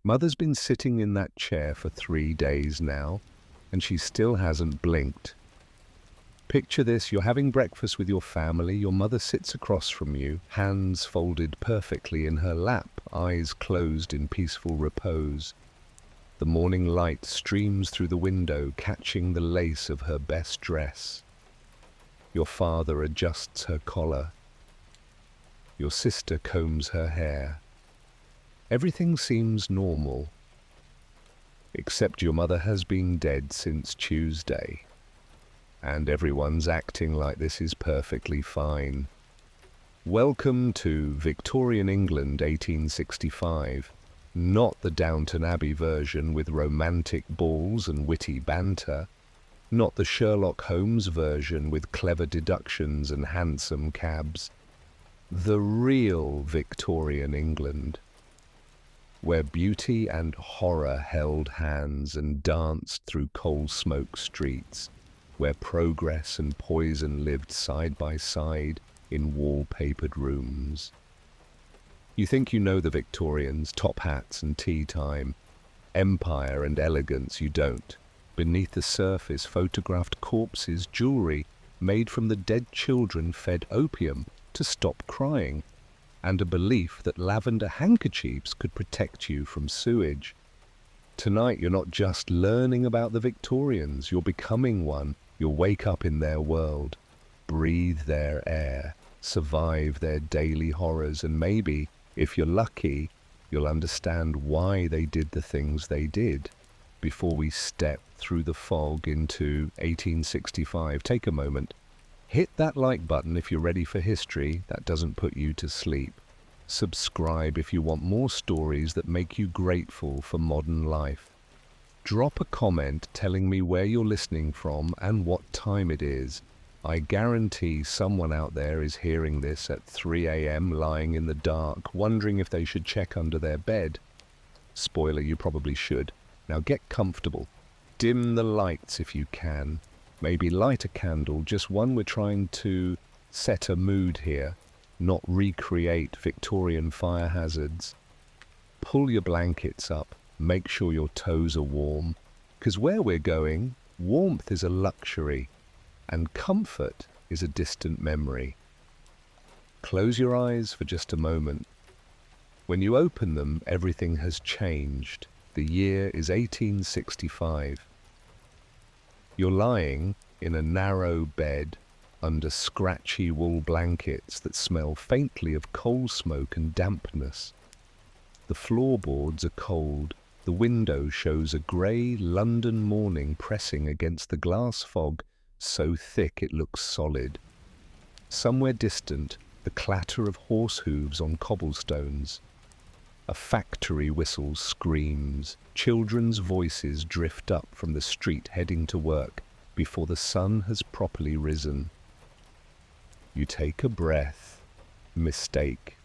Mother's been sitting in that chair for 3 days now, and she still hasn't blinked. Picture this, you're having breakfast with your family, your mother sits across from you, hands folded perfectly in her lap, eyes closed in peaceful repose. The morning light streams through the window, catching the lace of her best dress. Your father adjusts her collar. Your sister combs her hair. Everything seems normal, except your mother has been dead since Tuesday. And everyone's acting like this is perfectly fine. Welcome to Victorian England 1865, not the Downton Abbey version with romantic balls and witty banter, not the Sherlock Holmes version with clever deductions and handsome cabs. The real Victorian England, where beauty and horror held hands and danced through coal-smoke streets, where progress and poison lived side by side in wallpapered rooms. You think you know the Victorians, top hats and tea time, empire and elegance. You don't. Beneath the surface, photographed corpses, jewelry made from the dead children fed opium to stop crying, and a belief that lavender handkerchiefs could protect you from sewage. Tonight, you're not just learning about the Victorians, you're becoming one. You'll wake up in their world, breathe their air, survive their daily horrors, and maybe, if you're lucky, you'll understand why they did the things they did. Before we step through the fog into 1865, take a moment. Hit that like button if you're ready for history that doesn't put you to sleep. Subscribe if you want more stories that make you grateful for modern life. Drop a comment telling me where you're listening from and what time it is. I guarantee someone out there is hearing this at 3 a.m. lying in the dark, wondering if they should check under their bed. Spoiler, you probably should. Now get comfortable. Dim the lights if you can. Maybe light a candle, just one. We're trying to set a mood here, not recreate Victorian fire hazards. Pull your blankets up. Make sure your toes are warm, because where we're going, warmth is a luxury, and comfort is a distant memory. Close your eyes for just a moment. When you open them, everything has changed. The year is 1865. You're lying in a narrow bed under scratchy wool blankets that smell faintly of coal smoke and dampness. The floorboards are cold. The window shows a grey London morning pressing against the glass fog so thick it looks solid. Somewhere distant, the clatter of horse hooves on cobblestones. A factory whistle screams. Children's voices drift up from the street heading to work before the sun has properly risen. You take a breath. Mistake.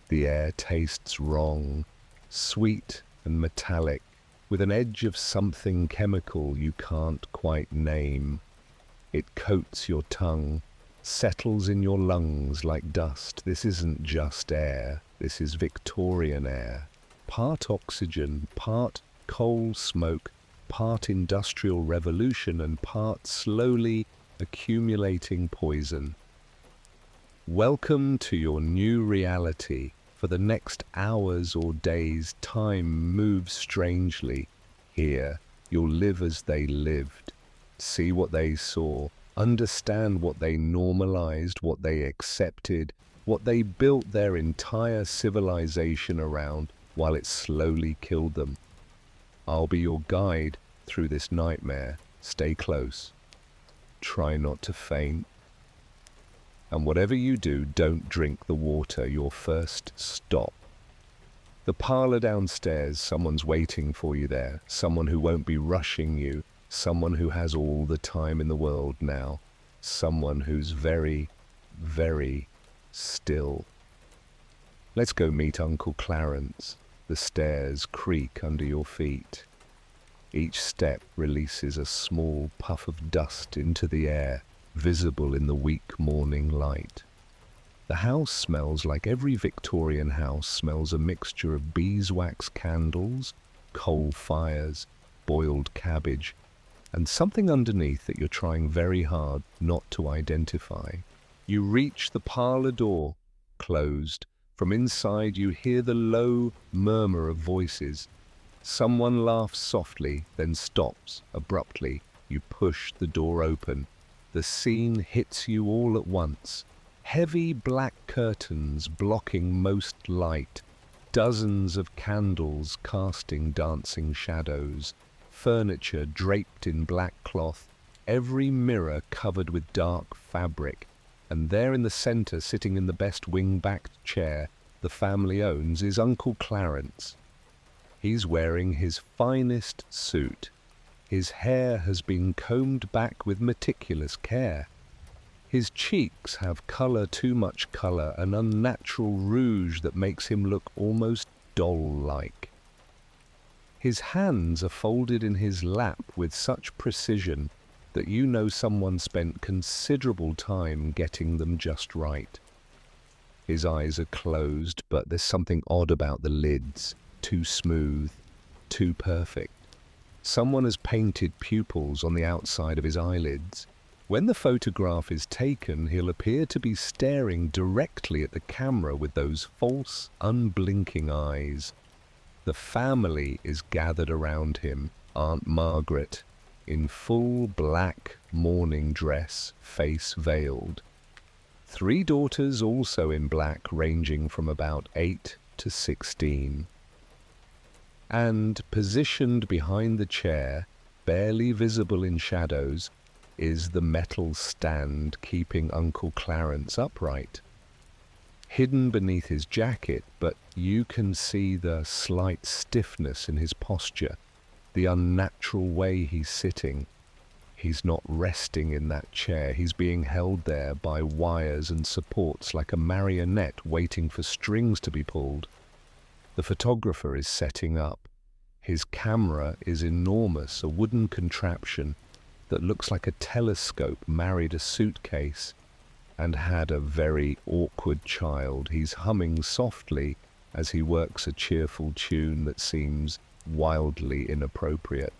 The air tastes wrong, sweet and metallic, with an edge of something chemical you can't quite name. It coats your tongue, settles in your lungs like dust. This isn't just air, this is Victorian air. Part oxygen, part coal smoke, part industrial revolution, and part slowly accumulating poison. Welcome to your new reality. For the next hours or days, time moves strangely. Here, you'll live as they lived, see what they saw, understand what they normalized, what they accepted, what they built their entire civilization around while it slowly killed them. I'll be your guide through this nightmare. Stay close. Try not to faint. And whatever you do, don't drink the water, your first stop. The parlour downstairs, someone's waiting for you there, someone who won't be rushing you, someone who has all the time in the world now, someone who's very, very still. Let's go meet Uncle Clarence. The stairs creak under your feet. Each step releases a small puff of dust into the air, visible in the weak morning light. The house smells like every Victorian house smells, a mixture of beeswax candles, coal fires, boiled cabbage, and something underneath that you're trying very hard not to identify. You reach the parlour door, closed. From inside you hear the low murmur of voices. Someone laughs softly, then stops abruptly. You push the door open. The scene hits you all at once. Heavy black curtains blocking most light. Dozens of candles casting dancing shadows. Furniture draped in black cloth. Every mirror covered with dark fabric. And there in the centre, sitting in the best wing-backed chair the family owns, is Uncle Clarence. He's wearing his finest suit. His hair has been combed back with meticulous care. His cheeks have colour, too much colour, an unnatural rouge that makes him look almost doll-like. His hands are folded in his lap with such precision that you know someone spent considerable time getting them just right. His eyes are closed, but there's something odd about the lids. Too smooth, too perfect. Someone has painted pupils on the outside of his eyelids. When the photograph is taken, he'll appear to be staring directly at the camera with those false, unblinking eyes. The family is gathered around him. Aunt Margaret, in full black mourning dress, face veiled. 3 daughters also in black, ranging from about 8 to 16. And positioned behind the chair, barely visible in shadows, is the metal stand keeping Uncle Clarence upright. Hidden beneath his jacket, but you can see the slight stiffness in his posture, the unnatural way he's sitting. He's not resting in that chair. He's being held there by wires and supports like a marionette waiting for strings to be pulled. The photographer is setting up. His camera is enormous, a wooden contraption that looks like a telescope married a suitcase and had a very awkward child. He's humming softly as he works a cheerful tune that seems wildly inappropriate.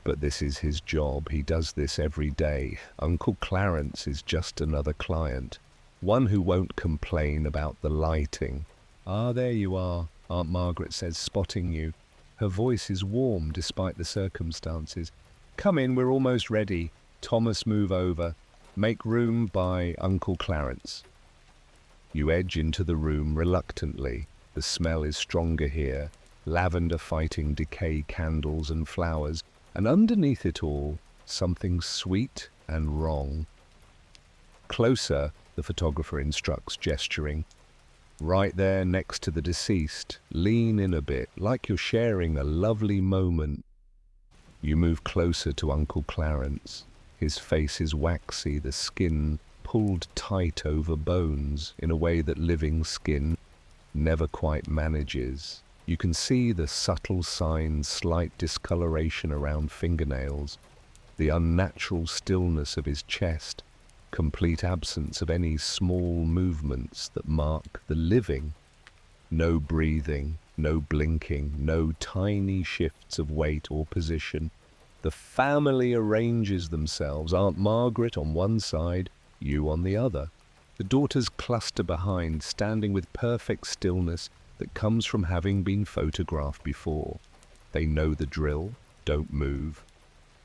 But this is his job. He does this every day. Uncle Clarence is just another client, one who won't complain about the lighting. "Ah, there you are," Aunt Margaret says, spotting you. Her voice is warm despite the circumstances. "Come in, we're almost ready. Thomas, move over. Make room by Uncle Clarence." You edge into the room reluctantly. The smell is stronger here, lavender fighting decay candles and flowers, and underneath it all, something sweet and wrong. "Closer," the photographer instructs, gesturing. "Right there next to the deceased. Lean in a bit, like you're sharing a lovely moment." You move closer to Uncle Clarence. His face is waxy, the skin pulled tight over bones in a way that living skin never quite manages. You can see the subtle signs, slight discoloration around fingernails, the unnatural stillness of his chest, complete absence of any small movements that mark the living. No breathing, no blinking, no tiny shifts of weight or position. The family arranges themselves, Aunt Margaret on one side, you on the other. The daughters cluster behind, standing with perfect stillness that comes from having been photographed before. They know the drill. Don't move.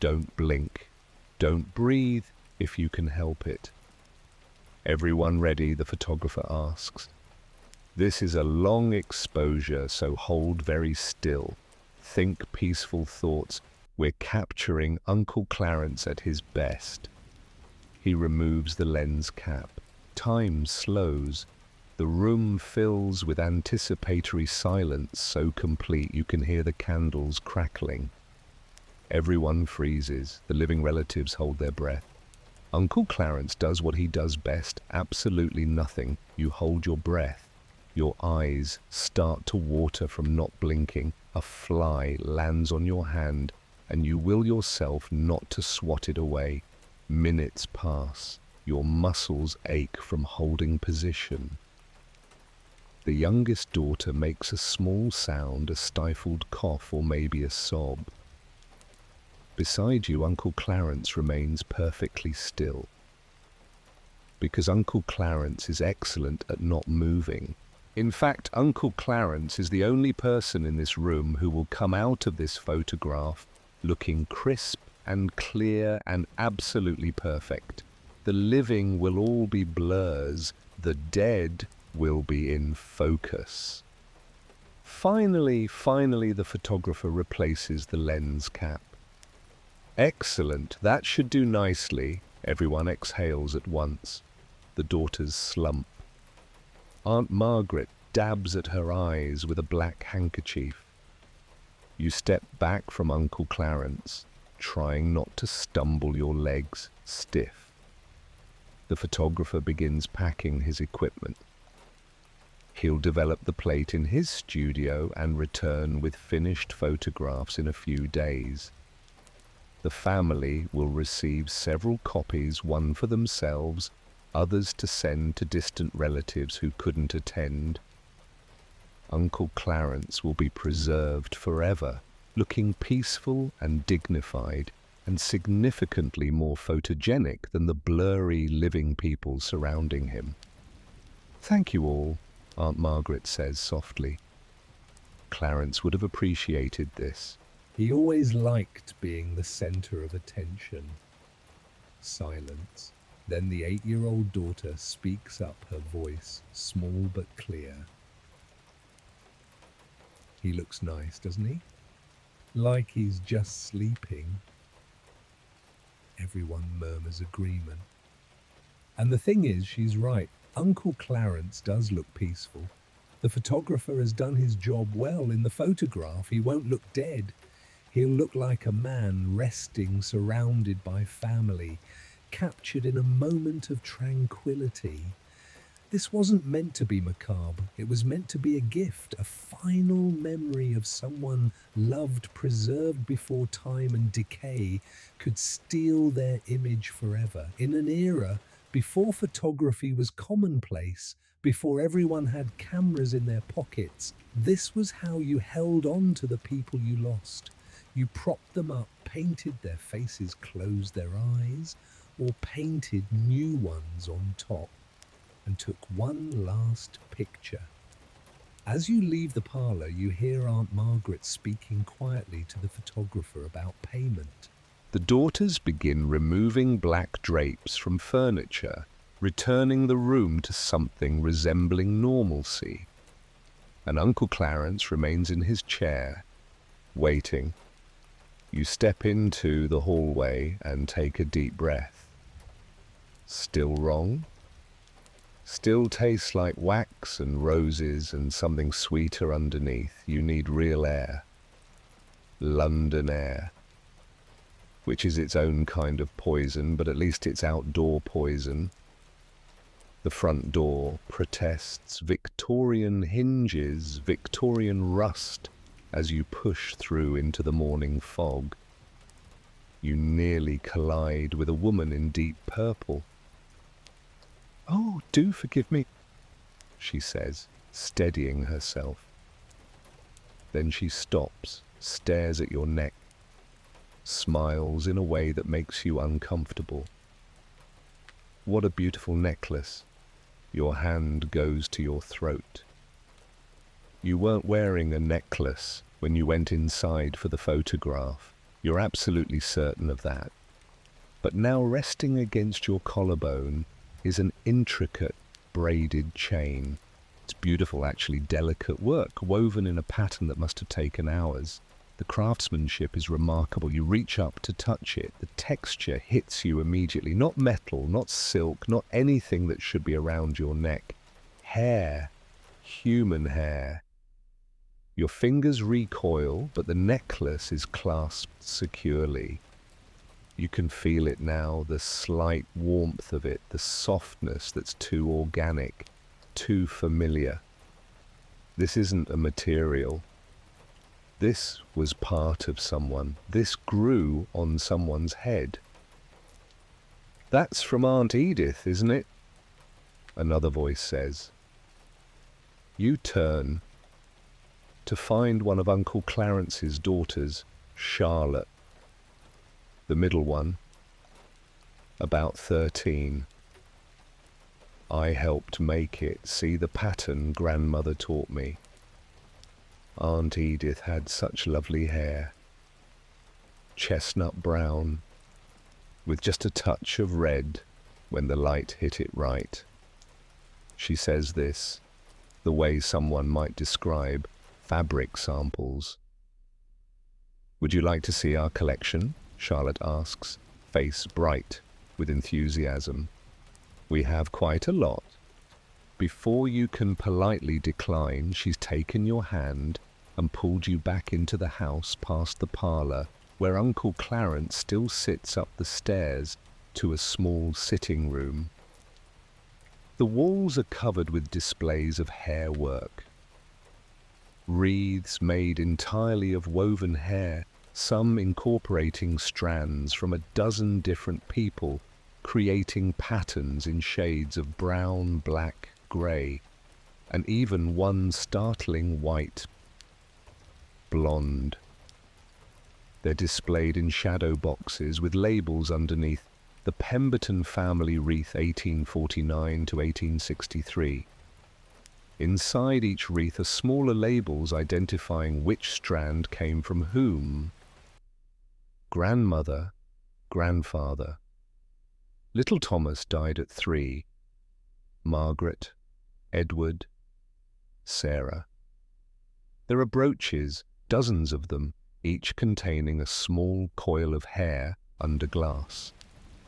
Don't blink. Don't breathe if you can help it. "Everyone ready?" the photographer asks. "This is a long exposure, so hold very still. Think peaceful thoughts. We're capturing Uncle Clarence at his best." He removes the lens cap. Time slows. The room fills with anticipatory silence so complete you can hear the candles crackling. Everyone freezes. The living relatives hold their breath. Uncle Clarence does what he does best, absolutely nothing. You hold your breath. Your eyes start to water from not blinking. A fly lands on your hand, and you will yourself not to swat it away. Minutes pass. Your muscles ache from holding position. The youngest daughter makes a small sound, a stifled cough or maybe a sob. Beside you, Uncle Clarence remains perfectly still. Because Uncle Clarence is excellent at not moving. In fact, Uncle Clarence is the only person in this room who will come out of this photograph looking crisp and clear and absolutely perfect. The living will all be blurs, the dead will be in focus. Finally, the photographer replaces the lens cap. Excellent, that should do nicely. Everyone exhales at once. The daughters slump. Aunt Margaret dabs at her eyes with a black handkerchief. You step back from Uncle Clarence, trying not to stumble your legs stiff. The photographer begins packing his equipment. He'll develop the plate in his studio and return with finished photographs in a few days. The family will receive several copies, one for themselves, others to send to distant relatives who couldn't attend. Uncle Clarence will be preserved forever, looking peaceful and dignified, and significantly more photogenic than the blurry living people surrounding him. Thank you all, Aunt Margaret says softly. Clarence would have appreciated this. He always liked being the center of attention. Silence. Then the 8-year-old daughter speaks up, her voice small but clear. He looks nice, doesn't he? Like he's just sleeping. Everyone murmurs agreement. And the thing is, she's right. Uncle Clarence does look peaceful. The photographer has done his job well. In the photograph, he won't look dead. He'll look like a man resting, surrounded by family, captured in a moment of tranquility. This wasn't meant to be macabre. It was meant to be a gift, a final memory of someone loved, preserved before time and decay could steal their image forever. In an era before photography was commonplace, before everyone had cameras in their pockets, this was how you held on to the people you lost. You propped them up, painted their faces, closed their eyes, or painted new ones on top, and took one last picture. As you leave the parlour, you hear Aunt Margaret speaking quietly to the photographer about payment. The daughters begin removing black drapes from furniture, returning the room to something resembling normalcy. And Uncle Clarence remains in his chair, waiting. You step into the hallway and take a deep breath. Still wrong? Still tastes like wax and roses and something sweeter underneath. You need real air. London air. Which is its own kind of poison, but at least it's outdoor poison. The front door protests Victorian hinges, Victorian rust, as you push through into the morning fog. You nearly collide with a woman in deep purple. "Oh, do forgive me," she says, steadying herself. Then she stops, stares at your neck, smiles in a way that makes you uncomfortable. "What a beautiful necklace." Your hand goes to your throat. You weren't wearing a necklace when you went inside for the photograph. You're absolutely certain of that. But now resting against your collarbone is an intricate braided chain. It's beautiful, actually, delicate work, woven in a pattern that must have taken hours. The craftsmanship is remarkable. You reach up to touch it. The texture hits you immediately. Not metal, not silk, not anything that should be around your neck. Hair, human hair. Your fingers recoil, but the necklace is clasped securely. You can feel it now, the slight warmth of it, the softness that's too organic, too familiar. This isn't a material. This was part of someone. This grew on someone's head. "That's from Aunt Edith, isn't it?" another voice says. You turn to find one of Uncle Clarence's daughters, Charlotte, the middle one, about 13. "I helped make it. See the pattern grandmother taught me. Aunt Edith had such lovely hair, chestnut brown, with just a touch of red when the light hit it right." She says this the way someone might describe fabric samples. "Would you like to see our collection?" Charlotte asks, face bright with enthusiasm. "We have quite a lot." Before you can politely decline, she's taken your hand and pulled you back into the house past the parlour, where Uncle Clarence still sits up the stairs to a small sitting room. The walls are covered with displays of hair work. Wreaths made entirely of woven hair, some incorporating strands from a dozen different people, creating patterns in shades of brown, black, grey, and even one startling white, blonde. They're displayed in shadow boxes with labels underneath: the Pemberton family wreath 1849 to 1863. Inside each wreath are smaller labels identifying which strand came from whom. Grandmother, grandfather. Little Thomas died at 3. Margaret, Edward, Sarah. There are brooches, dozens of them, each containing a small coil of hair under glass.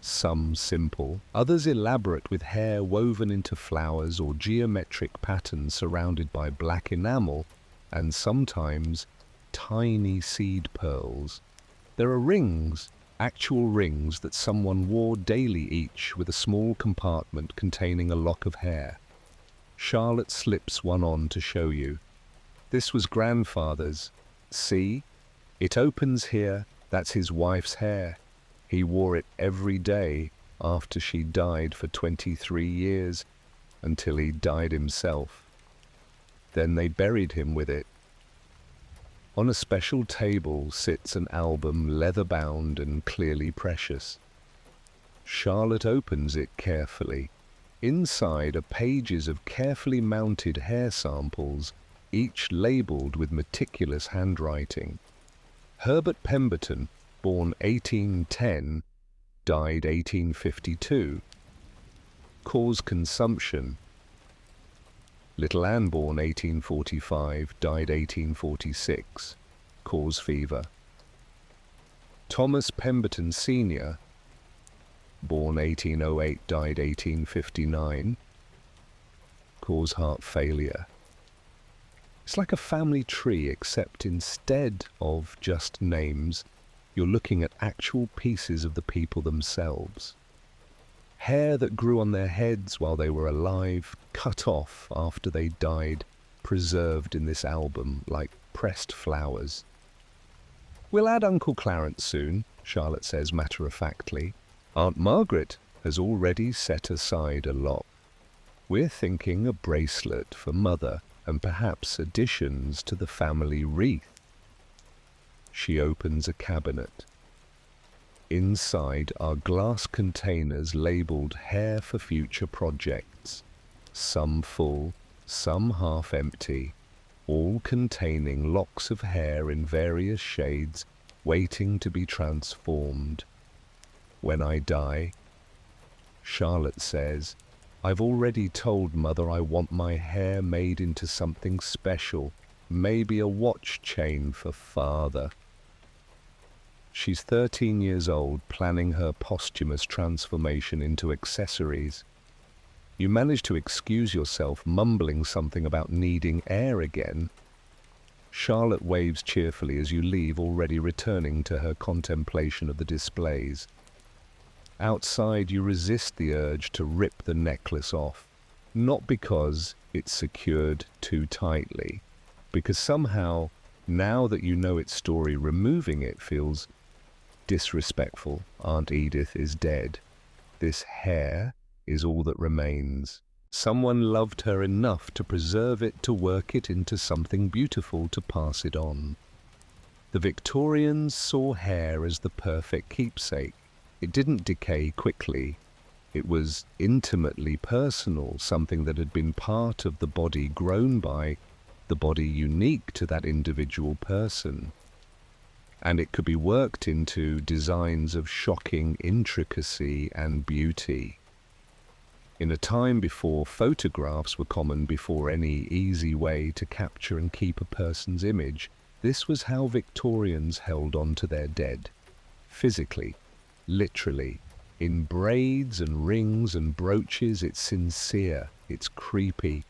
Some simple, others elaborate with hair woven into flowers or geometric patterns surrounded by black enamel and sometimes tiny seed pearls. There are rings, actual rings that someone wore daily, each with a small compartment containing a lock of hair. Charlotte slips one on to show you. "This was grandfather's. See? It opens here. That's his wife's hair. He wore it every day after she died for 23 years, until he died himself. Then they buried him with it." On a special table sits an album, leather-bound and clearly precious. Charlotte opens it carefully. Inside are pages of carefully mounted hair samples, each labelled with meticulous handwriting. Herbert Pemberton, born 1810, died 1852. Cause consumption. Little Anne, born 1845, died 1846. Cause fever. Thomas Pemberton Sr., born 1808, died 1859. Cause heart failure. It's like a family tree, except instead of just names, you're looking at actual pieces of the people themselves. Hair that grew on their heads while they were alive, cut off after they died, preserved in this album like pressed flowers. "We'll add Uncle Clarence soon," Charlotte says matter-of-factly. "Aunt Margaret has already set aside a lock. We're thinking a bracelet for Mother and perhaps additions to the family wreath." She opens a cabinet. Inside are glass containers labelled "Hair for Future Projects," some full, some half empty, all containing locks of hair in various shades waiting to be transformed. "When I die," Charlotte says, "I've already told Mother I want my hair made into something special, maybe a watch chain for Father." She's 13 years old, planning her posthumous transformation into accessories. You manage to excuse yourself, mumbling something about needing air again. Charlotte waves cheerfully as you leave, already returning to her contemplation of the displays. Outside, you resist the urge to rip the necklace off, not because it's secured too tightly, because somehow, now that you know its story, removing it feels disrespectful. Aunt Edith is dead. This hair is all that remains. Someone loved her enough to preserve it, to work it into something beautiful, to pass it on. The Victorians saw hair as the perfect keepsake. It didn't decay quickly. It was intimately personal, something that had been part of the body, grown by the body, unique to that individual person. And it could be worked into designs of shocking intricacy and beauty. In a time before photographs were common, before any easy way to capture and keep a person's image, this was how Victorians held on to their dead. Physically, literally, in braids and rings and brooches. It's sincere, it's creepy,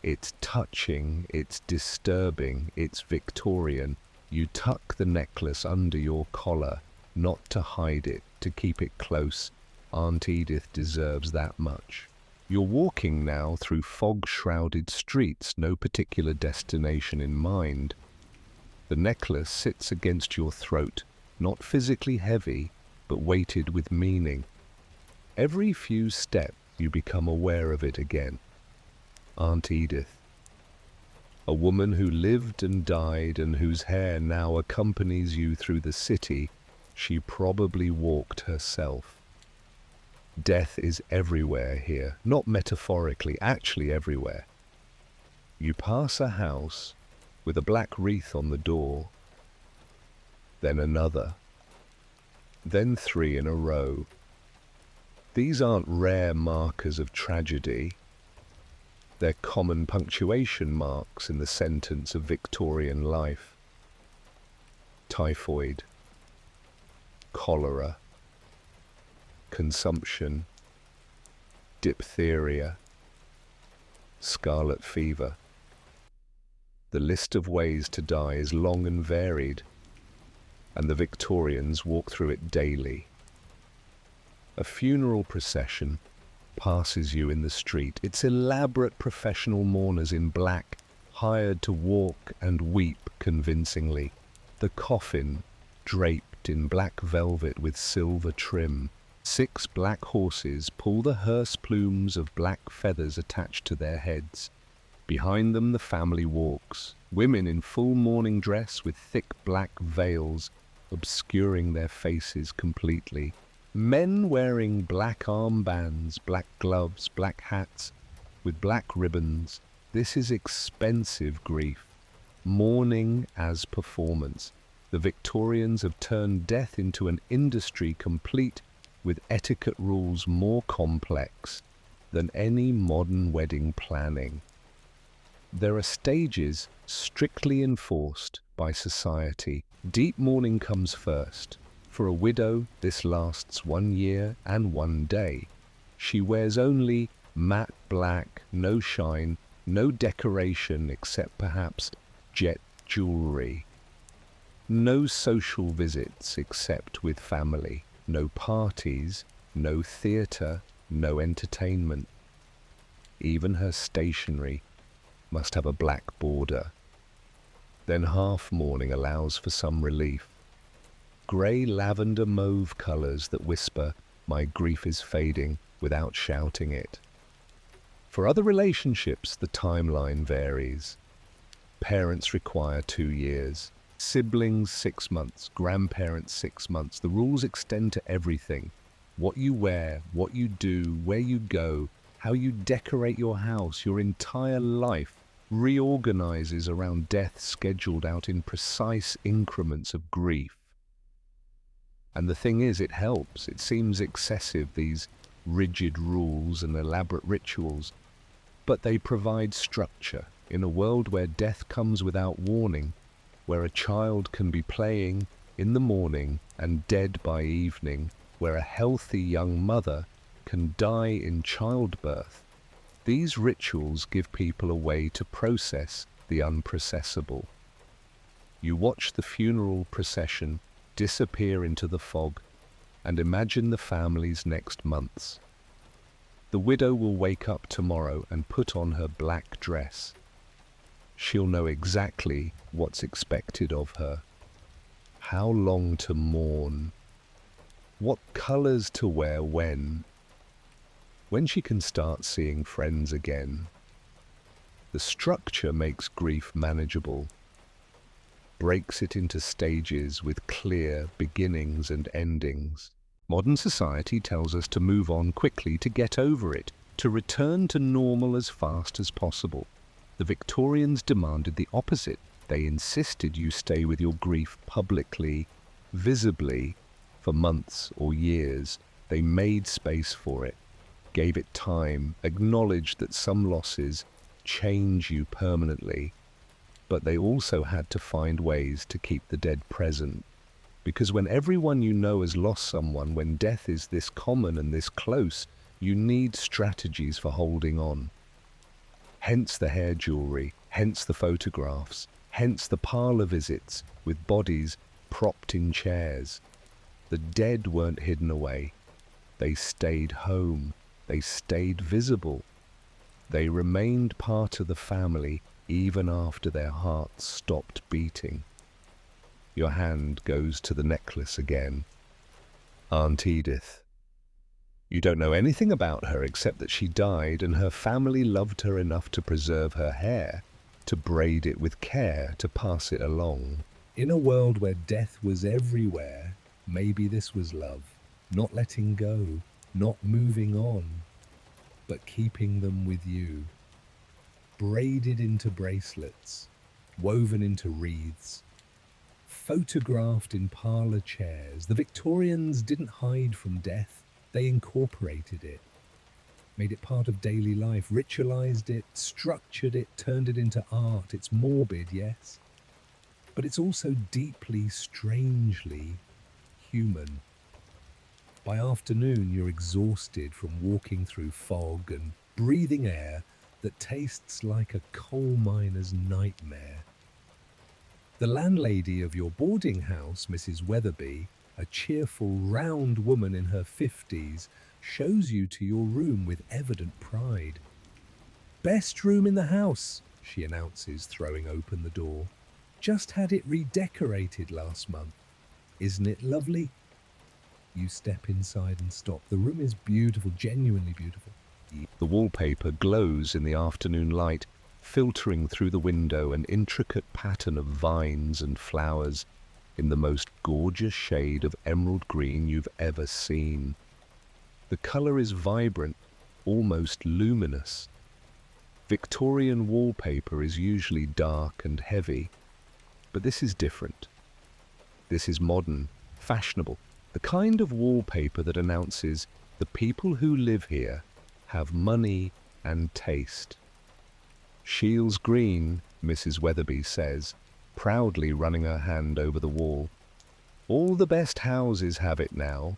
it's touching, it's disturbing, it's Victorian. You tuck the necklace under your collar, not to hide it, to keep it close. Aunt Edith deserves that much. You're walking now through fog-shrouded streets, no particular destination in mind. The necklace sits against your throat, not physically heavy, but weighted with meaning. Every few steps you become aware of it again. Aunt Edith. A woman who lived and died and whose hair now accompanies you through the city. She probably walked herself. Death is everywhere here, not metaphorically, actually everywhere. You pass a house with a black wreath on the door, then another, then 3 in a row. These aren't rare markers of tragedy. They're common punctuation marks in the sentence of Victorian life. Typhoid, cholera, consumption, diphtheria, scarlet fever. The list of ways to die is long and varied, and the Victorians walk through it daily. A funeral procession passes you in the street. It's elaborate professional mourners in black, hired to walk and weep convincingly. The coffin, draped in black velvet with silver trim. 6 black horses pull the hearse plumes of black feathers attached to their heads. Behind them the family walks, women in full mourning dress with thick black veils obscuring their faces completely. Men wearing black armbands, black gloves, black hats with black ribbons. This is expensive grief. Mourning as performance. The Victorians have turned death into an industry complete with etiquette rules more complex than any modern wedding planning. There are stages strictly enforced by society. Deep mourning comes first. For a widow, this lasts 1 year and 1 day. She wears only matte black, no shine, no decoration except perhaps jet jewelry. No social visits except with family. No parties, no theatre, no entertainment. Even her stationery must have a black border. Then half mourning allows for some relief. Grey lavender mauve colours that whisper, "My grief is fading," without shouting it. For other relationships, the timeline varies. Parents require 2 years. Siblings 6 months, grandparents 6 months. The rules extend to everything. What you wear, what you do, where you go, how you decorate your house, your entire life reorganizes around death scheduled out in precise increments of grief. And the thing is, it helps. It seems excessive, these rigid rules and elaborate rituals, but they provide structure in a world where death comes without warning, where a child can be playing in the morning and dead by evening, where a healthy young mother can die in childbirth. These rituals give people a way to process the unprocessable. You watch the funeral procession disappear into the fog and imagine the family's next months. The widow will wake up tomorrow and put on her black dress. She'll know exactly what's expected of her, how long to mourn, What colours to wear when she can start seeing friends again. The structure makes grief manageable, breaks it into stages with clear beginnings and endings. Modern society tells us to move on quickly, to get over it, to return to normal as fast as possible. The Victorians demanded the opposite. They insisted you stay with your grief publicly, visibly, for months or years. They made space for it, gave it time, acknowledged that some losses change you permanently, but they also had to find ways to keep the dead present. Because when everyone you know has lost someone, when death is this common and this close, you need strategies for holding on. Hence the hair jewellery, hence the photographs, hence the parlour visits with bodies propped in chairs. The dead weren't hidden away. They stayed home. They stayed visible. They remained part of the family even after their hearts stopped beating. Your hand goes to the necklace again. Aunt Edith. You don't know anything about her except that she died and her family loved her enough to preserve her hair, to braid it with care, to pass it along. In a world where death was everywhere, maybe this was love. Not letting go, not moving on, but keeping them with you. Braided into bracelets, woven into wreaths, photographed in parlour chairs. The Victorians didn't hide from death. They incorporated it, made it part of daily life, ritualized it, structured it, turned it into art. It's morbid, yes, but it's also deeply, strangely human. By afternoon, you're exhausted from walking through fog and breathing air that tastes like a coal miner's nightmare. The landlady of your boarding house, Mrs. Weatherby, a cheerful, round woman in her 50s, shows you to your room with evident pride. "Best room in the house," she announces, throwing open the door. "Just had it redecorated last month. Isn't it lovely?" You step inside and stop. The room is beautiful, genuinely beautiful. The wallpaper glows in the afternoon light, filtering through the window, an intricate pattern of vines and flowers in the most gorgeous shade of emerald green you've ever seen. The colour is vibrant, almost luminous. Victorian wallpaper is usually dark and heavy, but this is different. This is modern, fashionable, the kind of wallpaper that announces the people who live here have money and taste. "Shields green," Mrs. Weatherby says, proudly running her hand over the wall. "All the best houses have it now.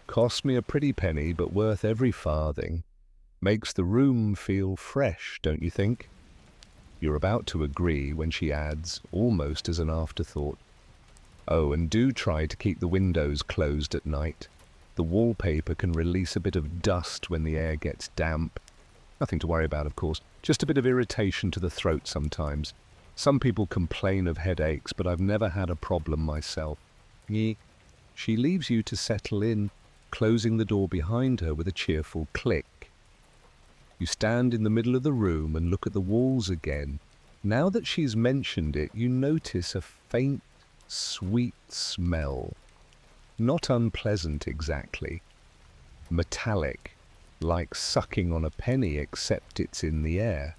Cost me a pretty penny, but worth every farthing. Makes the room feel fresh, don't you think?" You're about to agree when she adds, almost as an afterthought, "Oh, and do try to keep the windows closed at night. The wallpaper can release a bit of dust when the air gets damp. Nothing to worry about, of course. Just a bit of irritation to the throat sometimes. Some people complain of headaches, but I've never had a problem myself." She leaves you to settle in, closing the door behind her with a cheerful click. You stand in the middle of the room and look at the walls again. Now that she's mentioned it, you notice a faint, sweet smell. Not unpleasant exactly. Metallic, like sucking on a penny, except it's in the air.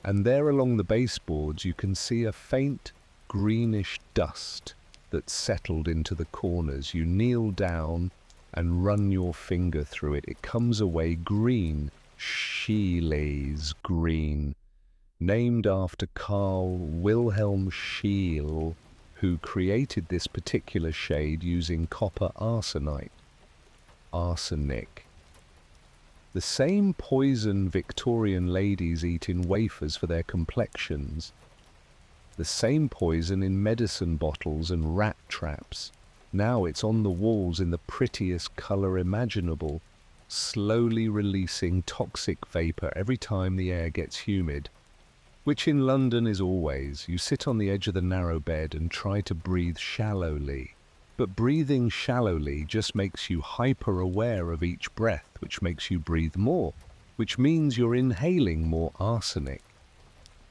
And there along the baseboards you can see a faint greenish dust that's settled into the corners. You kneel down and run your finger through it. It comes away green, Scheele's green, named after Carl Wilhelm Scheele, who created this particular shade using copper arsenite. Arsenic. The same poison Victorian ladies eat in wafers for their complexions. The same poison in medicine bottles and rat traps. Now it's on the walls in the prettiest colour imaginable, slowly releasing toxic vapour every time the air gets humid. Which in London is always. You sit on the edge of the narrow bed and try to breathe shallowly. But breathing shallowly just makes you hyper-aware of each breath, which makes you breathe more, which means you're inhaling more arsenic.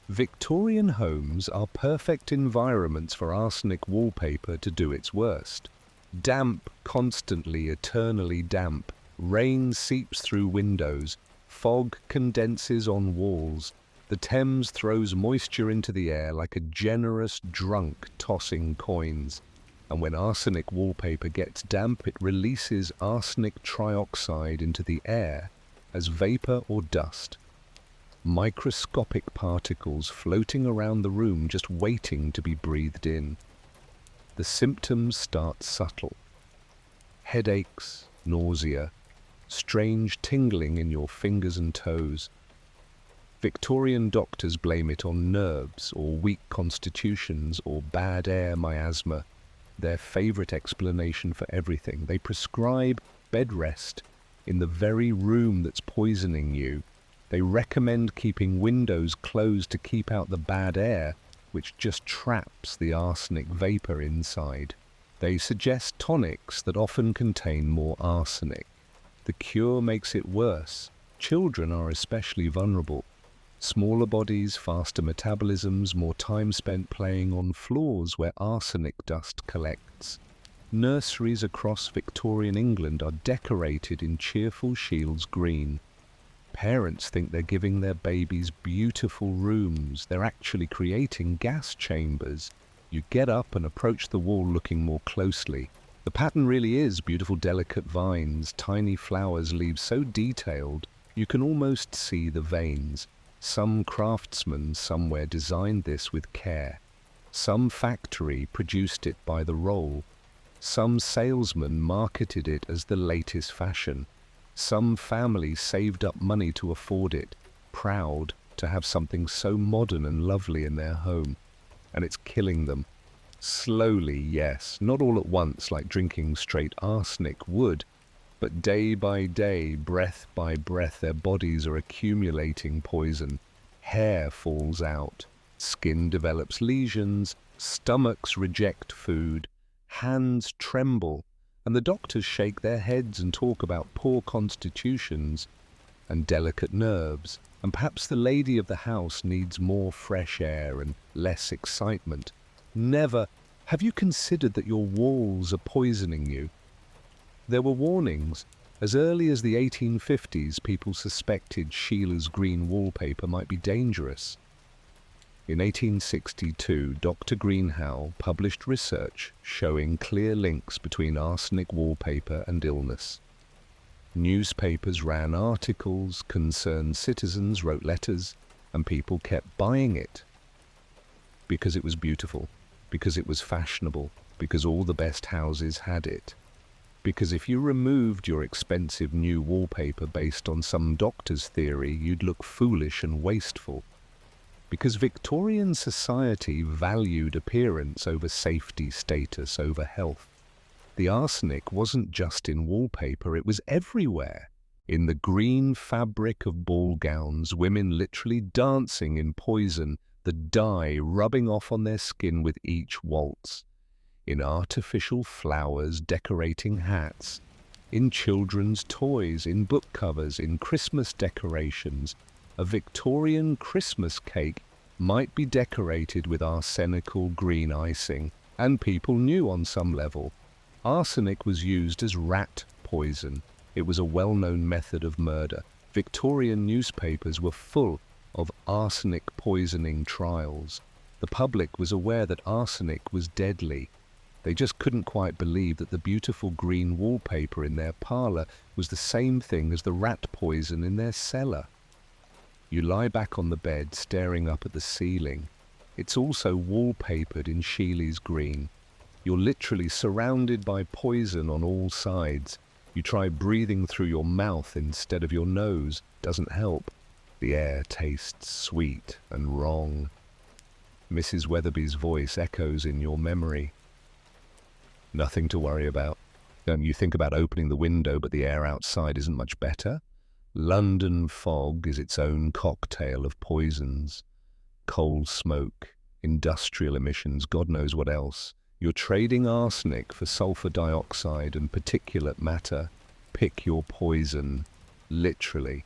Victorian homes are perfect environments for arsenic wallpaper to do its worst. Damp, constantly, eternally damp. Rain seeps through windows. Fog condenses on walls. The Thames throws moisture into the air like a generous drunk tossing coins. And when arsenic wallpaper gets damp, it releases arsenic trioxide into the air as vapor or dust. Microscopic particles floating around the room just waiting to be breathed in. The symptoms start subtle. Headaches, nausea, strange tingling in your fingers and toes. Victorian doctors blame it on nerves or weak constitutions or bad air miasma, their favorite explanation for everything. They prescribe bed rest in the very room that's poisoning you. They recommend keeping windows closed to keep out the bad air, which just traps the arsenic vapor inside. They suggest tonics that often contain more arsenic. The cure makes it worse. Children are especially vulnerable. Smaller bodies, faster metabolisms, more time spent playing on floors where arsenic dust collects. Nurseries across Victorian England are decorated in cheerful Shields green. Parents think they're giving their babies beautiful rooms. They're actually creating gas chambers. You get up and approach the wall looking more closely. The pattern really is beautiful, delicate vines, tiny flowers, leaves so detailed you can almost see the veins. Some craftsman somewhere designed this with care. Some factory produced it by the roll. Some salesman marketed it as the latest fashion. Some family saved up money to afford it, proud to have something so modern and lovely in their home. And it's killing them. Slowly, yes, not all at once like drinking straight arsenic would, but day by day, breath by breath, their bodies are accumulating poison. Hair falls out, skin develops lesions, stomachs reject food, hands tremble, and the doctors shake their heads and talk about poor constitutions and delicate nerves, and perhaps the lady of the house needs more fresh air and less excitement. Never have you considered that your walls are poisoning you? There were warnings. As early as the 1850s, people suspected Sheila's green wallpaper might be dangerous. In 1862, Dr. Greenhow published research showing clear links between arsenic wallpaper and illness. Newspapers ran articles, concerned citizens wrote letters, and people kept buying it. Because it was beautiful, because it was fashionable, because all the best houses had it. Because if you removed your expensive new wallpaper based on some doctor's theory, you'd look foolish and wasteful. Because Victorian society valued appearance over safety, status over health. The arsenic wasn't just in wallpaper, it was everywhere. In the green fabric of ball gowns, women literally dancing in poison, the dye rubbing off on their skin with each waltz. In artificial flowers decorating hats. In children's toys, in book covers, in Christmas decorations. A Victorian Christmas cake might be decorated with arsenical green icing, and people knew on some level. Arsenic was used as rat poison. It was a well-known method of murder. Victorian newspapers were full of arsenic poisoning trials. The public was aware that arsenic was deadly. They just couldn't quite believe that the beautiful green wallpaper in their parlour was the same thing as the rat poison in their cellar. You lie back on the bed, staring up at the ceiling. It's also wallpapered in Sheila's green. You're literally surrounded by poison on all sides. You try breathing through your mouth instead of your nose. Doesn't help. The air tastes sweet and wrong. Mrs. Weatherby's voice echoes in your memory. Nothing to worry about. You think about opening the window, but the air outside isn't much better. London fog is its own cocktail of poisons. Coal smoke, industrial emissions, God knows what else. You're trading arsenic for sulfur dioxide and particulate matter. Pick your poison, literally.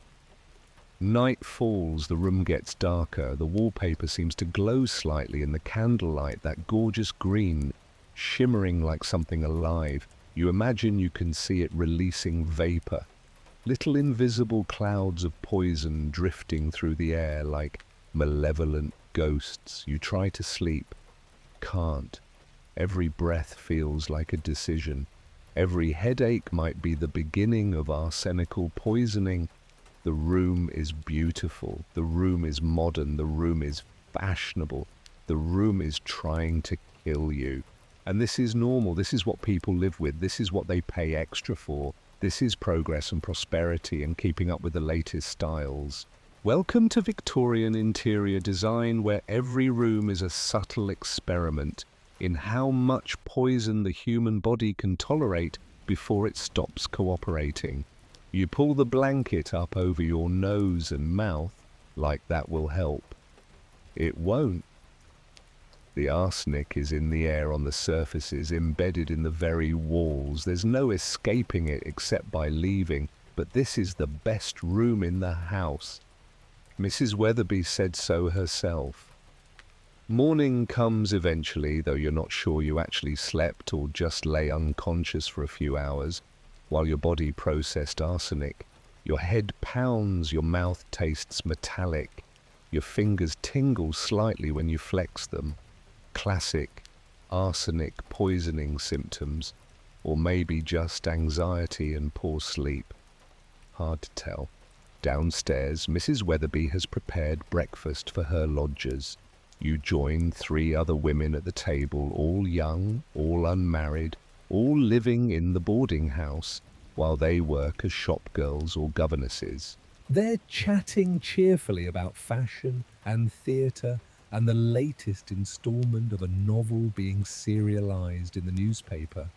Night falls, the room gets darker, the wallpaper seems to glow slightly in the candlelight, that gorgeous green, shimmering like something alive. You imagine you can see it releasing vapor, little invisible clouds of poison drifting through the air like malevolent ghosts. You try to sleep, can't. Every breath feels like a decision. Every headache might be the beginning of arsenical poisoning. The room is beautiful, the room is modern, the room is fashionable, the room is trying to kill you. And this is normal, this is what people live with, this is what they pay extra for. This is progress and prosperity and keeping up with the latest styles. Welcome to Victorian interior design, where every room is a subtle experiment in how much poison the human body can tolerate before it stops cooperating. You pull the blanket up over your nose and mouth like that will help. It won't. The arsenic is in the air on the surfaces, embedded in the very walls. There's no escaping it except by leaving, but this is the best room in the house. Mrs. Weatherby said so herself. Morning comes eventually, though you're not sure you actually slept or just lay unconscious for a few hours. While your body processed arsenic, your head pounds, your mouth tastes metallic, your fingers tingle slightly when you flex them. Classic arsenic poisoning symptoms, or maybe just anxiety and poor sleep. Hard to tell. Downstairs, Mrs. Weatherby has prepared breakfast for her lodgers. You join 3 other women at the table, all young, all unmarried, all living in the boarding house, while they work as shop girls or governesses. They're chatting cheerfully about fashion and theatre and the latest instalment of a novel being serialized in the newspaper.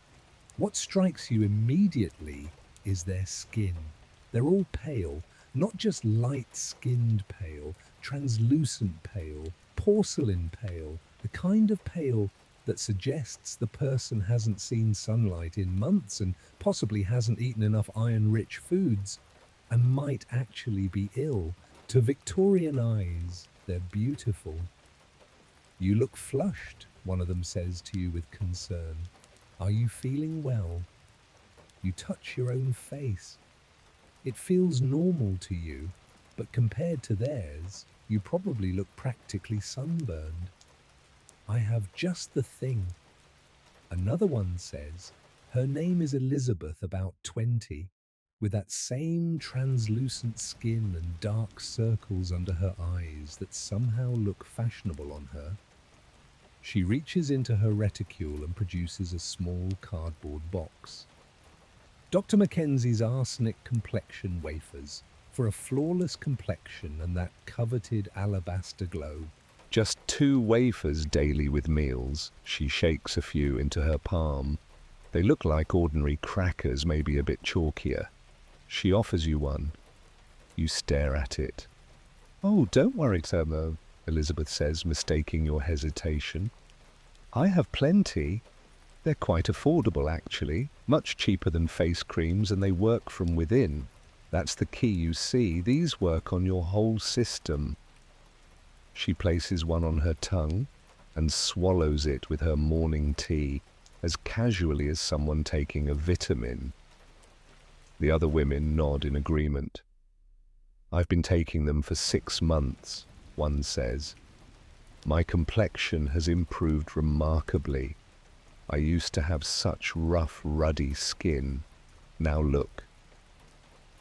What strikes you immediately is their skin. They're all pale, not just light-skinned pale, translucent pale, porcelain pale, the kind of pale that suggests the person hasn't seen sunlight in months and possibly hasn't eaten enough iron-rich foods and might actually be ill. To Victorian eyes, they're beautiful. You look flushed, one of them says to you with concern. Are you feeling well? You touch your own face. It feels normal to you, but compared to theirs, you probably look practically sunburned. I have just the thing. Another one says, her name is Elizabeth, about 20, with that same translucent skin and dark circles under her eyes that somehow look fashionable on her. She reaches into her reticule and produces a small cardboard box. Dr. Mackenzie's arsenic complexion wafers, for a flawless complexion and that coveted alabaster glow. Just 2 wafers daily with meals. She shakes a few into her palm. They look like ordinary crackers, maybe a bit chalkier. She offers you one. You stare at it. Oh, don't worry, Thermo, Elizabeth says, mistaking your hesitation. I have plenty. They're quite affordable, actually, much cheaper than face creams, and they work from within. That's the key, you see. These work on your whole system. She places one on her tongue and swallows it with her morning tea, as casually as someone taking a vitamin. The other women nod in agreement. I've been taking them for 6 months, one says. My complexion has improved remarkably. I used to have such rough, ruddy skin. Now look.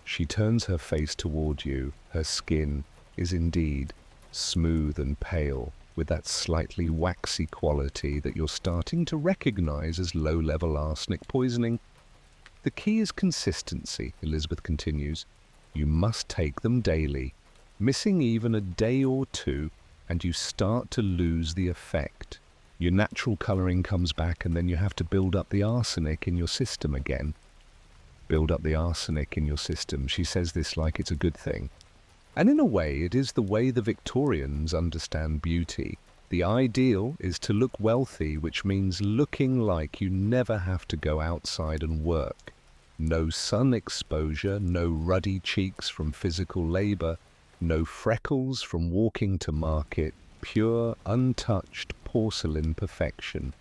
She turns her face toward you. Her skin is indeed smooth and pale, with that slightly waxy quality that you're starting to recognize as low-level arsenic poisoning. The key is consistency, Elizabeth continues. You must take them daily. Missing even a day or 2, and you start to lose the effect. Your natural colouring comes back, and then you have to build up the arsenic in your system again. Build up the arsenic in your system. She says this like it's a good thing. And in a way, it is the way the Victorians understand beauty. The ideal is to look wealthy, which means looking like you never have to go outside and work. No sun exposure, no ruddy cheeks from physical labor, no freckles from walking to market, pure, untouched porcelain perfection.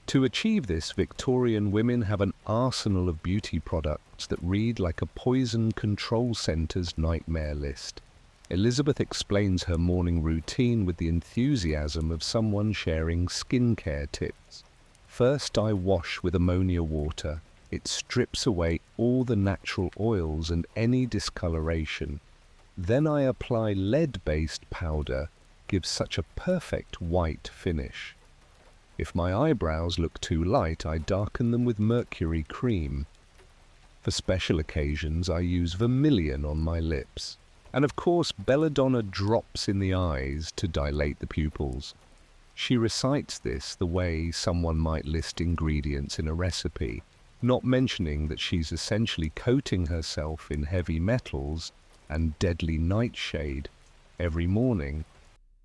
To achieve this, Victorian women have an arsenal of beauty products that read like a poison control centre's nightmare list. Elizabeth explains her morning routine with the enthusiasm of someone sharing skincare tips. First, I wash with ammonia water. It strips away all the natural oils and any discoloration. Then I apply lead-based powder, gives such a perfect white finish. If my eyebrows look too light, I darken them with mercury cream. For special occasions, I use vermilion on my lips. And of course, belladonna drops in the eyes to dilate the pupils. She recites this the way someone might list ingredients in a recipe, not mentioning that she's essentially coating herself in heavy metals and deadly nightshade every morning.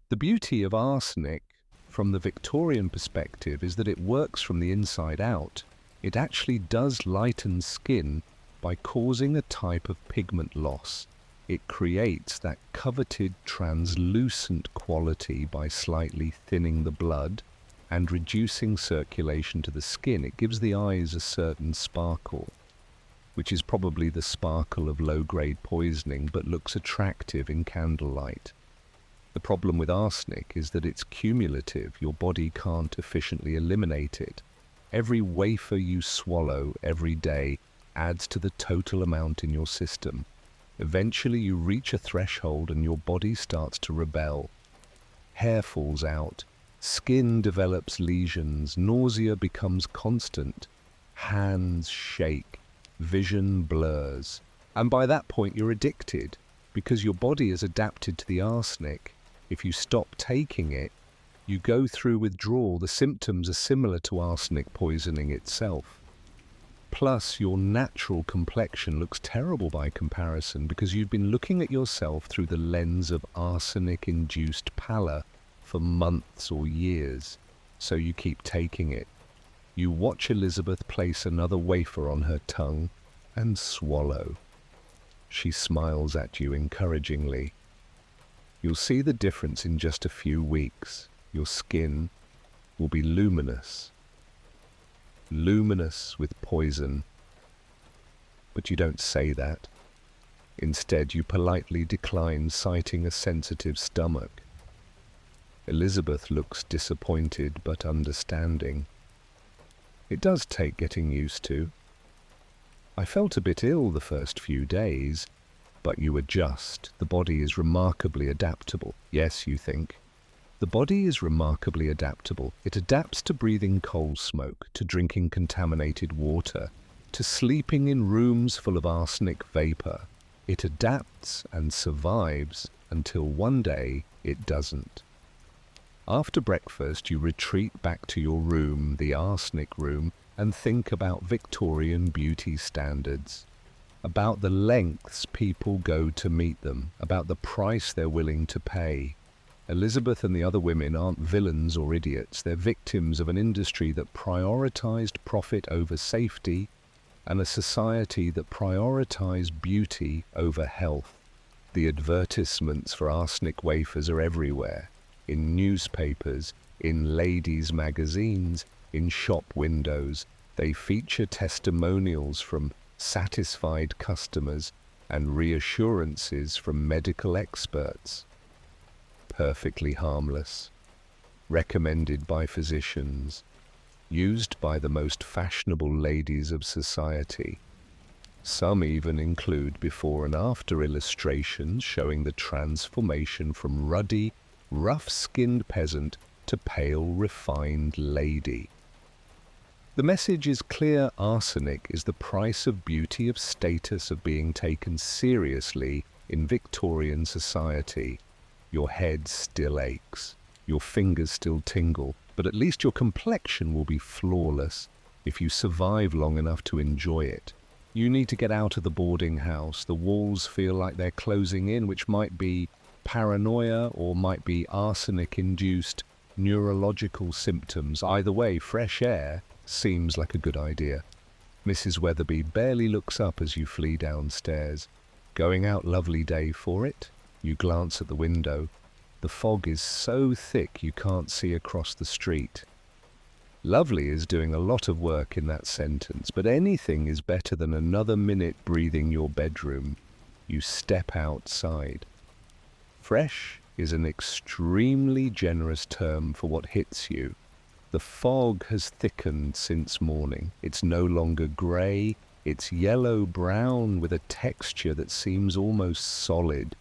The beauty of arsenic, from the Victorian perspective, is that it works from the inside out. It actually does lighten skin by causing a type of pigment loss. It creates that coveted translucent quality by slightly thinning the blood and reducing circulation to the skin. It gives the eyes a certain sparkle, which is probably the sparkle of low-grade poisoning, but looks attractive in candlelight. The problem with arsenic is that it's cumulative. Your body can't efficiently eliminate it. Every wafer you swallow every day adds to the total amount in your system. Eventually you reach a threshold and your body starts to rebel. Hair falls out, skin develops lesions, nausea becomes constant, hands shake, vision blurs. And by that point you're addicted, because your body is adapted to the arsenic. If you stop taking it, you go through withdrawal. The symptoms are similar to arsenic poisoning itself. Plus, your natural complexion looks terrible by comparison because you've been looking at yourself through the lens of arsenic-induced pallor for months or years, so you keep taking it. You watch Elizabeth place another wafer on her tongue and swallow. She smiles at you encouragingly. You'll see the difference in just a few weeks. Your skin will be luminous with poison. But you don't say that. Instead, you politely decline, citing a sensitive stomach. Elizabeth looks disappointed but understanding. It does take getting used to. I felt a bit ill the first few days, but you adjust. The body is remarkably adaptable. Yes, you think. The body is remarkably adaptable. It adapts to breathing coal smoke, to drinking contaminated water, to sleeping in rooms full of arsenic vapor. It adapts and survives until one day it doesn't. After breakfast, you retreat back to your room, the arsenic room, and think about Victorian beauty standards, about the lengths people go to meet them, about the price they're willing to pay. Elizabeth and the other women aren't villains or idiots. They're victims of an industry that prioritized profit over safety and a society that prioritized beauty over health. The advertisements for arsenic wafers are everywhere, in newspapers, in ladies' magazines, in shop windows. They feature testimonials from satisfied customers and reassurances from medical experts. Perfectly harmless, recommended by physicians, used by the most fashionable ladies of society. Some even include before and after illustrations showing the transformation from ruddy, rough-skinned peasant to pale, refined lady. The message is clear: arsenic is the price of beauty, of status, of being taken seriously in Victorian society. Your head still aches, your fingers still tingle, but at least your complexion will be flawless if you survive long enough to enjoy it. You need to get out of the boarding house. The walls feel like they're closing in, which might be paranoia or might be arsenic-induced neurological symptoms. Either way, fresh air seems like a good idea. Mrs. Weatherby barely looks up as you flee downstairs. Going out, lovely day for it? You glance at the window. The fog is so thick you can't see across the street. Lovely is doing a lot of work in that sentence, but anything is better than another minute breathing your bedroom. You step outside. Fresh is an extremely generous term for what hits you. The fog has thickened since morning. It's no longer grey, it's yellow-brown with a texture that seems almost solid.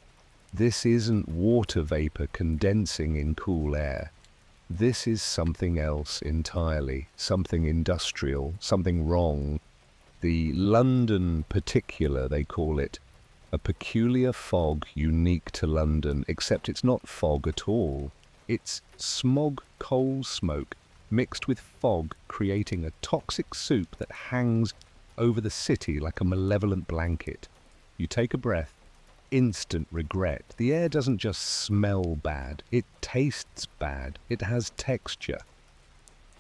This isn't water vapour condensing in cool air. This is something else entirely, something industrial, something wrong. The London particular, they call it. A peculiar fog unique to London, except it's not fog at all. It's smog coal smoke mixed with fog, creating a toxic soup that hangs over the city like a malevolent blanket. You take a breath, instant regret. The air doesn't just smell bad, it tastes bad. It has texture.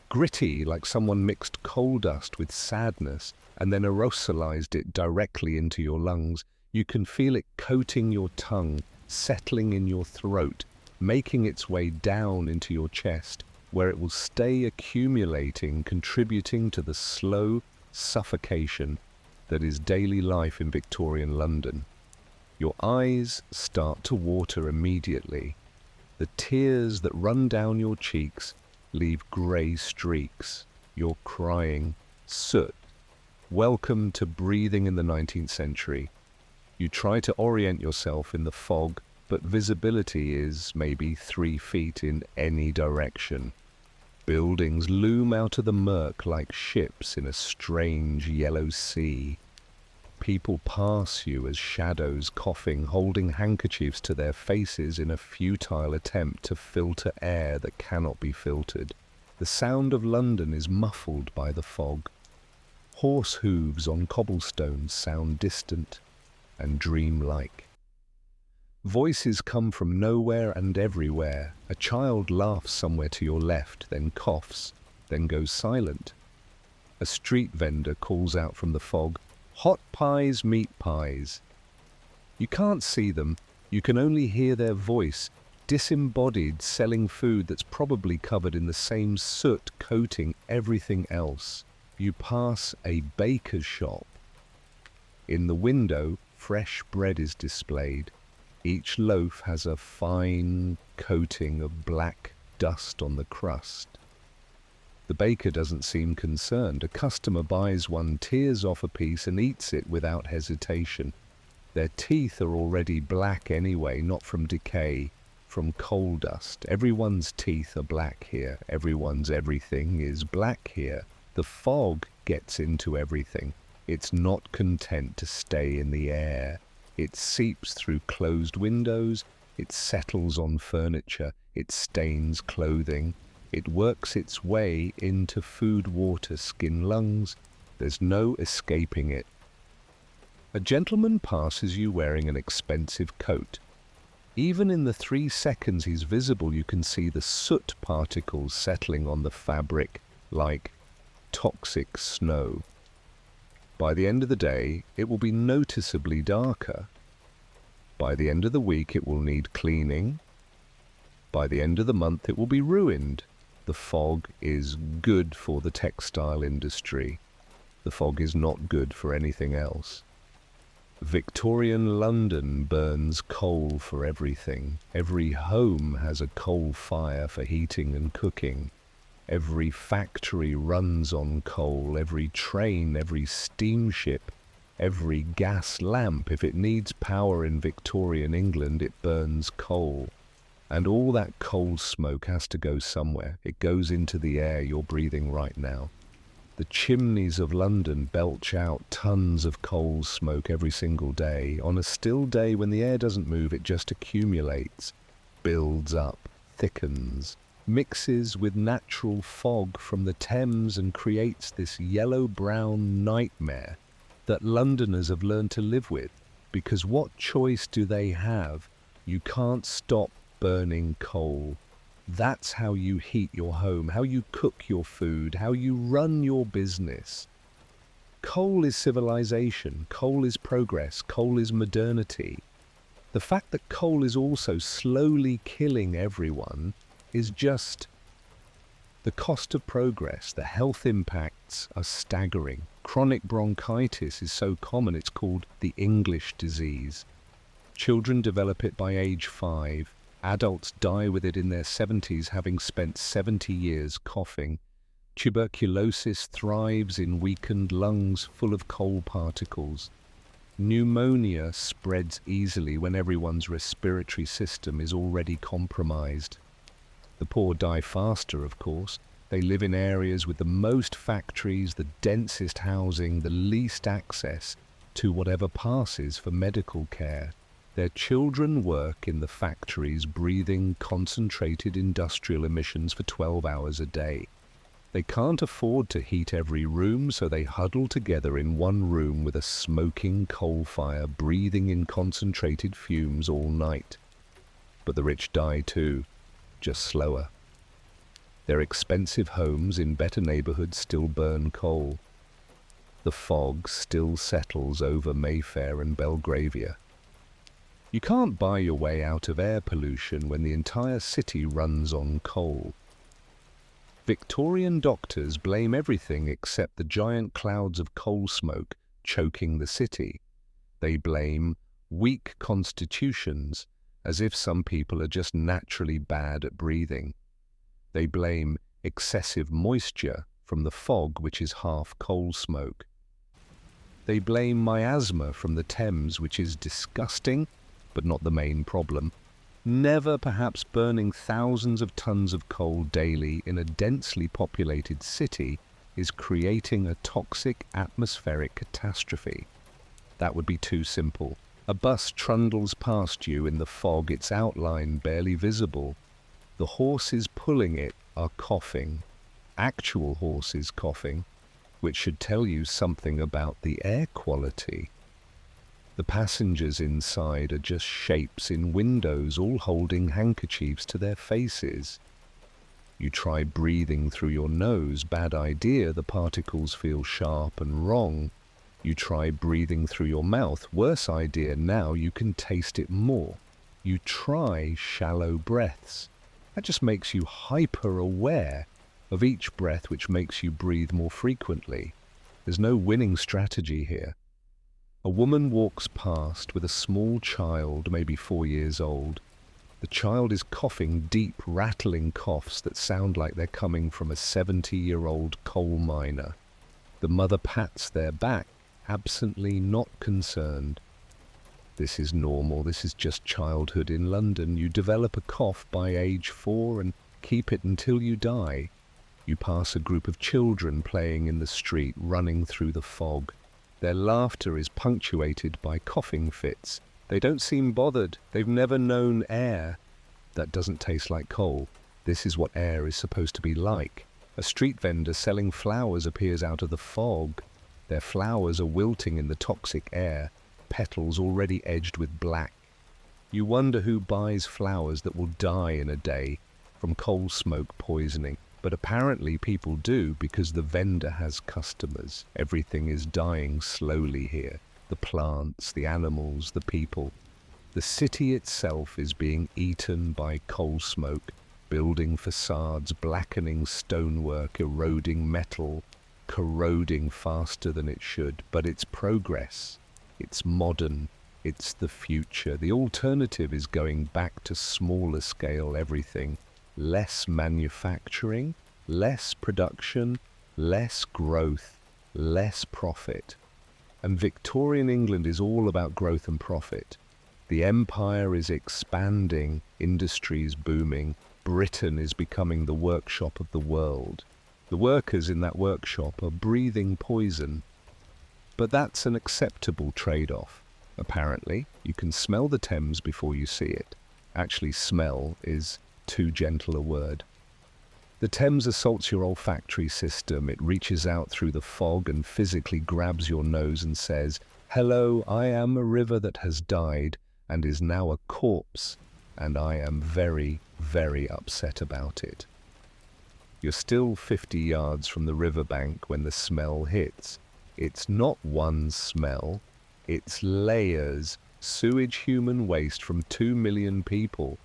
Gritty, like someone mixed coal dust with sadness and then aerosolized it directly into your lungs. You can feel it coating your tongue, settling in your throat, making its way down into your chest, where it will stay accumulating, contributing to the slow suffocation that is daily life in Victorian London. Your eyes start to water immediately. The tears that run down your cheeks leave grey streaks. You're crying. Soot. Welcome to breathing in the 19th century. You try to orient yourself in the fog, but visibility is maybe 3 feet in any direction. Buildings loom out of the murk like ships in a strange yellow sea. People pass you as shadows, coughing, holding handkerchiefs to their faces in a futile attempt to filter air that cannot be filtered. The sound of London is muffled by the fog. Horse hooves on cobblestones sound distant and dreamlike. Voices come from nowhere and everywhere. A child laughs somewhere to your left, then coughs, then goes silent. A street vendor calls out from the fog, "Hot pies, meat pies." You can't see them, you can only hear their voice, disembodied, selling food that's probably covered in the same soot coating everything else. You pass a baker's shop. In the window, fresh bread is displayed. Each loaf has a fine coating of black dust on the crust. The baker doesn't seem concerned. A customer buys one, tears off a piece and eats it without hesitation. Their teeth are already black anyway, not from decay, from coal dust. Everyone's teeth are black here. Everyone's everything is black here. The fog gets into everything. It's not content to stay in the air. It seeps through closed windows, it settles on furniture, it stains clothing. It works its way into food, water, skin, lungs. There's no escaping it. A gentleman passes you wearing an expensive coat. Even in the 3 seconds he's visible, you can see the soot particles settling on the fabric like toxic snow. By the end of the day, it will be noticeably darker. By the end of the week, it will need cleaning. By the end of the month, it will be ruined. The fog is good for the textile industry. The fog is not good for anything else. Victorian London burns coal for everything. Every home has a coal fire for heating and cooking. Every factory runs on coal, every train, every steamship, every gas lamp. If it needs power in Victorian England, it burns coal. And all that coal smoke has to go somewhere. It goes into the air you're breathing right now. The chimneys of London belch out tons of coal smoke every single day. On a still day when the air doesn't move, it just accumulates, builds up, thickens, mixes with natural fog from the Thames and creates this yellow-brown nightmare that Londoners have learned to live with. Because what choice do they have? You can't stop burning coal. That's how you heat your home, how you cook your food, how you run your business. Coal is civilization, coal is progress, coal is modernity. The fact that coal is also slowly killing everyone is just the cost of progress. The health impacts are staggering. Chronic bronchitis is so common it's called the English disease. Children develop it by age 5. Adults die with it in their 70s, having spent 70 years coughing. Tuberculosis thrives in weakened lungs full of coal particles. Pneumonia spreads easily when everyone's respiratory system is already compromised. The poor die faster, of course. They live in areas with the most factories, the densest housing, the least access to whatever passes for medical care. Their children work in the factories, breathing concentrated industrial emissions for 12 hours a day. They can't afford to heat every room, so they huddle together in one room with a smoking coal fire, breathing in concentrated fumes all night. But the rich die too, just slower. Their expensive homes in better neighborhoods still burn coal. The fog still settles over Mayfair and Belgravia. You can't buy your way out of air pollution when the entire city runs on coal. Victorian doctors blame everything except the giant clouds of coal smoke choking the city. They blame weak constitutions, as if some people are just naturally bad at breathing. They blame excessive moisture from the fog, which is half coal smoke. They blame miasma from the Thames, which is disgusting, but not the main problem. Never perhaps burning thousands of tons of coal daily in a densely populated city is creating a toxic atmospheric catastrophe. That would be too simple. A bus trundles past you in the fog, its outline barely visible. The horses pulling it are coughing. Actual horses coughing, which should tell you something about the air quality. The passengers inside are just shapes in windows, all holding handkerchiefs to their faces. You try breathing through your nose, bad idea, the particles feel sharp and wrong. You try breathing through your mouth, worse idea, now you can taste it more. You try shallow breaths. That just makes you hyper-aware of each breath, which makes you breathe more frequently. There's no winning strategy here. A woman walks past with a small child, maybe 4 years old. The child is coughing deep, rattling coughs that sound like they're coming from a 70-year-old coal miner. The mother pats their back, absently, not concerned. This is normal. This is just childhood in London. You develop a cough by age 4 and keep it until you die. You pass a group of children playing in the street, running through the fog. Their laughter is punctuated by coughing fits. They don't seem bothered. They've never known air. That doesn't taste like coal. This is what air is supposed to be like. A street vendor selling flowers appears out of the fog. Their flowers are wilting in the toxic air, petals already edged with black. You wonder who buys flowers that will die in a day from coal smoke poisoning. But apparently people do, because the vendor has customers. Everything is dying slowly here. The plants, the animals, the people. The city itself is being eaten by coal smoke, building facades, blackening stonework, eroding metal, corroding faster than it should. But it's progress. It's modern. It's the future. The alternative is going back to smaller scale everything. Less manufacturing, less production, less growth, less profit. And Victorian England is all about growth and profit. The empire is expanding, industries booming. Britain is becoming the workshop of the world. The workers in that workshop are breathing poison. But that's an acceptable trade-off. Apparently, you can smell the Thames before you see it. Actually, smell is too gentle a word. The Thames assaults your olfactory system. It reaches out through the fog and physically grabs your nose and says, "Hello, I am a river that has died and is now a corpse, and I am very, very upset about it. You're still 50 yards from the riverbank when the smell hits. It's not one smell, it's layers, sewage, human waste from 2 million people,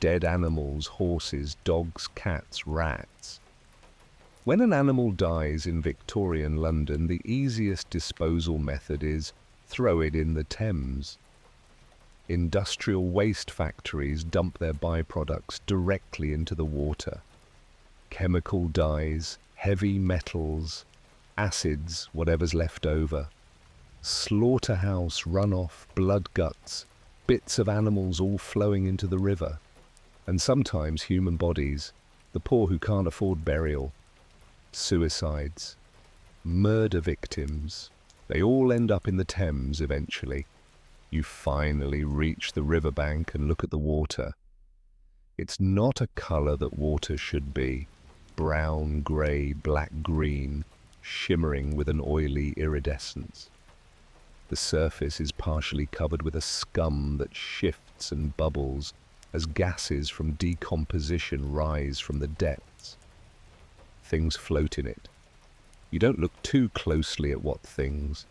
dead animals, horses, dogs, cats, rats. When an animal dies in Victorian London, the easiest disposal method is throw it in the Thames. Industrial waste factories dump their byproducts directly into the water. Chemical dyes, heavy metals, acids, whatever's left over. Slaughterhouse runoff, blood guts, bits of animals all flowing into the river. And sometimes human bodies, the poor who can't afford burial. Suicides, murder victims, they all end up in the Thames eventually. You finally reach the riverbank and look at the water. It's not a colour that water should be. Brown, grey, black, green, shimmering with an oily iridescence. The surface is partially covered with a scum that shifts and bubbles as gases from decomposition rise from the depths. Things float in it. You don't look too closely at what things.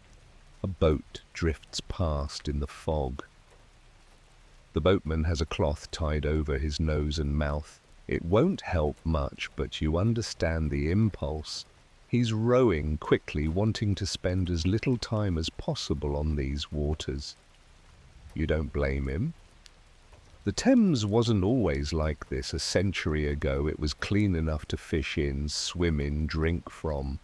A boat drifts past in the fog. The boatman has a cloth tied over his nose and mouth. It won't help much, but you understand the impulse. He's rowing quickly, wanting to spend as little time as possible on these waters. You don't blame him. The Thames wasn't always like this. A century ago, it was clean enough to fish in, swim in, drink from.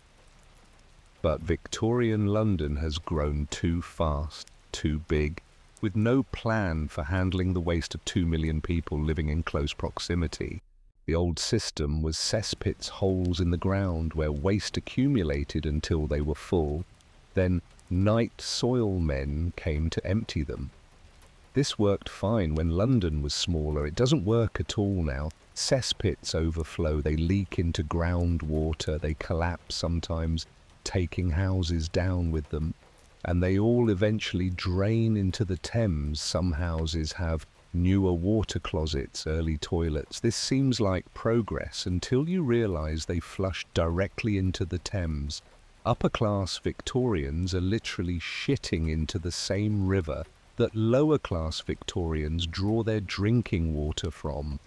But Victorian London has grown too fast, too big, with no plan for handling the waste of 2 million people living in close proximity. The old system was cesspits, holes in the ground where waste accumulated until they were full. Then night soil men came to empty them. This worked fine when London was smaller. It doesn't work at all now. Cesspits overflow, they leak into groundwater, they collapse sometimes, taking houses down with them, and they all eventually drain into the Thames. Some houses have newer water closets, early toilets. This seems like progress until you realise they flush directly into the Thames. Upper-class Victorians are literally shitting into the same river that lower-class Victorians draw their drinking water from.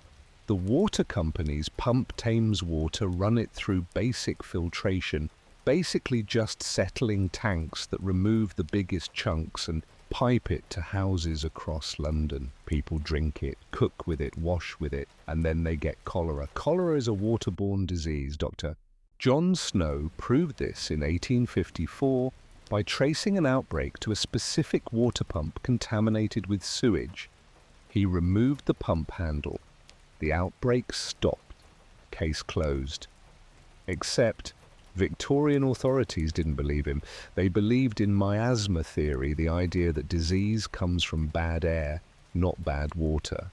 The water companies pump Thames water, run it through basic filtration, basically just settling tanks that remove the biggest chunks and pipe it to houses across London. People drink it, cook with it, wash with it, and then they get cholera. Cholera is a waterborne disease. Dr. John Snow proved this in 1854 by tracing an outbreak to a specific water pump contaminated with sewage. He removed the pump handle. The outbreak stopped. Case closed. Except Victorian authorities didn't believe him. They believed in miasma theory, the idea that disease comes from bad air, not bad water.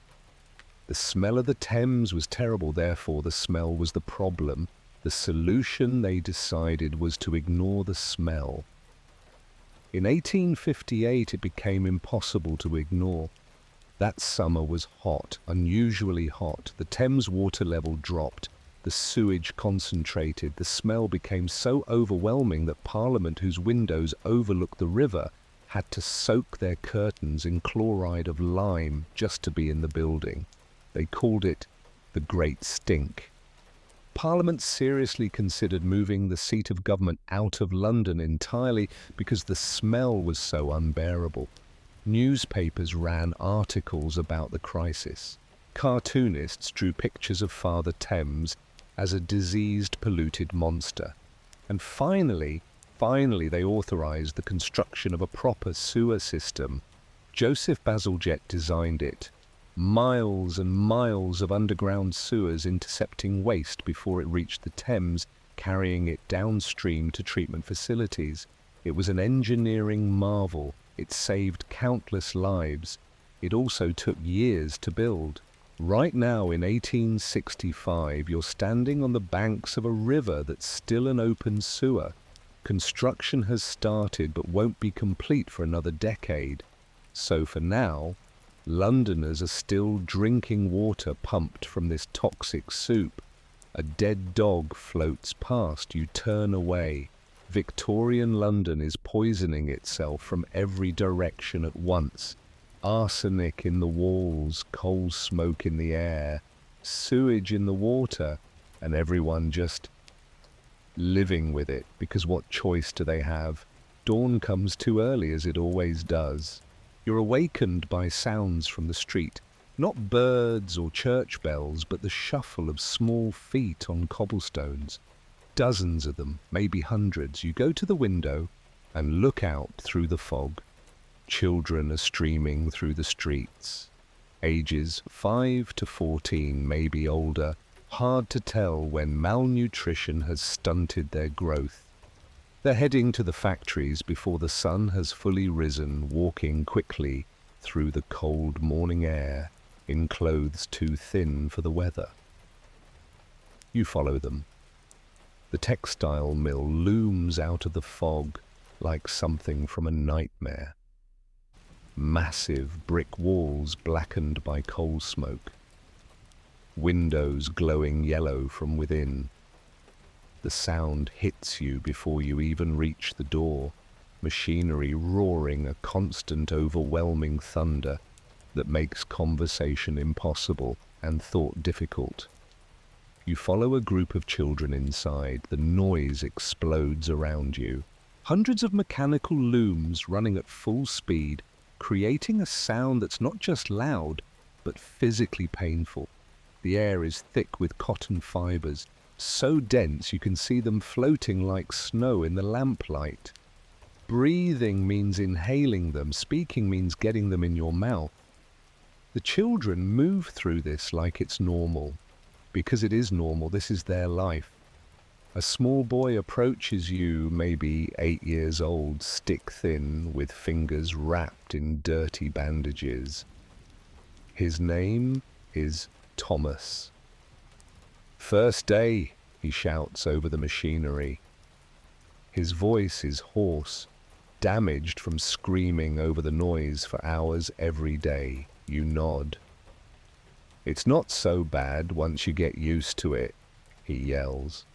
The smell of the Thames was terrible, therefore the smell was the problem. The solution, they decided, was to ignore the smell. In 1858, it became impossible to ignore. That summer was hot, unusually hot. The Thames water level dropped. The sewage concentrated. The smell became so overwhelming that Parliament, whose windows overlooked the river, had to soak their curtains in chloride of lime just to be in the building. They called it the Great Stink. Parliament seriously considered moving the seat of government out of London entirely because the smell was so unbearable. Newspapers ran articles about the crisis. Cartoonists drew pictures of Father Thames as a diseased, polluted monster. And finally they authorised the construction of a proper sewer system. Joseph Bazalgette designed it. Miles and miles of underground sewers intercepting waste before it reached the Thames, carrying it downstream to treatment facilities. It was an engineering marvel. It saved countless lives. It also took years to build. Right now, in 1865, you're standing on the banks of a river that's still an open sewer. Construction has started but won't be complete for another decade. So for now, Londoners are still drinking water pumped from this toxic soup. A dead dog floats past, you turn away. Victorian London is poisoning itself from every direction at once. Arsenic in the walls, coal smoke in the air, sewage in the water, and everyone just living with it, because what choice do they have? Dawn comes too early, as it always does. You're awakened by sounds from the street, not birds or church bells, but the shuffle of small feet on cobblestones. Dozens of them, maybe hundreds. You go to the window and look out through the fog. Children are streaming through the streets. Ages 5 to 14, maybe older. Hard to tell when malnutrition has stunted their growth. They're heading to the factories before the sun has fully risen, walking quickly through the cold morning air in clothes too thin for the weather. You follow them. The textile mill looms out of the fog like something from a nightmare. Massive brick walls blackened by coal smoke. Windows glowing yellow from within. The sound hits you before you even reach the door. Machinery roaring, a constant overwhelming thunder that makes conversation impossible and thought difficult. You follow a group of children inside. The noise explodes around you. Hundreds of mechanical looms running at full speed, creating a sound that's not just loud, but physically painful. The air is thick with cotton fibers, so dense you can see them floating like snow in the lamplight. Breathing means inhaling them, speaking means getting them in your mouth. The children move through this like it's normal. Because it is normal, this is their life. A small boy approaches you, maybe 8 years old, stick-thin, with fingers wrapped in dirty bandages. His name is Thomas. "First day," he shouts over the machinery. His voice is hoarse, damaged from screaming over the noise for hours every day. You nod. "It's not so bad once you get used to it," he yells.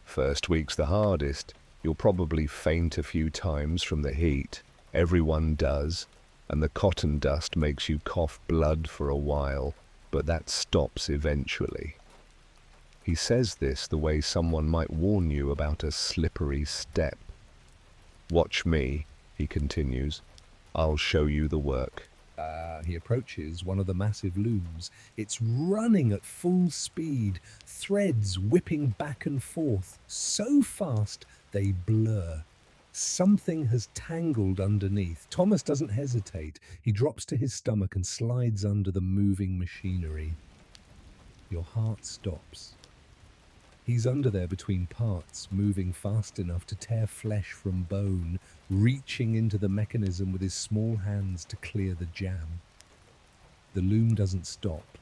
"First week's the hardest. You'll probably faint a few times from the heat. Everyone does, and the cotton dust makes you cough blood for a while, but that stops eventually." He says this the way someone might warn you about a slippery step. "Watch me," he continues. "I'll show you the work." He approaches one of the massive looms. It's running at full speed, threads whipping back and forth, so fast they blur. Something has tangled underneath. Thomas doesn't hesitate. He drops to his stomach and slides under the moving machinery. Your heart stops. He's under there between parts, moving fast enough to tear flesh from bone, reaching into the mechanism with his small hands to clear the jam. The loom doesn't stop.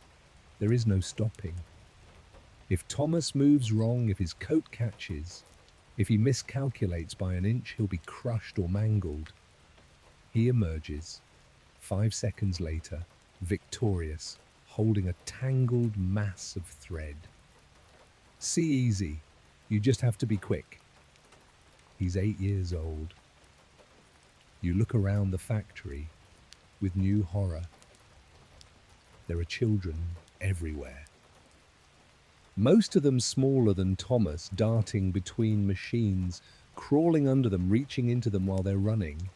There is no stopping. If Thomas moves wrong, if his coat catches, if he miscalculates by an inch, he'll be crushed or mangled. He emerges, 5 seconds later, victorious, holding a tangled mass of thread. See easy. You just have to be quick. He's 8 years old. You look around the factory with new horror. There are children everywhere. Most of them smaller than Thomas, darting between machines, crawling under them, reaching into them while they're running.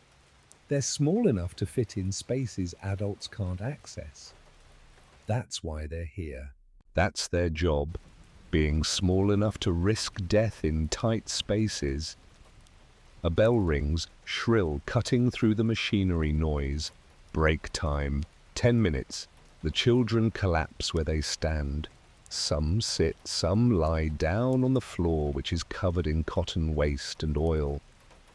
They're small enough to fit in spaces adults can't access. That's why they're here. That's their job. Being small enough to risk death in tight spaces. A bell rings, shrill, cutting through the machinery noise. Break time. 10 minutes. The children collapse where they stand. Some sit, some lie down on the floor, which is covered in cotton waste and oil.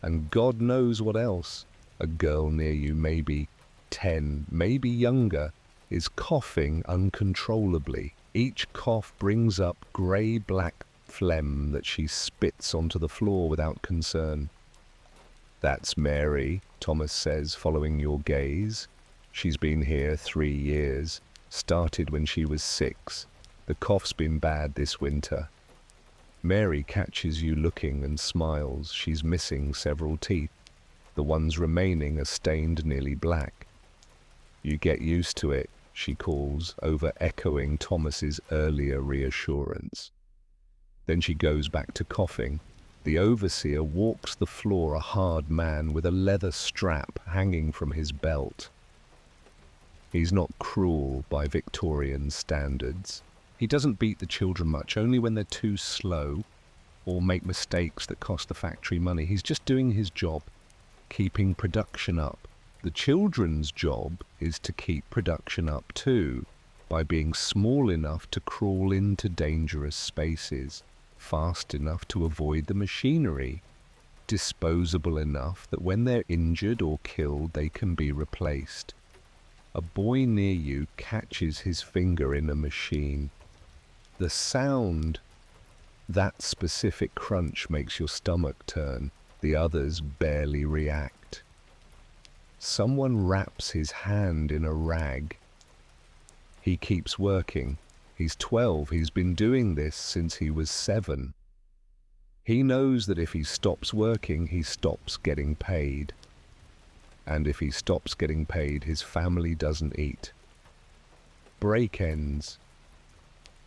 And God knows what else. A girl near you, maybe 10, maybe younger, is coughing uncontrollably. Each cough brings up grey-black phlegm that she spits onto the floor without concern. "That's Mary," Thomas says, following your gaze. She's been here 3 years, started when she was 6. The cough's been bad this winter. Mary catches you looking and smiles. She's missing several teeth. The ones remaining are stained nearly black. You get used to it, she calls, over echoing Thomas's earlier reassurance. Then she goes back to coughing. The overseer walks the floor, a hard man with a leather strap hanging from his belt. He's not cruel by Victorian standards. He doesn't beat the children much, only when they're too slow or make mistakes that cost the factory money. He's just doing his job, keeping production up. The children's job is to keep production up too, by being small enough to crawl into dangerous spaces, fast enough to avoid the machinery, disposable enough that when they're injured or killed they can be replaced. A boy near you catches his finger in a machine. The sound, that specific crunch, makes your stomach turn. The others barely react. Someone wraps his hand in a rag. He keeps working. He's 12. He's been doing this since he was 7. He knows that if he stops working, he stops getting paid. And if he stops getting paid, his family doesn't eat. Break ends.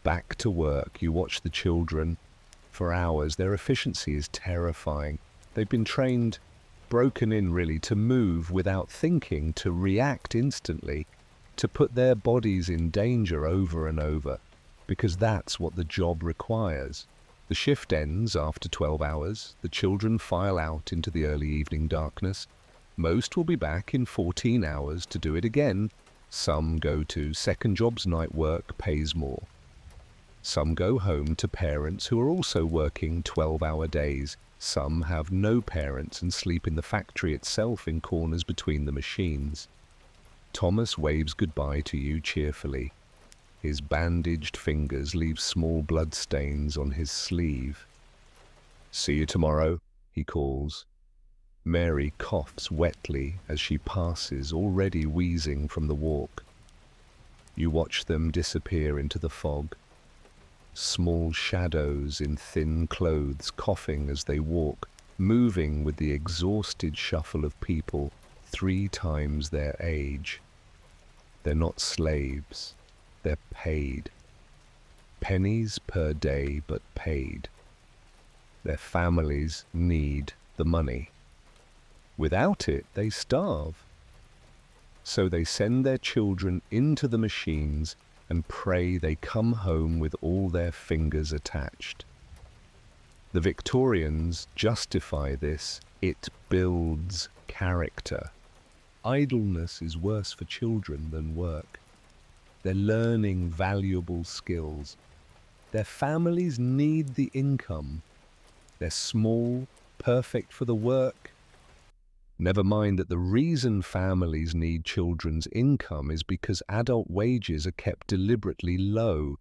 Back to work. You watch the children for hours. Their efficiency is terrifying. They've been trained, broken in really, to move without thinking, to react instantly, to put their bodies in danger over and over, because that's what the job requires. The shift ends after 12 hours. The children file out into the early evening darkness. Most will be back in 14 hours to do it again. Some go to second jobs. Night work pays more. Some go home to parents who are also working 12-hour days. Some have no parents and sleep in the factory itself in corners between the machines. Thomas waves goodbye to you cheerfully. His bandaged fingers leave small bloodstains on his sleeve. "See you tomorrow," he calls. Mary coughs wetly as she passes, already wheezing from the walk. You watch them disappear into the fog. Small shadows in thin clothes, coughing as they walk, moving with the exhausted shuffle of people 3 times their age. They're not slaves. They're paid. Pennies per day, but paid. Their families need the money. Without it, they starve. So they send their children into the machines and pray they come home with all their fingers attached. The Victorians justify this. It builds character. Idleness is worse for children than work. They're learning valuable skills. Their families need the income. They're small, perfect for the work. Never mind that the reason families need children's income is because adult wages are kept deliberately low.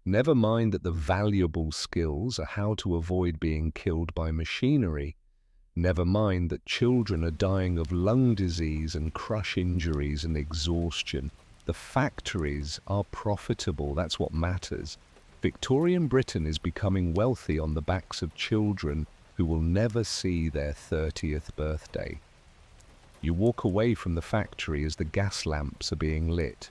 Never mind that the valuable skills are how to avoid being killed by machinery. Never mind that children are dying of lung disease and crush injuries and exhaustion. The factories are profitable, that's what matters. Victorian Britain is becoming wealthy on the backs of children who will never see their 30th birthday. You walk away from the factory as the gas lamps are being lit.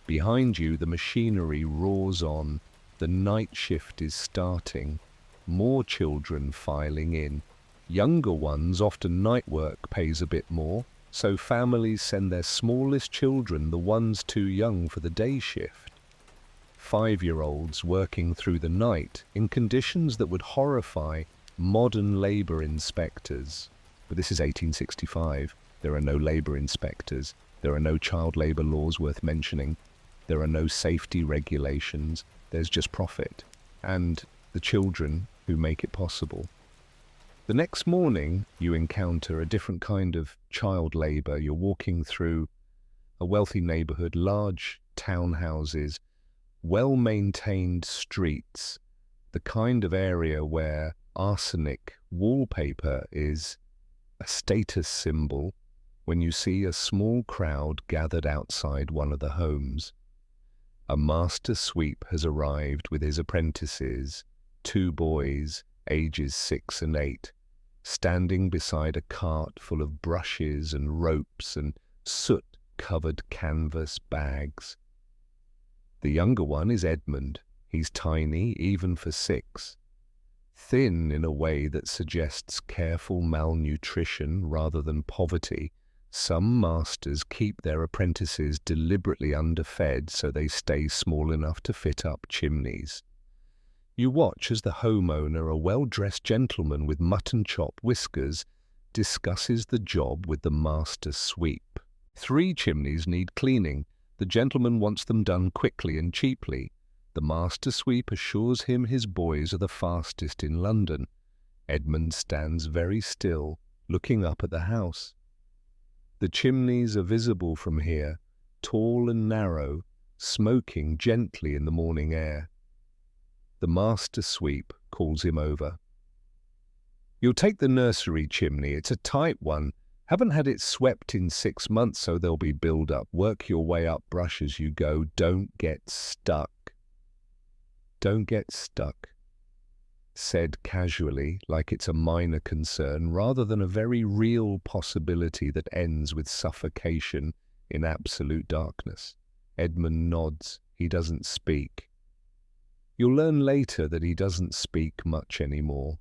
Behind you, the machinery roars on. The night shift is starting. More children filing in. Younger ones, often night work pays a bit more, so families send their smallest children, the ones too young for the day shift. 5-year-olds working through the night in conditions that would horrify modern labour inspectors. But this is 1865. There are no labour inspectors. There are no child labour laws worth mentioning. There are no safety regulations. There's just profit and the children who make it possible. The next morning, you encounter a different kind of child labour. You're walking through a wealthy neighbourhood, large townhouses, well-maintained streets, the kind of area where arsenic wallpaper is a status symbol. when you see a small crowd gathered outside one of the homes. A master sweep has arrived with his apprentices, 2 boys, ages 6 and 8, standing beside a cart full of brushes and ropes and soot-covered canvas bags. The younger one is Edmund. He's tiny, even for 6. Thin in a way that suggests careful malnutrition rather than poverty. Some masters keep their apprentices deliberately underfed so they stay small enough to fit up chimneys. You watch as the homeowner, a well-dressed gentleman with mutton chop whiskers, discusses the job with the master sweep. 3 chimneys need cleaning. The gentleman wants them done quickly and cheaply. The master sweep assures him his boys are the fastest in London. Edmund stands very still, looking up at the house. The chimneys are visible from here, tall and narrow, smoking gently in the morning air. The master sweep calls him over. "You'll take the nursery chimney. It's a tight one. Haven't had it swept in 6 months, so there'll be build-up. Work your way up, brush as you go. Don't get stuck." "Don't get stuck," said casually, like it's a minor concern, rather than a very real possibility that ends with suffocation in absolute darkness. Edmund nods. He doesn't speak. You'll learn later that he doesn't speak much anymore.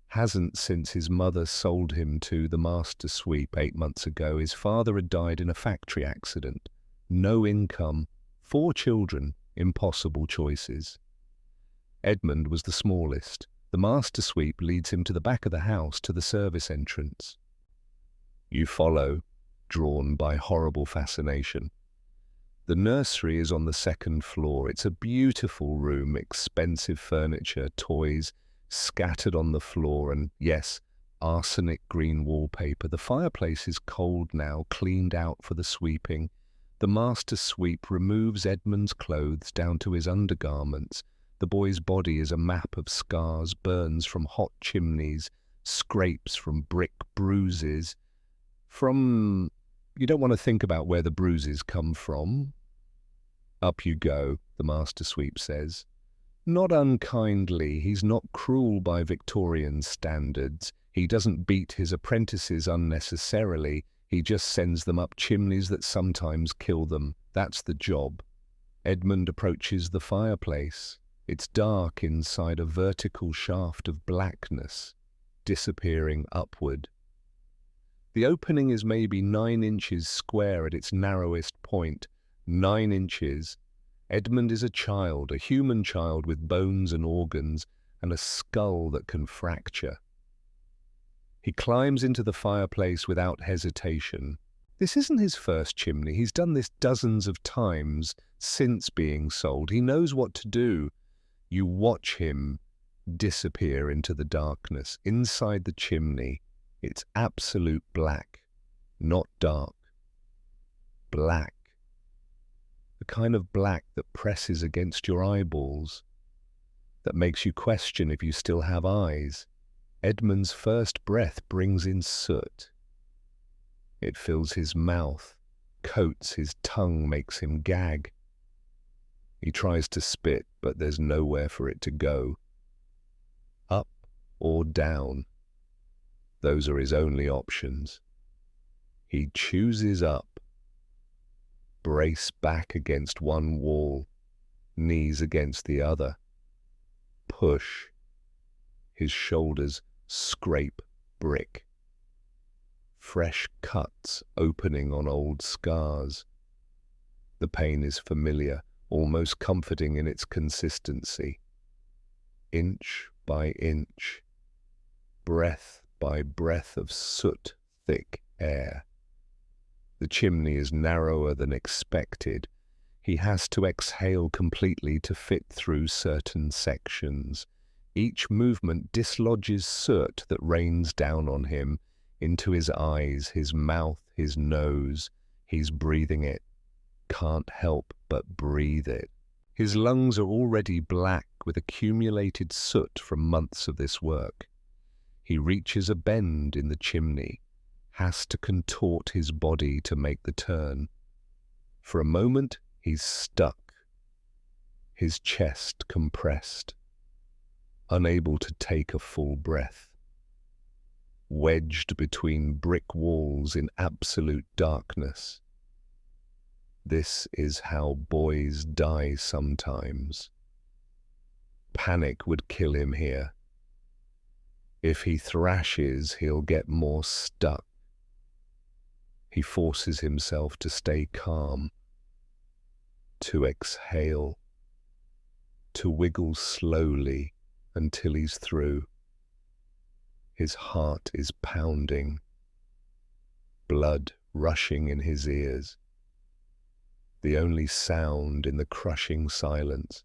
Hasn't since his mother sold him to the master sweep 8 months ago. His father had died in a factory accident. No income. 4 children. Impossible choices. Edmund was the smallest. The master sweep leads him to the back of the house, to the service entrance. You follow, drawn by horrible fascination. The nursery is on the 2nd floor. It's a beautiful room, expensive furniture, toys scattered on the floor, and yes, arsenic green wallpaper. The fireplace is cold now, cleaned out for the sweeping. The master sweep removes Edmund's clothes down to his undergarments. The boy's body is a map of scars, burns from hot chimneys, scrapes from brick, bruises. You don't want to think about where the bruises come from. Up you go, the master sweep says. Not unkindly. He's not cruel by Victorian standards. He doesn't beat his apprentices unnecessarily. He just sends them up chimneys that sometimes kill them. That's the job. Edmund approaches the fireplace. It's dark inside a vertical shaft of blackness, disappearing upward. The opening is maybe 9 inches square at its narrowest point. 9 inches. Edmund is a child, a human child with bones and organs, and a skull that can fracture. He climbs into the fireplace without hesitation. This isn't his first chimney. He's done this dozens of times since being sold. He knows what to do. You watch him disappear into the darkness. Inside the chimney, it's absolute black, not dark. Black. The kind of black that presses against your eyeballs, that makes you question if you still have eyes. Edmund's first breath brings in soot. It fills his mouth, coats his tongue, makes him gag. He tries to spit, but there's nowhere for it to go. Up or down. Those are his only options. He chooses up. Brace back against one wall, knees against the other. Push. His shoulders scrape brick. Fresh cuts opening on old scars. The pain is familiar, almost comforting in its consistency. Inch by inch, breath by breath of soot-thick air. The chimney is narrower than expected. He has to exhale completely to fit through certain sections. Each movement dislodges soot that rains down on him, into his eyes, his mouth, his nose. He's breathing it. Can't help but breathe it. His lungs are already black with accumulated soot from months of this work. He reaches a bend in the chimney. has to contort his body to make the turn. For a moment, he's stuck, his chest compressed, unable to take a full breath. Wedged between brick walls in absolute darkness. This is how boys die sometimes. Panic would kill him here. If he thrashes, he'll get more stuck. He forces himself to stay calm, to exhale, to wiggle slowly until he's through. His heart is pounding, blood rushing in his ears, the only sound in the crushing silence.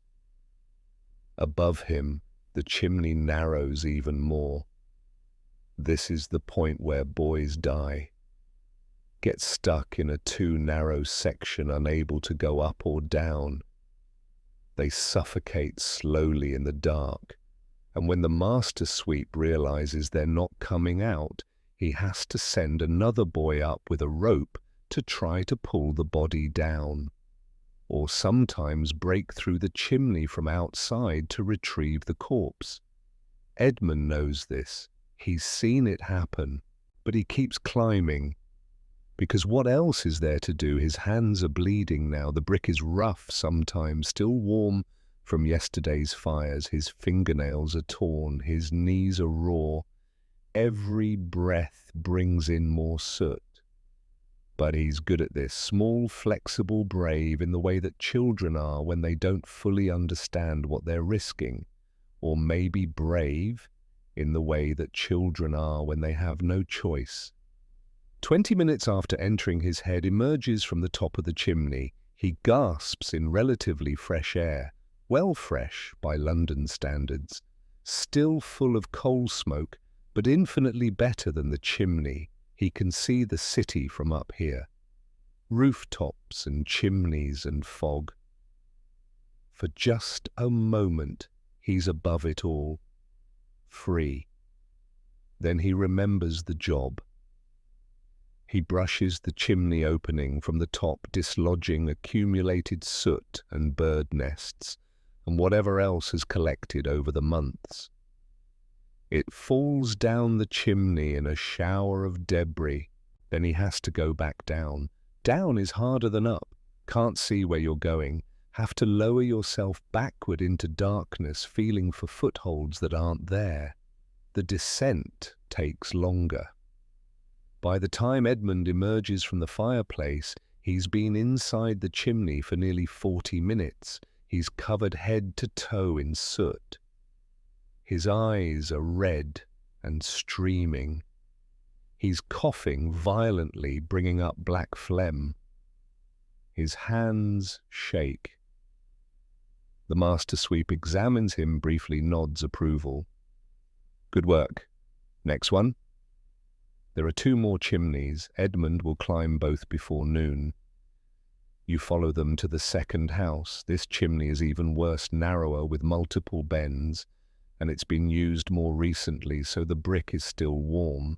Above him, the chimney narrows even more. This is the point where boys die. Get stuck in a too narrow section, unable to go up or down. They suffocate slowly in the dark, and when the master sweep realizes they're not coming out, he has to send another boy up with a rope to try to pull the body down, or sometimes break through the chimney from outside to retrieve the corpse. Edmund knows this. He's seen it happen, but he keeps climbing, because what else is there to do? His hands are bleeding now. The brick is rough sometimes, still warm from yesterday's fires. His fingernails are torn. His knees are raw. Every breath brings in more soot. But he's good at this. Small, flexible, brave, in the way that children are when they don't fully understand what they're risking. Or maybe brave in the way that children are when they have no choice. 20 minutes after entering, his head emerges from the top of the chimney. He gasps in relatively fresh air, well fresh by London standards, still full of coal smoke, but infinitely better than the chimney. He can see the city from up here, rooftops and chimneys and fog. For just a moment, he's above it all, free. Then he remembers the job. He brushes the chimney opening from the top, dislodging accumulated soot and bird nests and whatever else has collected over the months. It falls down the chimney in a shower of debris. Then he has to go back down. Down is harder than up. Can't see where you're going. Have to lower yourself backward into darkness, feeling for footholds that aren't there. The descent takes longer. By the time Edmund emerges from the fireplace, he's been inside the chimney for nearly 40 minutes. He's covered head to toe in soot. His eyes are red and streaming. He's coughing violently, bringing up black phlegm. His hands shake. The master sweep examines him, briefly nods approval. Good work. Next one. There are 2 more chimneys. Edmund will climb both before noon. You follow them to the second house. This chimney is even worse, narrower with multiple bends, and it's been used more recently, so the brick is still warm.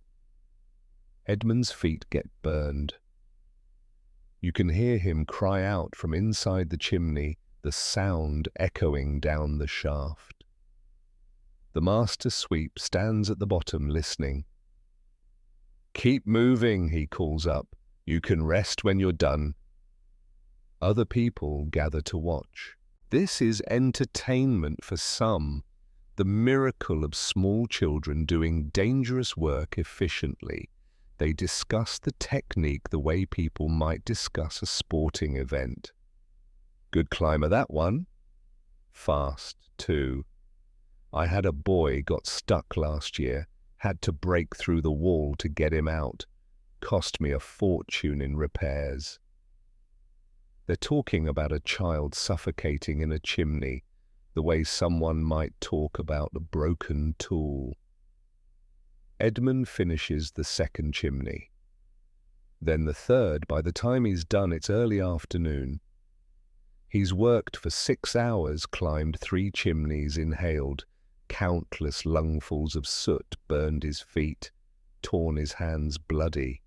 Edmund's feet get burned. You can hear him cry out from inside the chimney, the sound echoing down the shaft. The master sweep stands at the bottom listening. Keep moving, he calls up. You can rest when you're done. Other people gather to watch. This is entertainment for some, the miracle of small children doing dangerous work efficiently. They discuss the technique the way people might discuss a sporting event. Good climber, that one. Fast, too. I had a boy got stuck last year. Had to break through the wall to get him out. Cost me a fortune in repairs. They're talking about a child suffocating in a chimney, the way someone might talk about a broken tool. Edmund finishes the second chimney. Then the third. By the time he's done, it's early afternoon. He's worked for 6 hours, climbed 3 chimneys, inhaled countless lungfuls of soot, burned his feet, torn his hands bloody.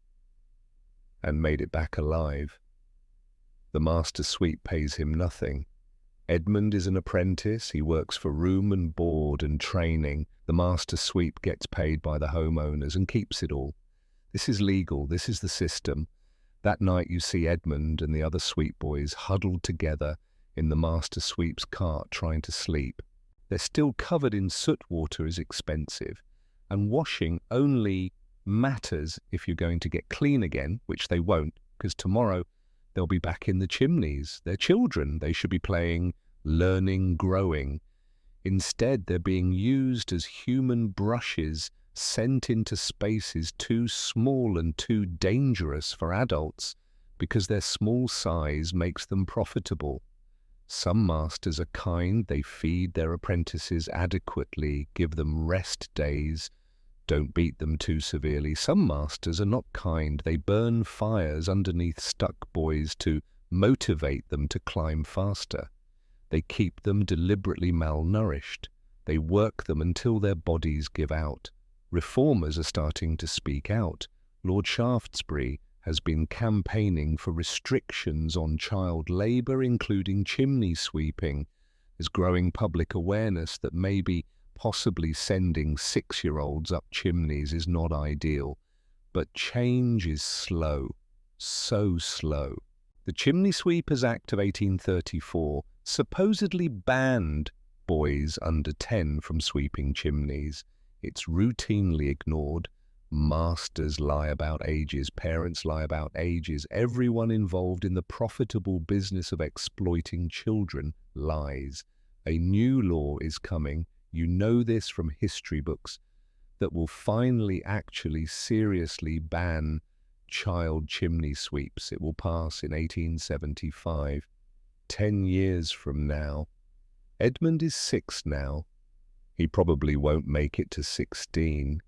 and made it back alive. The master sweep pays him nothing. Edmund is an apprentice. He works for room and board and training. The master sweep gets paid by the homeowners and keeps it all. This is legal. This is the system. That night you see Edmund and the other sweep boys huddled together in the master sweep's cart trying to sleep. They're still covered in soot. Water is expensive, and washing only matters if you're going to get clean again, which they won't, because tomorrow they'll be back in the chimneys. They're children. They should be playing, learning, growing. Instead, they're being used as human brushes sent into spaces too small and too dangerous for adults because their small size makes them profitable. Some masters are kind. They feed their apprentices adequately, give them rest days, don't beat them too severely. Some masters are not kind. They burn fires underneath stuck boys to motivate them to climb faster. They keep them deliberately malnourished. They work them until their bodies give out. Reformers are starting to speak out. Lord Shaftesbury has been campaigning for restrictions on child labour, including chimney sweeping. There's growing public awareness that maybe possibly sending 6-year-olds up chimneys is not ideal. But change is slow, so slow. The Chimney Sweepers Act of 1834 supposedly banned boys under 10 from sweeping chimneys. It's routinely ignored. Masters lie about ages, parents lie about ages. Everyone involved in the profitable business of exploiting children lies. A new law is coming. You know this from history books, that will finally actually seriously ban child chimney sweeps. It will pass in 1875, 10 years from now. Edmund is 6 now. He probably won't make it to 16.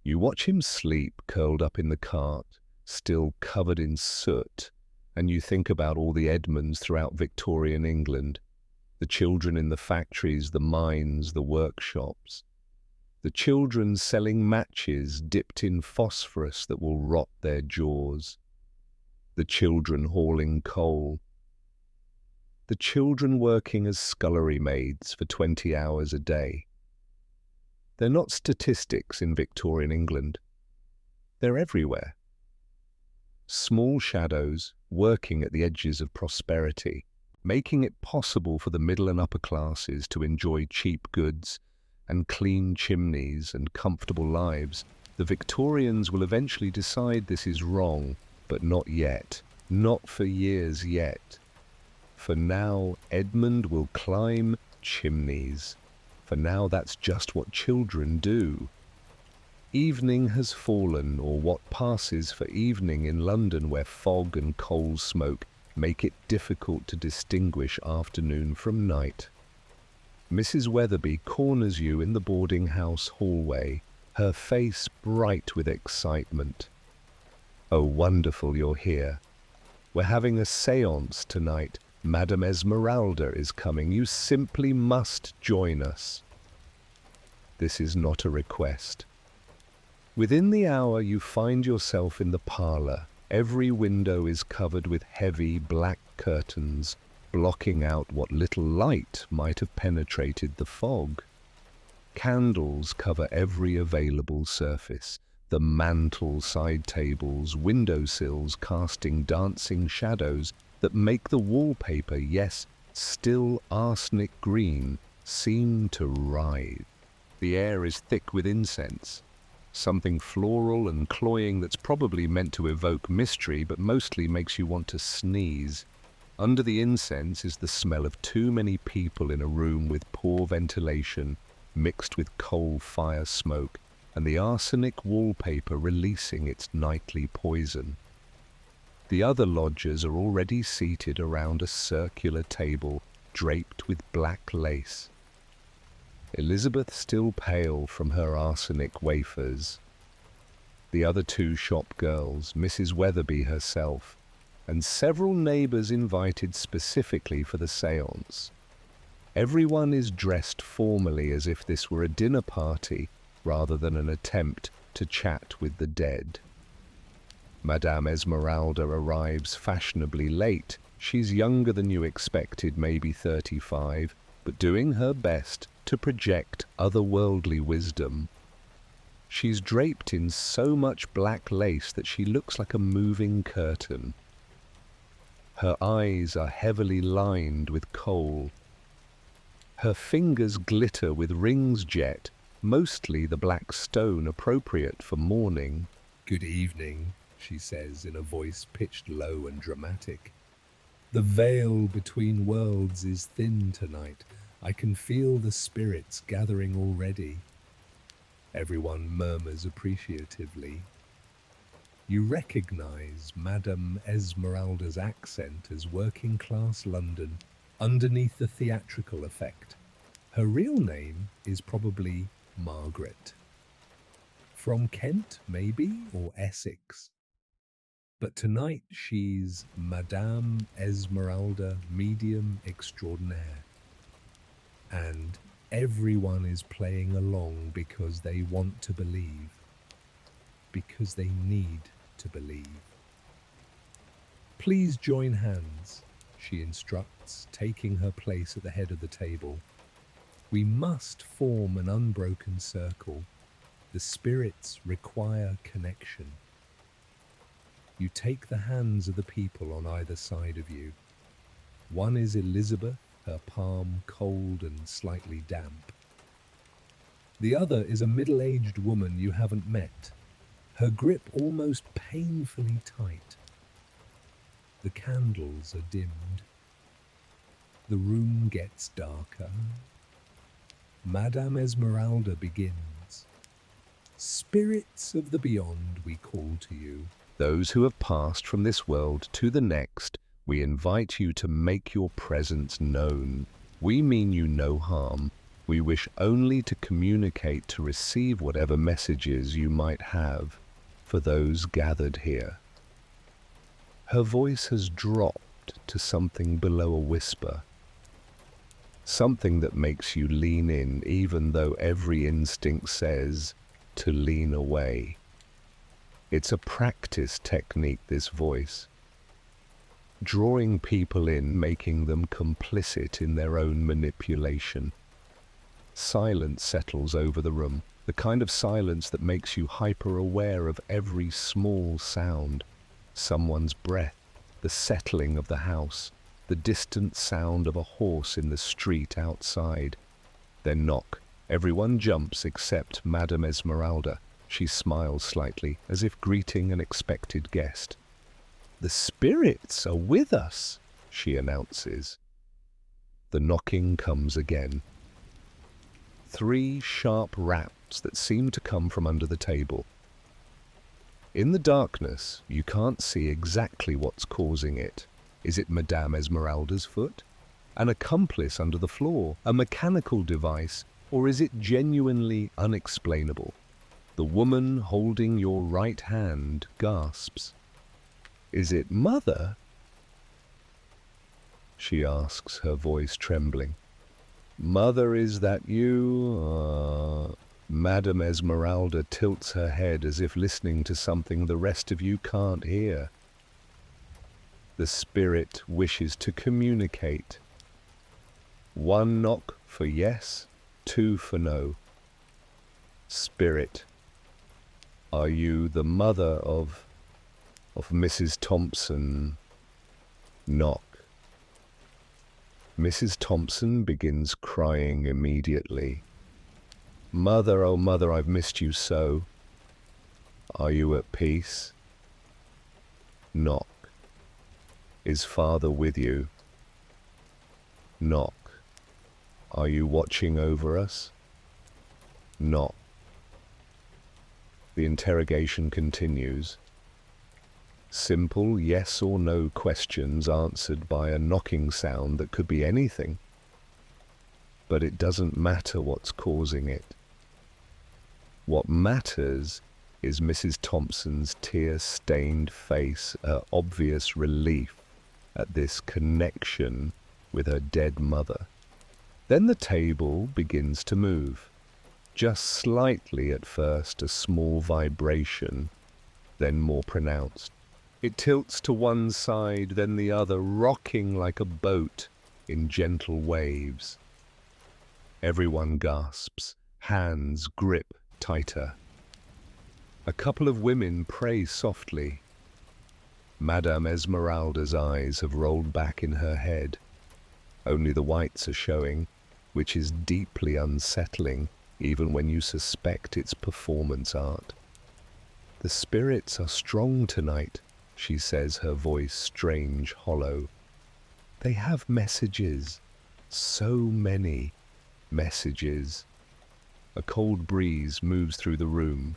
You watch him sleep curled up in the cart, still covered in soot, and you think about all the Edmunds throughout Victorian England, the children in the factories, the mines, the workshops, the children selling matches dipped in phosphorus that will rot their jaws, the children hauling coal, the children working as scullery maids for 20 hours a day. They're not statistics in Victorian England. They're everywhere. Small shadows working at the edges of prosperity, making it possible for the middle and upper classes to enjoy cheap goods and clean chimneys and comfortable lives. The Victorians will eventually decide this is wrong, but not yet. Not for years yet. For now, Edmund will climb chimneys. For now, that's just what children do. Evening has fallen, or what passes for evening in London, where fog and coal smoke make it difficult to distinguish afternoon from night. Mrs. Weatherby corners you in the boarding house hallway, her face bright with excitement. Oh, wonderful you're here. We're having a séance tonight. Madame Esmeralda is coming. You simply must join us. This is not a request. Within the hour you find yourself in the parlour. Every window is covered with heavy black curtains, blocking out what little light might have penetrated the fog. Candles cover every available surface. The mantel, side tables, windowsills casting dancing shadows that make the wallpaper, yes, still arsenic green, seem to writhe. The air is thick with incense, something floral and cloying that's probably meant to evoke mystery but mostly makes you want to sneeze. Under the incense is the smell of too many people in a room with poor ventilation, mixed with coal fire smoke, and the arsenic wallpaper releasing its nightly poison. The other lodgers are already seated around a circular table draped with black lace. Elizabeth still pale from her arsenic wafers. The other 2 shop girls, Mrs. Weatherby herself, and several neighbours invited specifically for the séance. Everyone is dressed formally as if this were a dinner party rather than an attempt to chat with the dead. Madame Esmeralda arrives fashionably late. She's younger than you expected, maybe 35, but doing her best to project otherworldly wisdom. She's draped in so much black lace that she looks like a moving curtain. Her eyes are heavily lined with kohl. Her fingers glitter with rings jet, mostly the black stone appropriate for mourning. "Good evening," she says in a voice pitched low and dramatic. "The veil between worlds is thin tonight. I can feel the spirits gathering already." Everyone murmurs appreciatively. You recognize Madame Esmeralda's accent as working-class London underneath the theatrical effect. Her real name is probably Margaret. From Kent, maybe, or Essex. But tonight she's Madame Esmeralda, medium extraordinaire. And everyone is playing along because they want to believe. Because they need to believe. "Please join hands," she instructs, taking her place at the head of the table. "We must form an unbroken circle. The spirits require connection." You take the hands of the people on either side of you. One is Elizabeth, her palm cold and slightly damp. The other is a middle-aged woman you haven't met, her grip almost painfully tight. The candles are dimmed. The room gets darker. Madame Esmeralda begins. "Spirits of the beyond, we call to you. Those who have passed from this world to the next, we invite you to make your presence known. We mean you no harm. We wish only to communicate to receive whatever messages you might have for those gathered here." Her voice has dropped to something below a whisper. Something that makes you lean in even though every instinct says to lean away. It's a practice technique, this voice. Drawing people in, making them complicit in their own manipulation. Silence settles over the room, the kind of silence that makes you hyper-aware of every small sound. Someone's breath, the settling of the house, the distant sound of a horse in the street outside. Then knock. Everyone jumps except Madame Esmeralda. She smiles slightly, as if greeting an expected guest. "The spirits are with us," she announces. The knocking comes again. 3 sharp raps that seem to come from under the table. In the darkness, you can't see exactly what's causing it. Is it Madame Esmeralda's foot? An accomplice under the floor? A mechanical device? Or is it genuinely unexplainable? The woman holding your right hand gasps. "Is it Mother?" she asks, her voice trembling. "Mother, is that you?" Madame Esmeralda tilts her head as if listening to something the rest of you can't hear. The spirit wishes to communicate. 1 knock for yes, 2 for no. "Spirit, are you the mother of Mrs. Thompson?" Knock. Mrs. Thompson begins crying immediately. "Mother, oh mother, I've missed you so. Are you at peace?" Knock. "Is father with you?" Knock. "Are you watching over us?" Knock. The interrogation continues. Simple yes or no questions answered by a knocking sound that could be anything. But it doesn't matter what's causing it. What matters is Mrs. Thompson's tear-stained face, her obvious relief at this connection with her dead mother. Then the table begins to move. Just slightly at first, a small vibration, then more pronounced. It tilts to one side, then the other, rocking like a boat in gentle waves. Everyone gasps. Hands grip tighter. A couple of women pray softly. Madame Esmeralda's eyes have rolled back in her head. Only the whites are showing, which is deeply unsettling, even when you suspect it's performance art. The spirits are strong tonight, she says, her voice strange, hollow. They have messages, so many messages. A cold breeze moves through the room.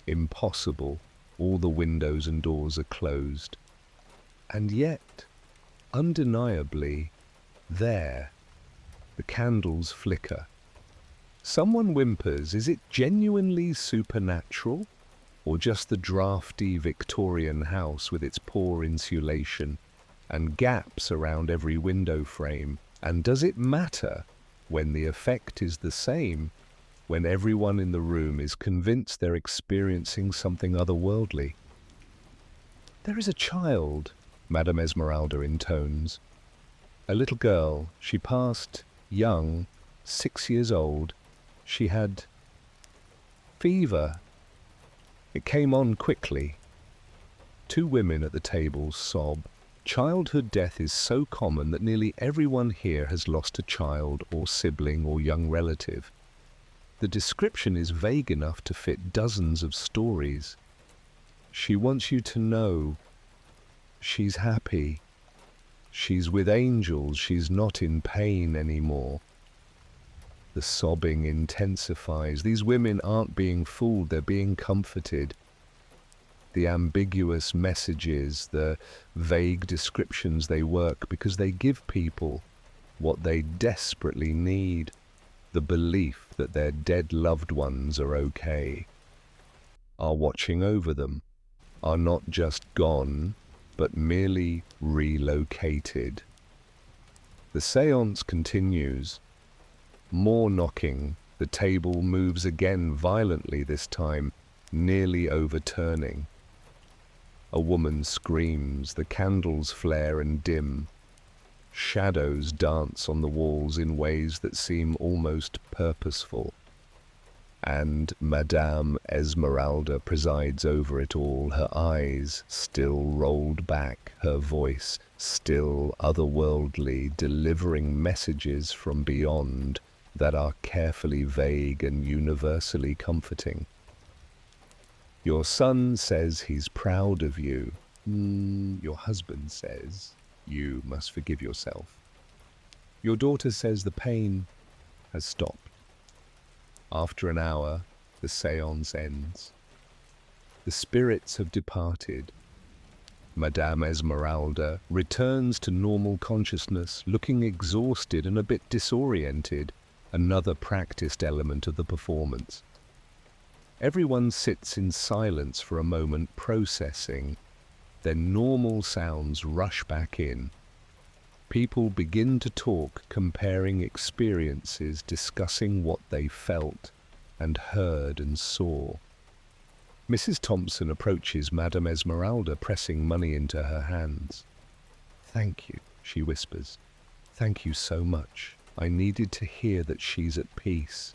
Impossible, all the windows and doors are closed. And yet, undeniably, there, the candles flicker. Someone whimpers, is it genuinely supernatural? Or just the drafty Victorian house with its poor insulation and gaps around every window frame? And does it matter when the effect is the same, when everyone in the room is convinced they're experiencing something otherworldly? There is a child, Madame Esmeralda intones. A little girl. She passed young, 6 years old. She had fever. It came on quickly. 2 women at the table sob. Childhood death is so common that nearly everyone here has lost a child or sibling or young relative. The description is vague enough to fit dozens of stories. She wants you to know she's happy. She's with angels. She's not in pain anymore. The sobbing intensifies. These women aren't being fooled. They're being comforted. The ambiguous messages, the vague descriptions, they work because they give people what they desperately need. The belief that their dead loved ones are okay, are watching over them, are not just gone, but merely relocated. The séance continues. More knocking. The table moves again violently this time, nearly overturning. A woman screams. The candles flare and dim. Shadows dance on the walls in ways that seem almost purposeful. And Madame Esmeralda presides over it all, her eyes still rolled back, her voice still otherworldly, delivering messages from beyond that are carefully vague and universally comforting. Your son says he's proud of you. Your husband says you must forgive yourself. Your daughter says the pain has stopped. After an hour, the séance ends. The spirits have departed. Madame Esmeralda returns to normal consciousness, looking exhausted and a bit disoriented, another practiced element of the performance. Everyone sits in silence for a moment, processing. Then normal sounds rush back in. People begin to talk, comparing experiences, discussing what they felt and heard and saw. Mrs. Thompson approaches Madame Esmeralda, pressing money into her hands. "Thank you," she whispers. "Thank you so much. I needed to hear that she's at peace."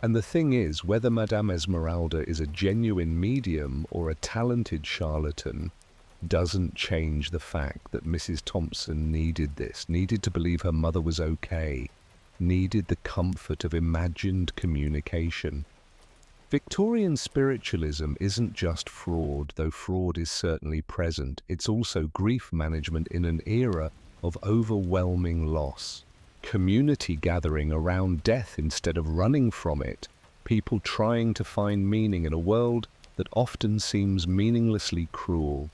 And the thing is, whether Madame Esmeralda is a genuine medium or a talented charlatan doesn't change the fact that Mrs. Thompson needed this, needed to believe her mother was okay, needed the comfort of imagined communication. Victorian spiritualism isn't just fraud, though fraud is certainly present. It's also grief management in an era of overwhelming loss. Community gathering around death instead of running from it. People trying to find meaning in a world that often seems meaninglessly cruel.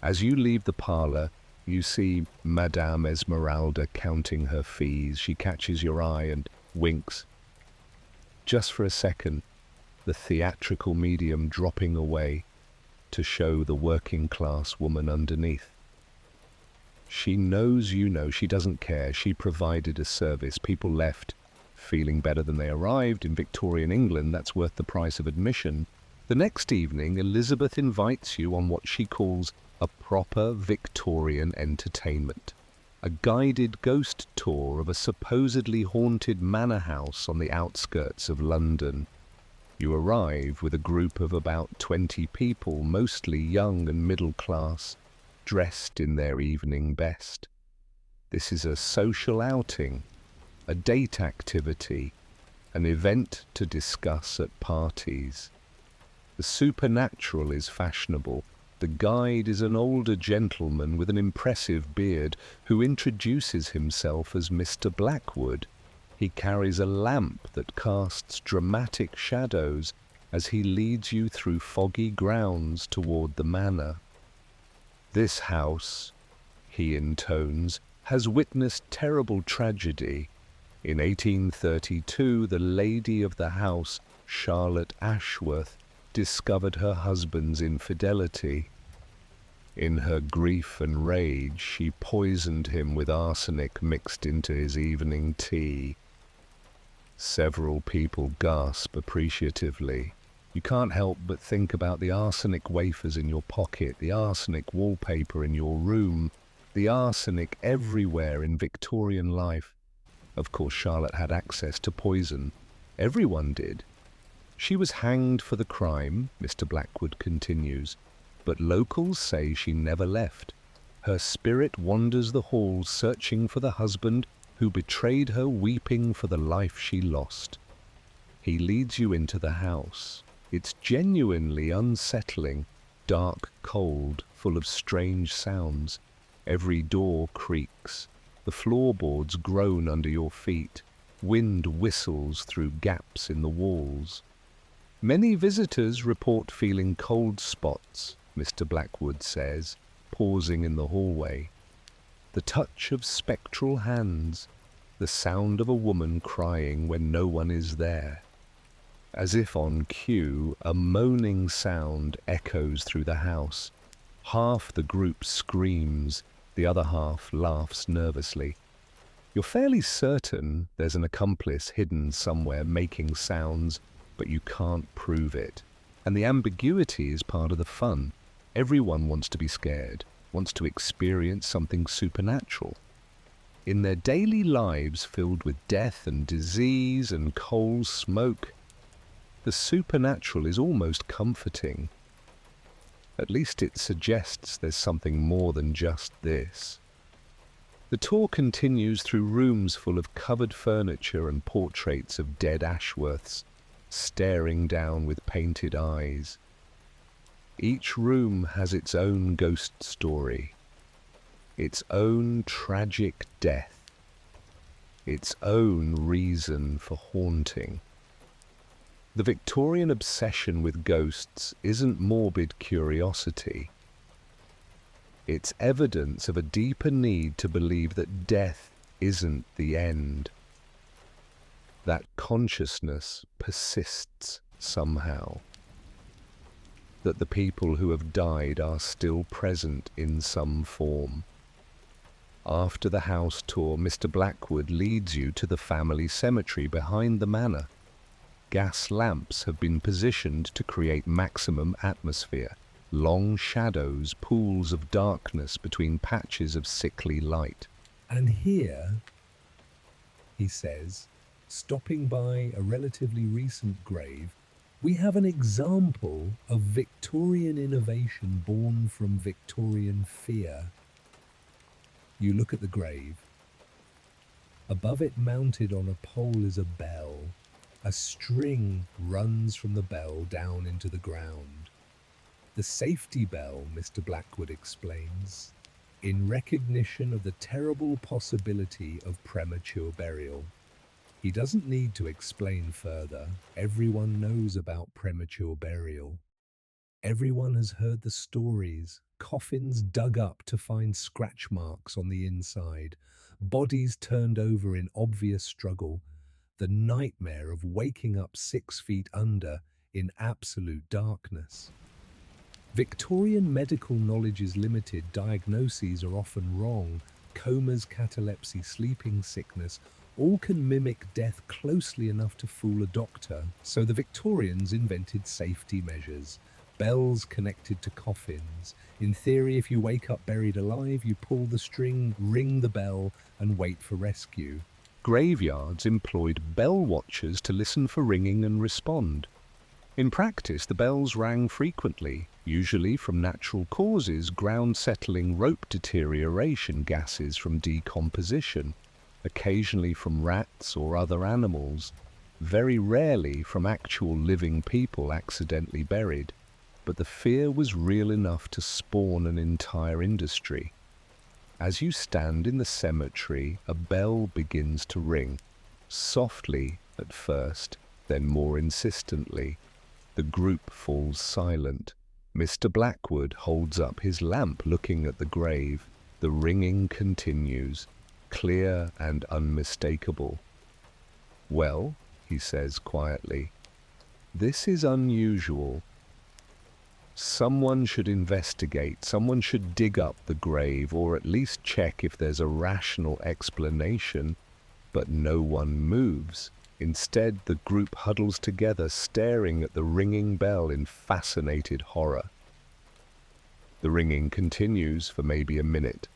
As you leave the parlor, you see Madame Esmeralda counting her fees. She catches your eye and winks. Just for a second, the theatrical medium dropping away to show the working class woman underneath. She knows you know. She doesn't care. She provided a service. People left feeling better than they arrived. In Victorian England, that's worth the price of admission. The next evening, Elizabeth invites you on what she calls a proper Victorian entertainment, a guided ghost tour of a supposedly haunted manor house on the outskirts of London. You arrive with a group of about 20 people, mostly young and middle class, dressed in their evening best. This is a social outing, a date activity, an event to discuss at parties. The supernatural is fashionable. The guide is an older gentleman with an impressive beard who introduces himself as Mr. Blackwood. He carries a lamp that casts dramatic shadows as he leads you through foggy grounds toward the manor. This house, he intones, has witnessed terrible tragedy. In 1832, the lady of the house, Charlotte Ashworth, discovered her husband's infidelity. In her grief and rage, she poisoned him with arsenic mixed into his evening tea. Several people gasp appreciatively. You can't help but think about the arsenic wafers in your pocket, the arsenic wallpaper in your room, the arsenic everywhere in Victorian life. Of course, Charlotte had access to poison. Everyone did. She was hanged for the crime, Mr. Blackwood continues, but locals say she never left. Her spirit wanders the halls searching for the husband who betrayed her, weeping for the life she lost. He leads you into the house. It's genuinely unsettling, dark, cold, full of strange sounds. Every door creaks. The floorboards groan under your feet. Wind whistles through gaps in the walls. Many visitors report feeling cold spots, Mr. Blackwood says, pausing in the hallway. The touch of spectral hands, the sound of a woman crying when no one is there. As if on cue, a moaning sound echoes through the house. Half the group screams, the other half laughs nervously. You're fairly certain there's an accomplice hidden somewhere making sounds, but you can't prove it. And the ambiguity is part of the fun. Everyone wants to be scared, wants to experience something supernatural. In their daily lives filled with death and disease and coal smoke, the supernatural is almost comforting. At least it suggests there's something more than just this. The tour continues through rooms full of covered furniture and portraits of dead Ashworths, staring down with painted eyes. Each room has its own ghost story, its own tragic death, its own reason for haunting. The Victorian obsession with ghosts isn't morbid curiosity. It's evidence of a deeper need to believe that death isn't the end, that consciousness persists somehow, that the people who have died are still present in some form. After the house tour, Mr. Blackwood leads you to the family cemetery behind the manor. Gas lamps have been positioned to create maximum atmosphere. Long shadows, pools of darkness between patches of sickly light. And here, he says, stopping by a relatively recent grave, we have an example of Victorian innovation born from Victorian fear. You look at the grave. Above it, mounted on a pole, is a bell. A string runs from the bell down into the ground. The safety bell, Mr. Blackwood explains, in recognition of the terrible possibility of premature burial. He doesn't need to explain further. Everyone knows about premature burial. Everyone has heard the stories. Coffins dug up to find scratch marks on the inside. Bodies turned over in obvious struggle. The nightmare of waking up 6 feet under in absolute darkness. Victorian medical knowledge is limited. Diagnoses are often wrong. Comas, catalepsy, sleeping sickness, all can mimic death closely enough to fool a doctor, so the Victorians invented safety measures. Bells connected to coffins. In theory, if you wake up buried alive, you pull the string, ring the bell, and wait for rescue. Graveyards employed bell watchers to listen for ringing and respond. In practice, the bells rang frequently, usually from natural causes, ground-settling rope deterioration gases from decomposition, occasionally from rats or other animals, very rarely from actual living people accidentally buried. But the fear was real enough to spawn an entire industry. As you stand in the cemetery, a bell begins to ring, softly at first, then more insistently. The group falls silent. Mr. Blackwood holds up his lamp looking at the grave. The ringing continues, clear and unmistakable. "Well," he says quietly, "this is unusual. Someone should investigate, someone should dig up the grave, or at least check if there's a rational explanation." But no one moves. Instead, the group huddles together, staring at the ringing bell in fascinated horror. The ringing continues for maybe a minute,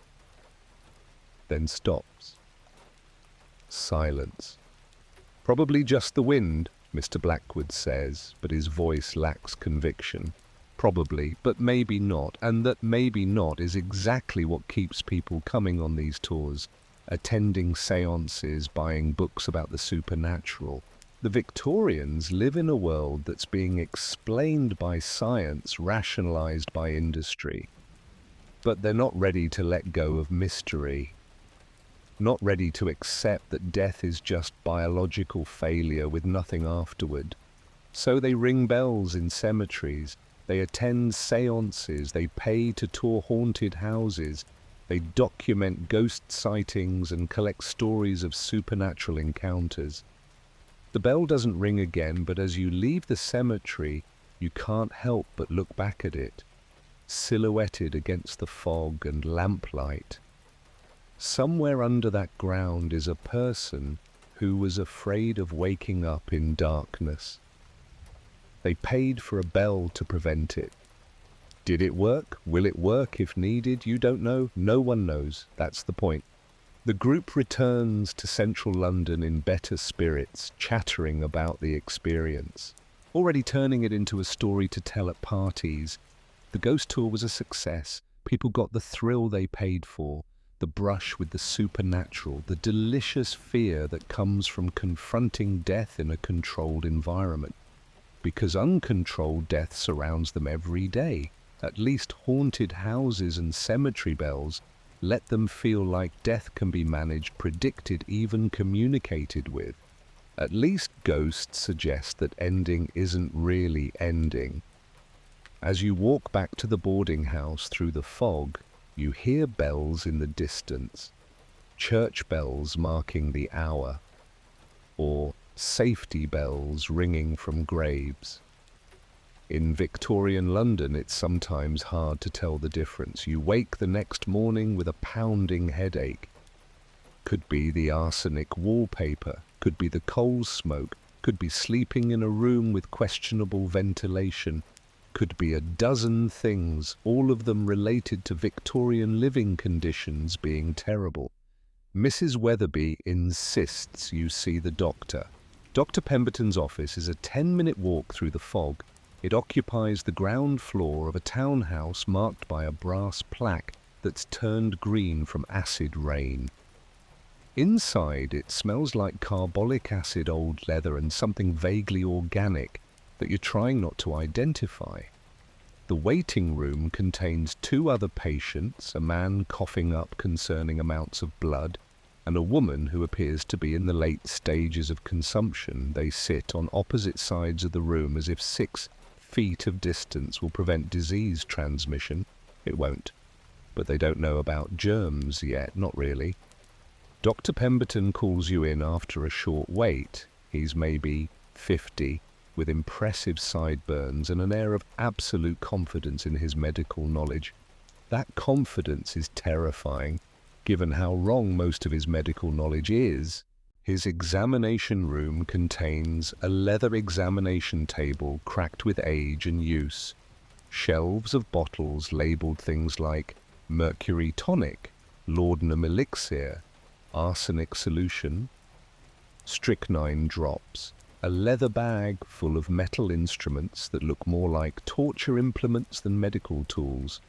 then stops. Silence. "Probably just the wind," Mr. Blackwood says, but his voice lacks conviction. Probably, but maybe not, and that maybe not is exactly what keeps people coming on these tours, attending séances, buying books about the supernatural. The Victorians live in a world that's being explained by science, rationalized by industry. But they're not ready to let go of mystery, not ready to accept that death is just biological failure with nothing afterward. So they ring bells in cemeteries, they attend séances, they pay to tour haunted houses, they document ghost sightings and collect stories of supernatural encounters. The bell doesn't ring again, but as you leave the cemetery, you can't help but look back at it, silhouetted against the fog and lamplight. Somewhere under that ground is a person who was afraid of waking up in darkness. They paid for a bell to prevent it. Did it work? Will it work if needed? You don't know. No one knows. That's the point. The group returns to central London in better spirits, chattering about the experience, already turning it into a story to tell at parties. The ghost tour was a success. People got the thrill they paid for, the brush with the supernatural, the delicious fear that comes from confronting death in a controlled environment. Because uncontrolled death surrounds them every day. At least haunted houses and cemetery bells let them feel like death can be managed, predicted, even communicated with. At least ghosts suggest that ending isn't really ending. As you walk back to the boarding house through the fog, you hear bells in the distance, church bells marking the hour, or safety bells ringing from graves. In Victorian London, it's sometimes hard to tell the difference. You wake the next morning with a pounding headache. Could be the arsenic wallpaper, could be the coal smoke, could be sleeping in a room with questionable ventilation, could be a dozen things, all of them related to Victorian living conditions being terrible. Mrs. Weatherby insists you see the doctor. Dr. Pemberton's office is a 10-minute walk through the fog. It occupies the ground floor of a townhouse marked by a brass plaque that's turned green from acid rain. Inside, it smells like carbolic acid, old leather, and something vaguely organic that you're trying not to identify. The waiting room contains 2 other patients, a man coughing up concerning amounts of blood, and a woman who appears to be in the late stages of consumption. They sit on opposite sides of the room as if 6 feet of distance will prevent disease transmission. It won't. But they don't know about germs yet, not really. Dr. Pemberton calls you in after a short wait. He's maybe 50, with impressive sideburns and an air of absolute confidence in his medical knowledge. That confidence is terrifying, given how wrong most of his medical knowledge is. His examination room contains a leather examination table cracked with age and use, shelves of bottles labelled things like mercury tonic, laudanum elixir, arsenic solution, strychnine drops, a leather bag full of metal instruments that look more like torture implements than medical tools,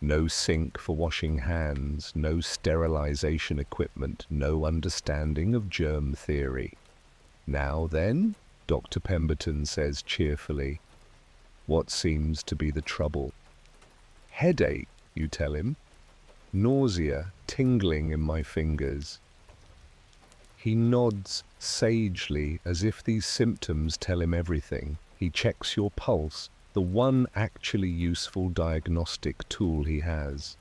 no sink for washing hands, no sterilization equipment, no understanding of germ theory. Now then, Dr. Pemberton says cheerfully, what seems to be the trouble? Headache, you tell him. Nausea, tingling in my fingers. He nods sagely as if these symptoms tell him everything. He checks your pulse, the one actually useful diagnostic tool he has.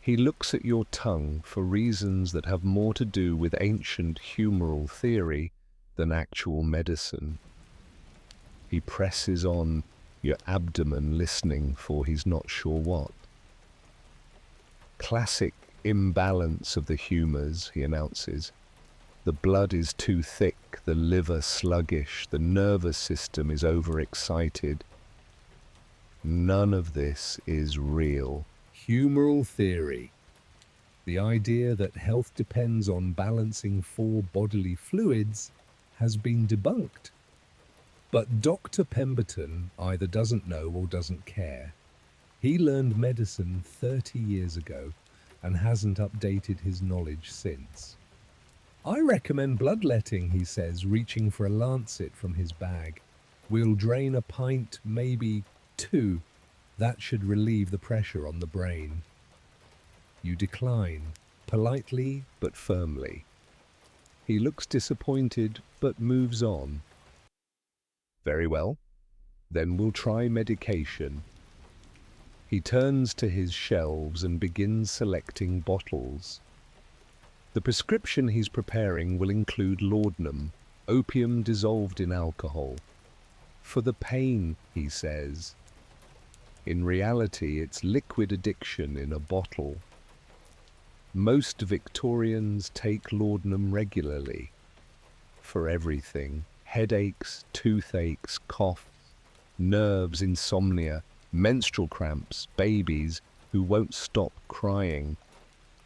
He looks at your tongue for reasons that have more to do with ancient humoral theory than actual medicine. He presses on your abdomen, listening for he's not sure what. Classic imbalance of the humours, he announces. The blood is too thick, the liver sluggish, the nervous system is overexcited. None of this is real. Humoral theory. The idea that health depends on balancing 4 bodily fluids has been debunked. But Dr. Pemberton either doesn't know or doesn't care. He learned medicine 30 years ago and hasn't updated his knowledge since. I recommend bloodletting, he says, reaching for a lancet from his bag. We'll drain a pint, maybe 2. That should relieve the pressure on the brain. You decline, politely but firmly. He looks disappointed but moves on. Very well, then we'll try medication. He turns to his shelves and begins selecting bottles. The prescription he's preparing will include laudanum, opium dissolved in alcohol. For the pain, he says. In reality, it's liquid addiction in a bottle. Most Victorians take laudanum regularly. For everything. Headaches, toothaches, coughs, nerves, insomnia, menstrual cramps, babies who won't stop crying.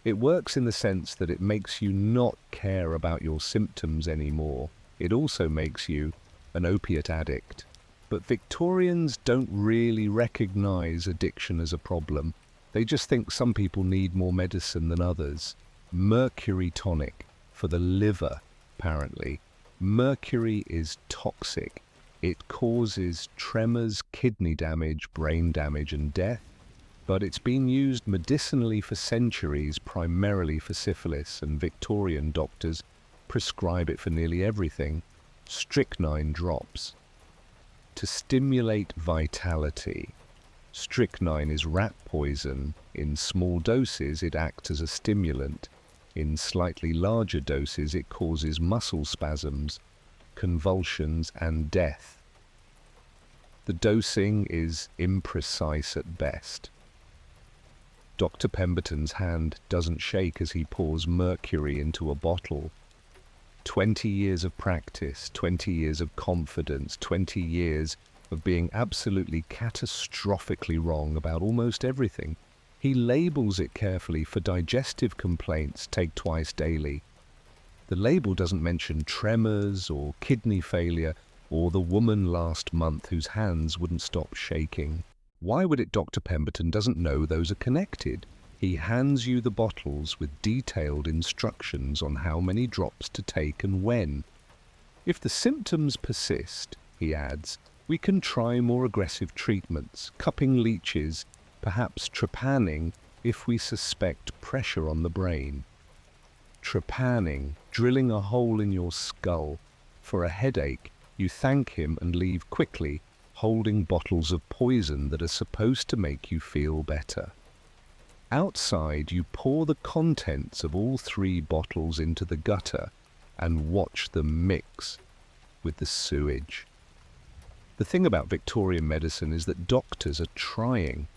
It works in the sense that it makes you not care about your symptoms anymore. It also makes you an opiate addict. But Victorians don't really recognize addiction as a problem. They just think some people need more medicine than others. Mercury tonic for the liver, apparently. Mercury is toxic. It causes tremors, kidney damage, brain damage, and death. But it's been used medicinally for centuries, primarily for syphilis, and Victorian doctors prescribe it for nearly everything. Strychnine drops. To stimulate vitality. Strychnine is rat poison. In small doses, it acts as a stimulant. In slightly larger doses, it causes muscle spasms, convulsions, and death. The dosing is imprecise at best. Dr. Pemberton's hand doesn't shake as he pours mercury into a bottle. 20 years of practice, 20 years of confidence, 20 years of being absolutely catastrophically wrong about almost everything. He labels it carefully. For digestive complaints, take twice daily. The label doesn't mention tremors or kidney failure or the woman last month whose hands wouldn't stop shaking. Why would it? Dr. Pemberton doesn't know those are connected. He hands you the bottles with detailed instructions on how many drops to take and when. If the symptoms persist, he adds, we can try more aggressive treatments, cupping leeches, perhaps trepanning if we suspect pressure on the brain. Trepanning, drilling a hole in your skull. For a headache, you thank him and leave quickly, holding bottles of poison that are supposed to make you feel better. Outside, you pour the contents of all 3 bottles into the gutter and watch them mix with the sewage. The thing about Victorian medicine is that doctors are trying.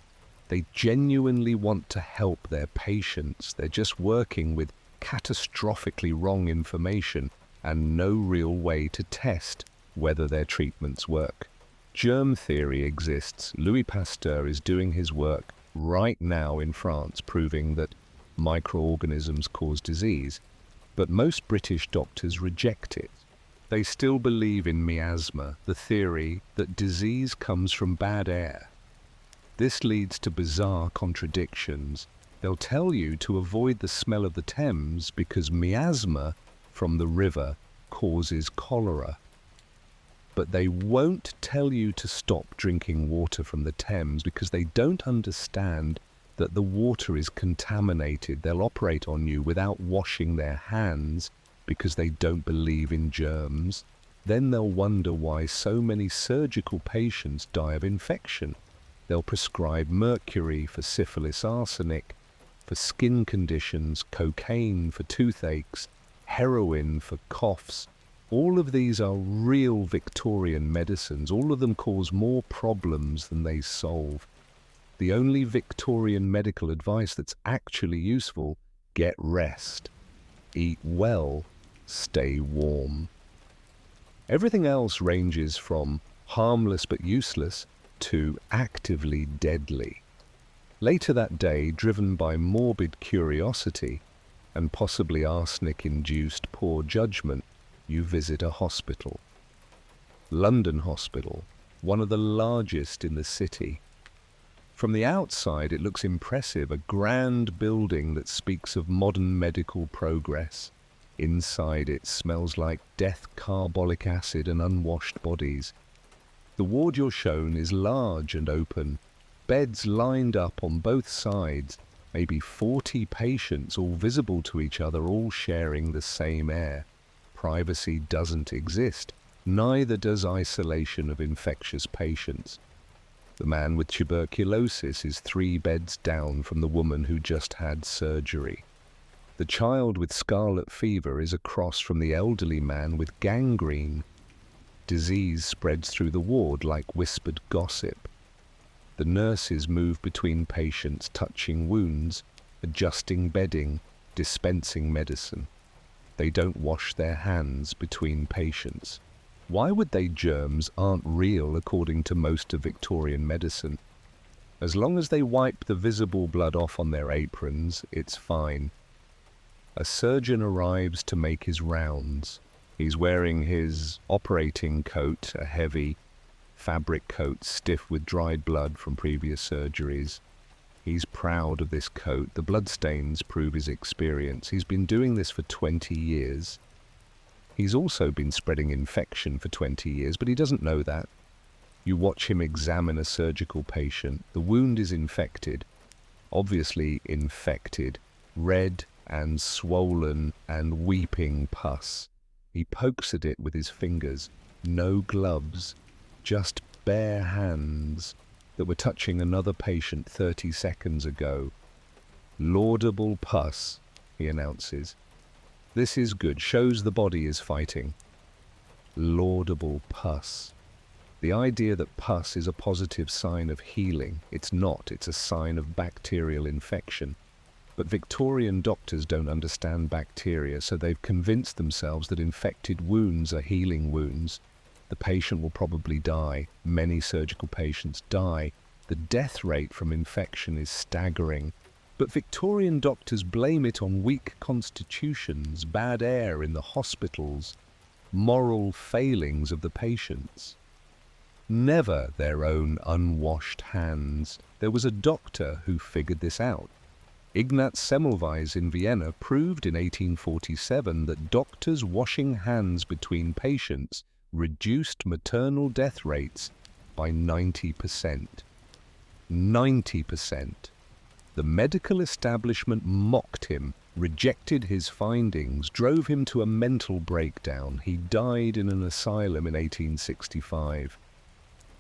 They genuinely want to help their patients. They're just working with catastrophically wrong information and no real way to test whether their treatments work. Germ theory exists. Louis Pasteur is doing his work right now in France, proving that microorganisms cause disease. But most British doctors reject it. They still believe in miasma, the theory that disease comes from bad air. This leads to bizarre contradictions. They'll tell you to avoid the smell of the Thames because miasma from the river causes cholera. But they won't tell you to stop drinking water from the Thames because they don't understand that the water is contaminated. They'll operate on you without washing their hands because they don't believe in germs. Then they'll wonder why so many surgical patients die of infection. They'll prescribe mercury for syphilis, arsenic for skin conditions, cocaine for toothaches, heroin for coughs. All of these are real Victorian medicines. All of them cause more problems than they solve. The only Victorian medical advice that's actually useful: get rest, eat well, stay warm. Everything else ranges from harmless but useless to actively deadly. Later that day, driven by morbid curiosity and possibly arsenic-induced poor judgment, you visit a hospital. London Hospital, one of the largest in the city. From the outside, it looks impressive, a grand building that speaks of modern medical progress. Inside, it smells like death, carbolic acid, and unwashed bodies. The ward you're shown is large and open, beds lined up on both sides, maybe 40 patients, all visible to each other, all sharing the same air. Privacy doesn't exist, neither does isolation of infectious patients. The man with tuberculosis is 3 beds down from the woman who just had surgery. The child with scarlet fever is across from the elderly man with gangrene. Disease spreads through the ward like whispered gossip. The nurses move between patients, touching wounds, adjusting bedding, dispensing medicine. They don't wash their hands between patients. Why would they? Germs aren't real according to most of Victorian medicine. As long as they wipe the visible blood off on their aprons, it's fine. A surgeon arrives to make his rounds. He's wearing his operating coat, a heavy fabric coat stiff with dried blood from previous surgeries. He's proud of this coat. The bloodstains prove his experience. He's been doing this for 20 years. He's also been spreading infection for 20 years, but he doesn't know that. You watch him examine a surgical patient. The wound is infected, obviously infected, red and swollen and weeping pus. He pokes at it with his fingers. No gloves, just bare hands that were touching another patient 30 seconds ago. Laudable pus, he announces. This is good, shows the body is fighting. Laudable pus. The idea that pus is a positive sign of healing. It's not, it's a sign of bacterial infection. But Victorian doctors don't understand bacteria, so they've convinced themselves that infected wounds are healing wounds. The patient will probably die. Many surgical patients die. The death rate from infection is staggering. But Victorian doctors blame it on weak constitutions, bad air in the hospitals, moral failings of the patients. Never their own unwashed hands. There was a doctor who figured this out. Ignaz Semmelweis in Vienna proved in 1847 that doctors washing hands between patients reduced maternal death rates by 90%. 90%. The medical establishment mocked him, rejected his findings, drove him to a mental breakdown. He died in an asylum in 1865.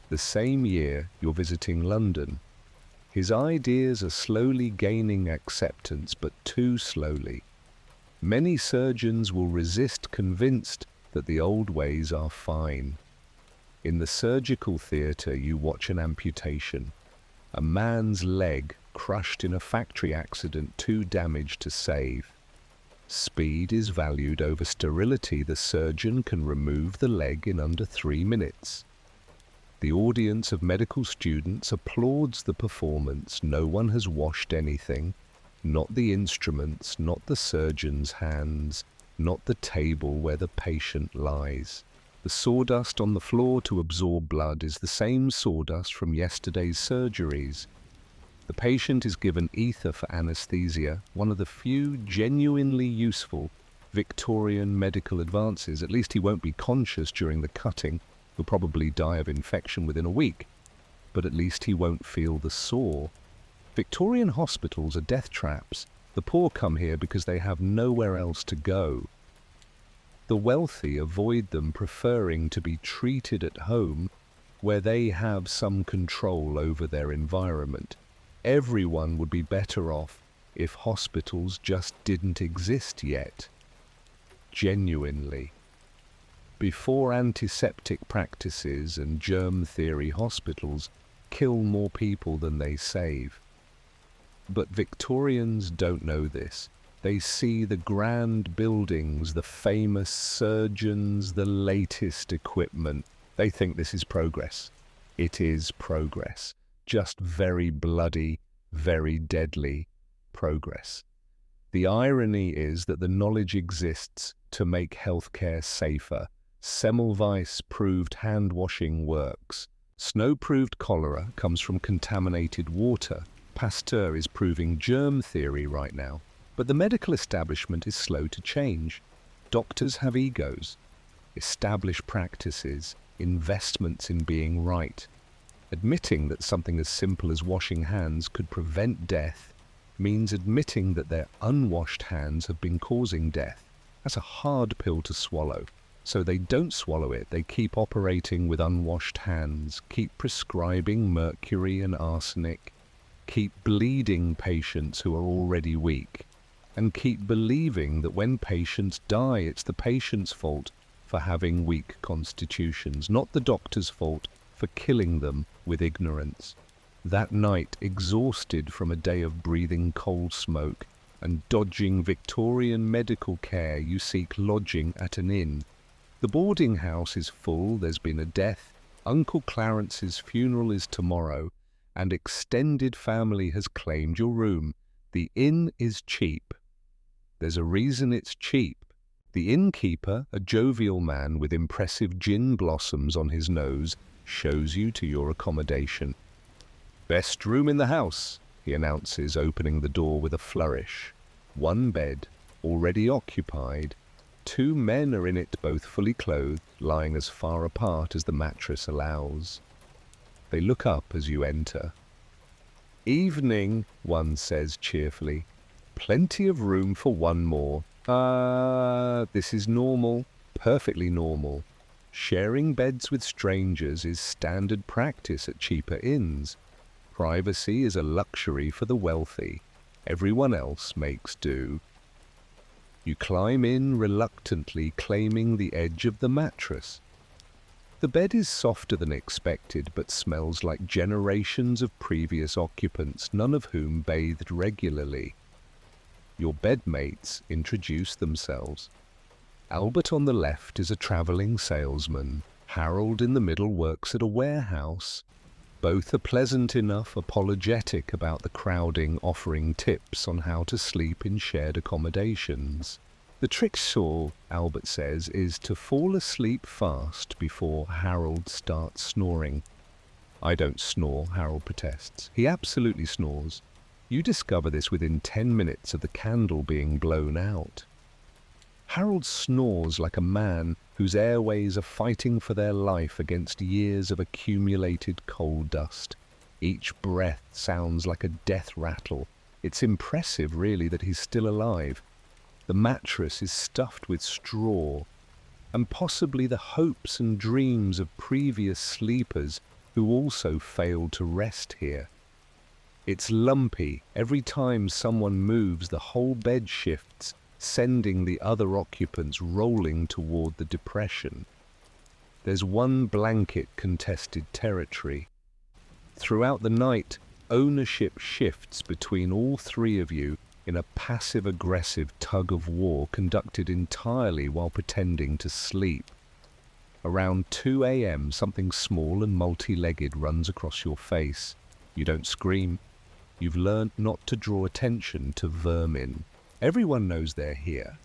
The same year you're visiting London. His ideas are slowly gaining acceptance, but too slowly. Many surgeons will resist, convinced that the old ways are fine. In the surgical theatre, you watch an amputation. A man's leg crushed in a factory accident, too damaged to save. Speed is valued over sterility. The surgeon can remove the leg in under 3 minutes. The audience of medical students applauds the performance. No one has washed anything. Not the instruments, not the surgeon's hands, not the table where the patient lies. The sawdust on the floor to absorb blood is the same sawdust from yesterday's surgeries. The patient is given ether for anesthesia, one of the few genuinely useful Victorian medical advances. At least he won't be conscious during the cutting. He'll probably die of infection within a week, but at least he won't feel the saw. Victorian hospitals are death traps. The poor come here because they have nowhere else to go. The wealthy avoid them, preferring to be treated at home where they have some control over their environment. Everyone would be better off if hospitals just didn't exist yet. Genuinely. Before antiseptic practices and germ theory, hospitals kill more people than they save. But Victorians don't know this. They see the grand buildings, the famous surgeons, the latest equipment. They think this is progress. It is progress. Just very bloody, very deadly progress. The irony is that the knowledge exists to make healthcare safer. Semmelweis proved hand washing works. Snow proved cholera comes from contaminated water. Pasteur is proving germ theory right now. But the medical establishment is slow to change. Doctors have egos, established practices, investments in being right. Admitting that something as simple as washing hands could prevent death means admitting that their unwashed hands have been causing death. That's a hard pill to swallow. So they don't swallow it. They keep operating with unwashed hands, keep prescribing mercury and arsenic, keep bleeding patients who are already weak, and keep believing that when patients die, it's the patient's fault for having weak constitutions, not the doctor's fault for killing them with ignorance. That night, exhausted from a day of breathing coal smoke and dodging Victorian medical care, you seek lodging at an inn. The boarding house is full, there's been a death, Uncle Clarence's funeral is tomorrow, and extended family has claimed your room. The inn is cheap. There's a reason it's cheap. The innkeeper, a jovial man with impressive gin blossoms on his nose, shows you to your accommodation. "Best room in the house," he announces, opening the door with a flourish. 1 bed, already occupied. 2 men are in it, both fully clothed, lying as far apart as the mattress allows. They look up as you enter. "Evening," one says cheerfully. "Plenty of room for one more." This is normal, perfectly normal. Sharing beds with strangers is standard practice at cheaper inns. Privacy is a luxury for the wealthy. Everyone else makes do. You climb in reluctantly, claiming the edge of the mattress. The bed is softer than expected, but smells like generations of previous occupants, none of whom bathed regularly. Your bedmates introduce themselves. Albert on the left is a travelling salesman. Harold in the middle works at a warehouse. Both are pleasant enough, apologetic about the crowding, offering tips on how to sleep in shared accommodations. The trick, Albert says, is to fall asleep fast before Harold starts snoring. "I don't snore," Harold protests. He absolutely snores. You discover this within 10 minutes of the candle being blown out. Harold snores like a man whose airways are fighting for their life against years of accumulated coal dust. Each breath sounds like a death rattle. It's impressive, really, that he's still alive. The mattress is stuffed with straw, and possibly the hopes and dreams of previous sleepers who also failed to rest here. It's lumpy. Every time someone moves, the whole bed shifts, sending the other occupants rolling toward the depression. There's one blanket contested territory. Throughout the night, ownership shifts between all 3 of you, in a passive-aggressive tug-of-war conducted entirely while pretending to sleep. Around 2 a.m., something small and multi-legged runs across your face. You don't scream. You've learned not to draw attention to vermin. Everyone knows they're here.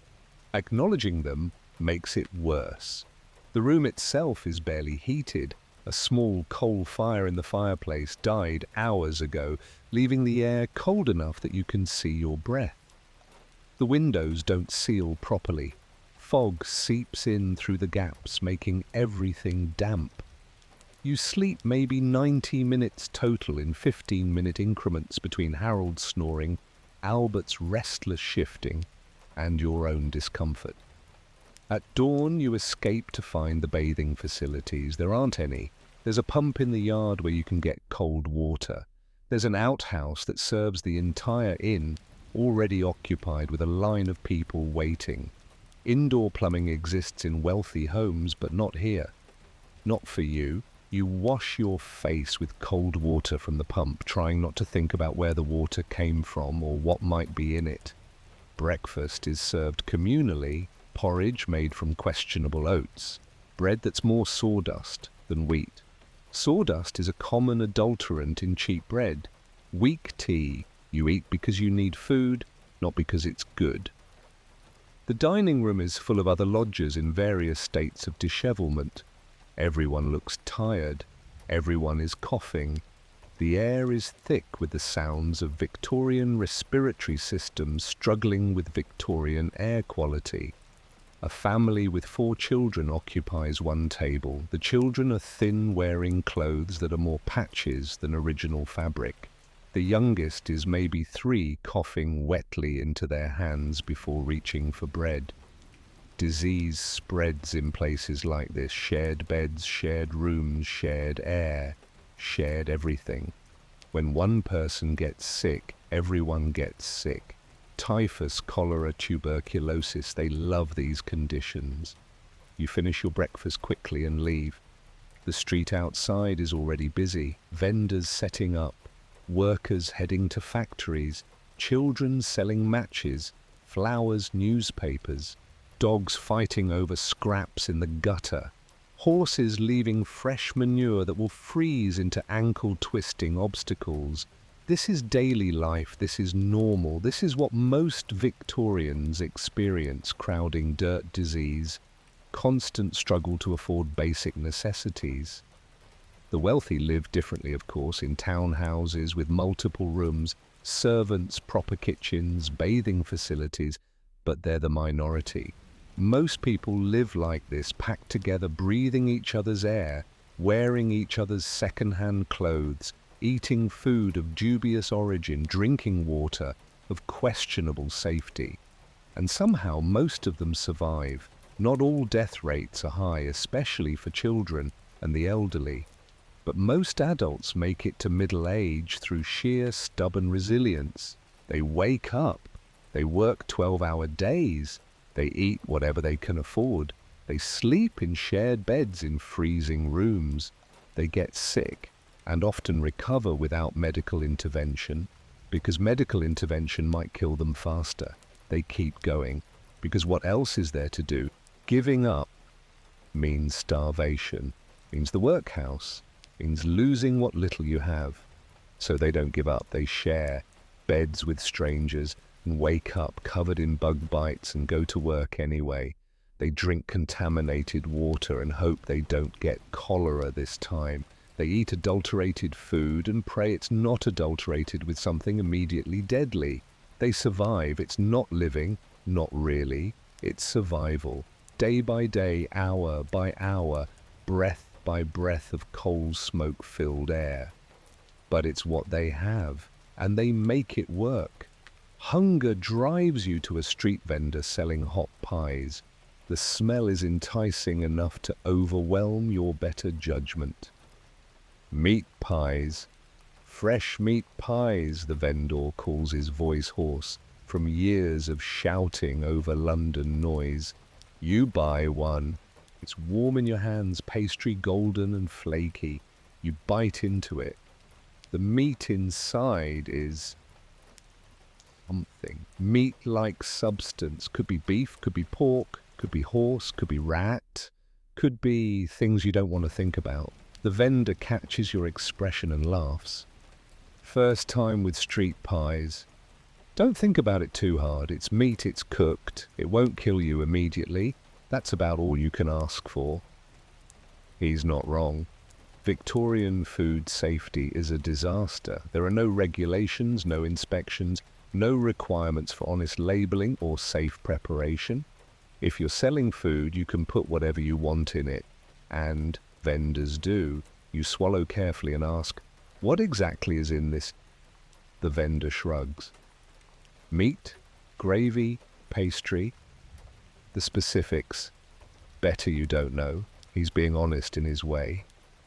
Acknowledging them makes it worse. The room itself is barely heated. A small coal fire in the fireplace died hours ago, leaving the air cold enough that you can see your breath. The windows don't seal properly. Fog seeps in through the gaps, making everything damp. You sleep maybe 90 minutes total in 15-minute increments between Harold's snoring, Albert's restless shifting, and your own discomfort. At dawn, you escape to find the bathing facilities. There aren't any. There's a pump in the yard where you can get cold water. There's an outhouse that serves the entire inn, already occupied with a line of people waiting. Indoor plumbing exists in wealthy homes, but not here. Not for you. You wash your face with cold water from the pump, trying not to think about where the water came from or what might be in it. Breakfast is served communally, porridge made from questionable oats, bread that's more sawdust than wheat. Sawdust is a common adulterant in cheap bread. Weak tea. You eat because you need food, not because it's good. The dining room is full of other lodgers in various states of dishevelment. Everyone looks tired. Everyone is coughing. The air is thick with the sounds of Victorian respiratory systems struggling with Victorian air quality. A family with 4 children occupies one table. The children are thin, wearing clothes that are more patches than original fabric. The youngest is maybe 3, coughing wetly into their hands before reaching for bread. Disease spreads in places like this. Shared beds, shared rooms, shared air, shared everything. When one person gets sick, everyone gets sick. Typhus, cholera, tuberculosis, they love these conditions. You finish your breakfast quickly and leave. The street outside is already busy. Vendors setting up, workers heading to factories, children selling matches, flowers, newspapers, dogs fighting over scraps in the gutter, horses leaving fresh manure that will freeze into ankle-twisting obstacles. This is daily life, this is normal, this is what most Victorians experience: crowding, dirt, disease, constant struggle to afford basic necessities. The wealthy live differently, of course, in townhouses with multiple rooms, servants, proper kitchens, bathing facilities, but they're the minority. Most people live like this, packed together, breathing each other's air, wearing each other's second-hand clothes, eating food of dubious origin, drinking water of questionable safety. And somehow most of them survive. Not all death rates are high, especially for children and the elderly. But most adults make it to middle age through sheer stubborn resilience. They wake up, they work 12-hour days, they eat whatever they can afford, they sleep in shared beds in freezing rooms, they get sick and often recover without medical intervention, because medical intervention might kill them faster. They keep going, because what else is there to do? Giving up means starvation, means the workhouse, means losing what little you have. So they don't give up. They share beds with strangers and wake up covered in bug bites and go to work anyway. They drink contaminated water and hope they don't get cholera this time. They eat adulterated food and pray it's not adulterated with something immediately deadly. They survive. It's not living, not really. It's survival. Day by day, hour by hour, breath by breath of coal smoke-filled air. But it's what they have, and they make it work. Hunger drives you to a street vendor selling hot pies. The smell is enticing enough to overwhelm your better judgment. Meat pies. Fresh meat pies, the vendor calls his voice hoarse from years of shouting over London noise. You buy one. It's warm in your hands, pastry golden and flaky. You bite into it. The meat inside is something. Meat-like substance. Could be beef, could be pork, could be horse, could be rat, could be things you don't want to think about. The vendor catches your expression and laughs. First time with street pies. Don't think about it too hard. It's meat, it's cooked. It won't kill you immediately. That's about all you can ask for. He's not wrong. Victorian food safety is a disaster. There are no regulations, no inspections, no requirements for honest labelling or safe preparation. If you're selling food, you can put whatever you want in it. And vendors do. You swallow carefully and ask, "What exactly is in this?" The vendor shrugs. Meat, gravy, pastry. The specifics. Better you don't know. He's being honest in his way.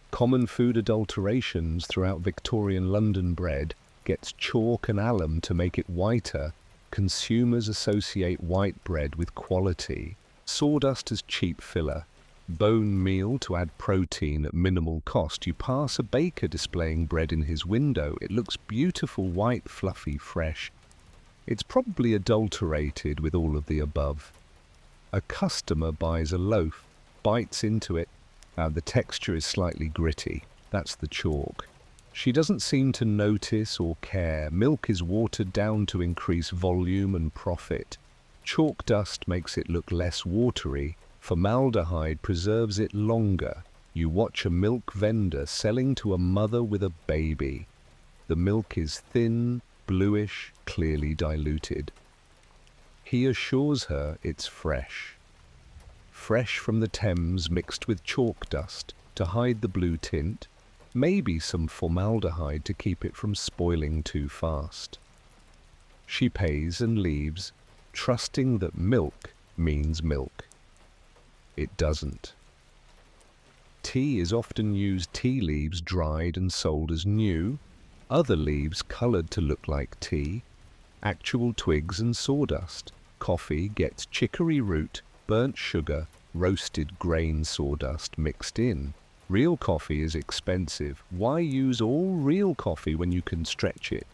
Common food adulterations throughout Victorian London bread gets chalk and alum to make it whiter. Consumers associate white bread with quality. Sawdust as cheap filler. Bone meal to add protein at minimal cost. You pass a baker displaying bread in his window. It looks beautiful, white, fluffy, fresh. It's probably adulterated with all of the above. A customer buys a loaf, bites into it. The texture is slightly gritty. That's the chalk. She doesn't seem to notice or care. Milk is watered down to increase volume and profit. Chalk dust makes it look less watery. Formaldehyde preserves it longer. You watch a milk vendor selling to a mother with a baby. The milk is thin, bluish, clearly diluted. He assures her it's fresh. Fresh from the Thames mixed with chalk dust to hide the blue tint, maybe some formaldehyde to keep it from spoiling too fast. She pays and leaves, trusting that milk means milk. It doesn't. Tea is often used tea leaves dried and sold as new, other leaves coloured to look like tea, actual twigs and sawdust. Coffee gets chicory root, burnt sugar, roasted grain sawdust mixed in. Real coffee is expensive. Why use all real coffee when you can stretch it?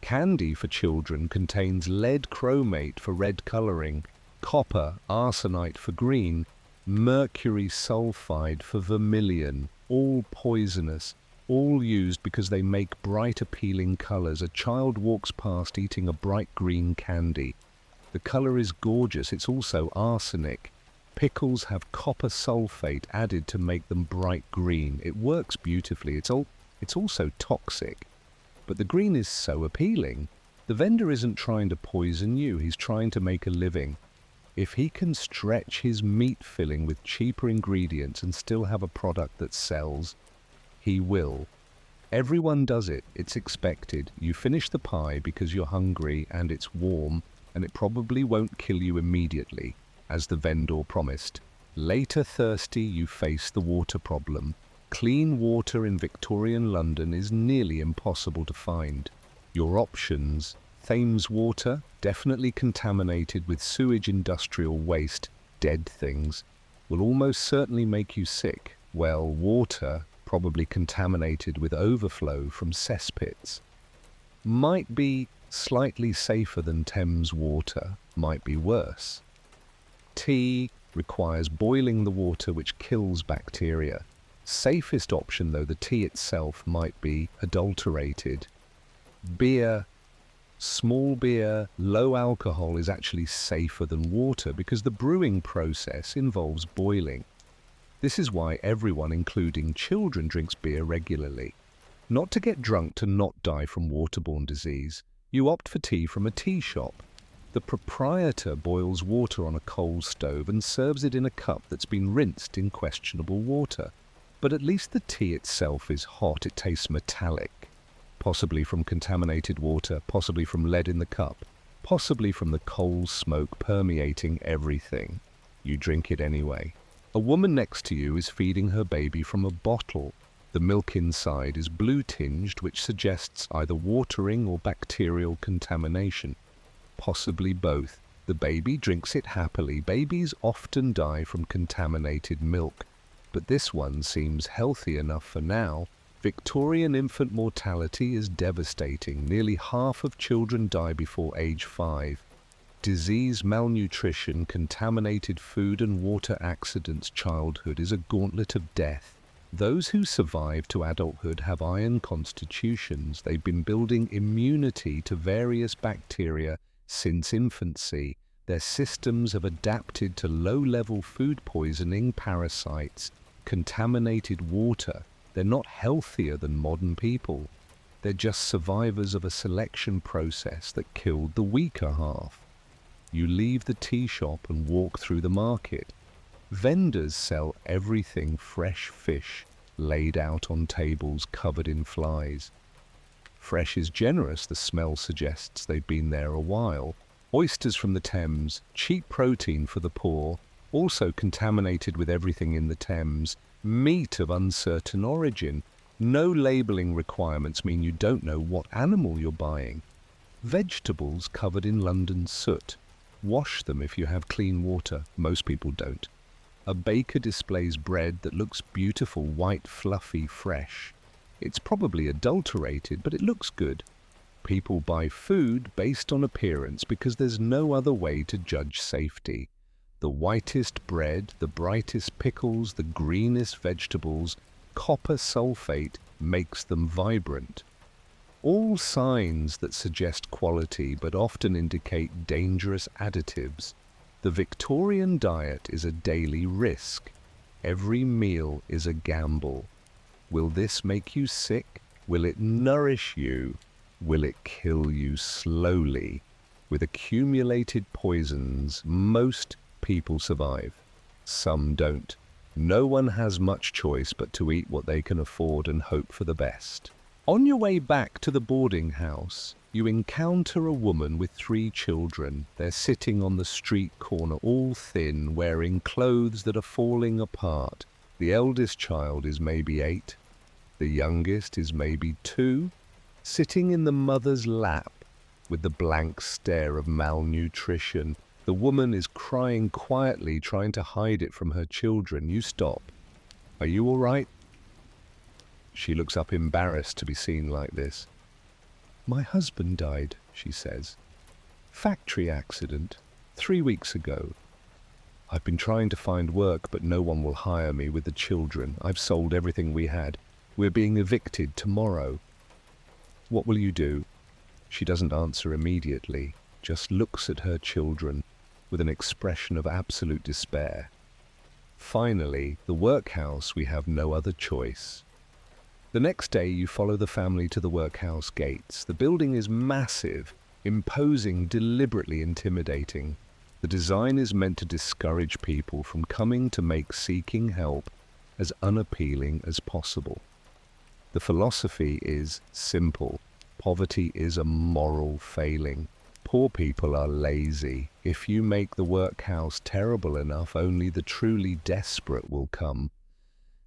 Candy for children contains lead chromate for red colouring, copper arsenite for green, mercury sulfide for vermilion, all poisonous, all used because they make bright appealing colours. A child walks past eating a bright green candy. The colour is gorgeous. It's also arsenic. Pickles have copper sulfate added to make them bright green. It works beautifully. It's also toxic. But the green is so appealing. The vendor isn't trying to poison you. He's trying to make a living. If he can stretch his meat filling with cheaper ingredients and still have a product that sells, he will. Everyone does it. It's expected. You finish the pie because you're hungry and it's warm, and it probably won't kill you immediately, as the vendor promised. Later thirsty, you face the water problem. Clean water in Victorian London is nearly impossible to find. Your options: Thames water, definitely contaminated with sewage, industrial waste, dead things, will almost certainly make you sick. Well water, probably contaminated with overflow from cesspits. Might be slightly safer than Thames water, might be worse. Tea requires boiling the water, which kills bacteria. Safest option though, the tea itself might be adulterated. Beer, small beer, low alcohol is actually safer than water because the brewing process involves boiling. This is why everyone, including children, drinks beer regularly. Not to get drunk, to not die from waterborne disease. You opt for tea from a tea shop. The proprietor boils water on a coal stove and serves it in a cup that's been rinsed in questionable water. But at least the tea itself is hot. It tastes metallic. Possibly from contaminated water, possibly from lead in the cup, possibly from the coal smoke permeating everything. You drink it anyway. A woman next to you is feeding her baby from a bottle. The milk inside is blue-tinged, which suggests either watering or bacterial contamination. Possibly both. The baby drinks it happily. Babies often die from contaminated milk, but this one seems healthy enough for now. Victorian infant mortality is devastating. Nearly half of children die before age 5. Disease, malnutrition, contaminated food and water accidents. Childhood is a gauntlet of death. Those who survive to adulthood have iron constitutions. They've been building immunity to various bacteria since infancy. Their systems have adapted to low-level food poisoning, parasites, contaminated water. They're not healthier than modern people. They're just survivors of a selection process that killed the weaker half. You leave the tea shop and walk through the market. Vendors sell everything fresh fish laid out on tables covered in flies. Fresh is generous, the smell suggests they've been there a while. Oysters from the Thames, cheap protein for the poor, also contaminated with everything in the Thames. Meat of uncertain origin. No labelling requirements mean you don't know what animal you're buying. Vegetables covered in London soot. Wash them if you have clean water. Most people don't. A baker displays bread that looks beautiful, white, fluffy, fresh. It's probably adulterated, but it looks good. People buy food based on appearance because there's no other way to judge safety. The whitest bread, the brightest pickles, the greenest vegetables, copper sulfate makes them vibrant. All signs that suggest quality but often indicate dangerous additives. The Victorian diet is a daily risk. Every meal is a gamble. Will this make you sick? Will it nourish you? Will it kill you slowly? With accumulated poisons, most people survive. Some don't. No one has much choice but to eat what they can afford and hope for the best. On your way back to the boarding house, you encounter a woman with 3 children. They're sitting on the street corner, all thin, wearing clothes that are falling apart. The eldest child is maybe 8. The youngest is maybe 2, sitting in the mother's lap with the blank stare of malnutrition. The woman is crying quietly, trying to hide it from her children. You stop. Are you all right? She looks up, embarrassed to be seen like this. My husband died, she says. Factory accident, 3 weeks ago. I've been trying to find work, but no one will hire me with the children. I've sold everything we had. We're being evicted tomorrow. What will you do? She doesn't answer immediately, just looks at her children with an expression of absolute despair. Finally, the workhouse, we have no other choice. The next day you follow the family to the workhouse gates. The building is massive, imposing, deliberately intimidating. The design is meant to discourage people from coming to make seeking help as unappealing as possible. The philosophy is simple. Poverty is a moral failing. Poor people are lazy. If you make the workhouse terrible enough, only the truly desperate will come.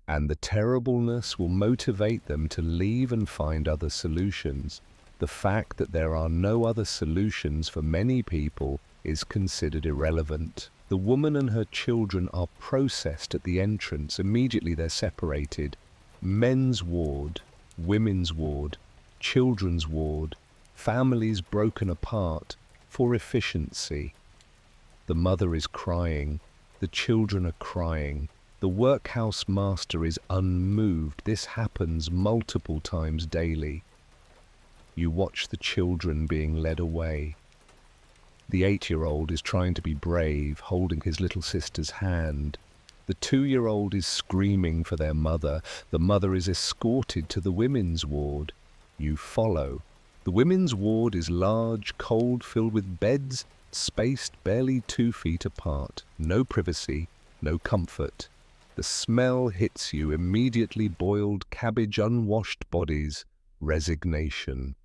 And the terribleness will motivate them to leave and find other solutions. The fact that there are no other solutions for many people is considered irrelevant. The woman and her children are processed at the entrance. Immediately they're separated. Men's ward, women's ward, children's ward, families broken apart for efficiency. The mother is crying. The children are crying. The workhouse master is unmoved. This happens multiple times daily. You watch the children being led away. The 8-year-old is trying to be brave, holding his little sister's hand. The 2-year-old is screaming for their mother. The mother is escorted to the women's ward. You follow. The women's ward is large, cold, filled with beds, spaced barely 2 feet apart. No privacy, no comfort. The smell hits you immediately. Boiled cabbage, unwashed bodies, resignation.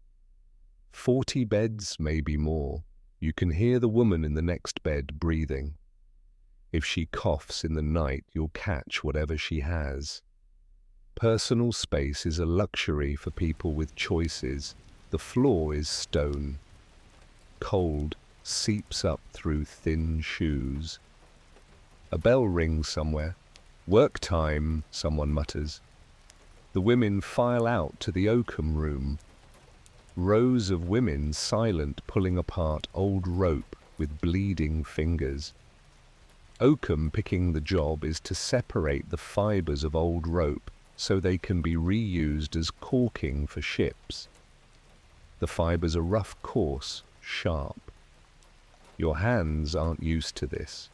40 beds, maybe more. You can hear the woman in the next bed breathing. If she coughs in the night, you'll catch whatever she has. Personal space is a luxury for people with choices. The floor is stone. Cold seeps up through thin shoes. A bell rings somewhere. Work time, someone mutters. The women file out to the oakum room. Rows of women silent, pulling apart old rope with bleeding fingers. Oakum picking the job is to separate the fibers of old rope so they can be reused as caulking for ships. The fibers are rough, coarse, sharp. Your hands aren't used to this.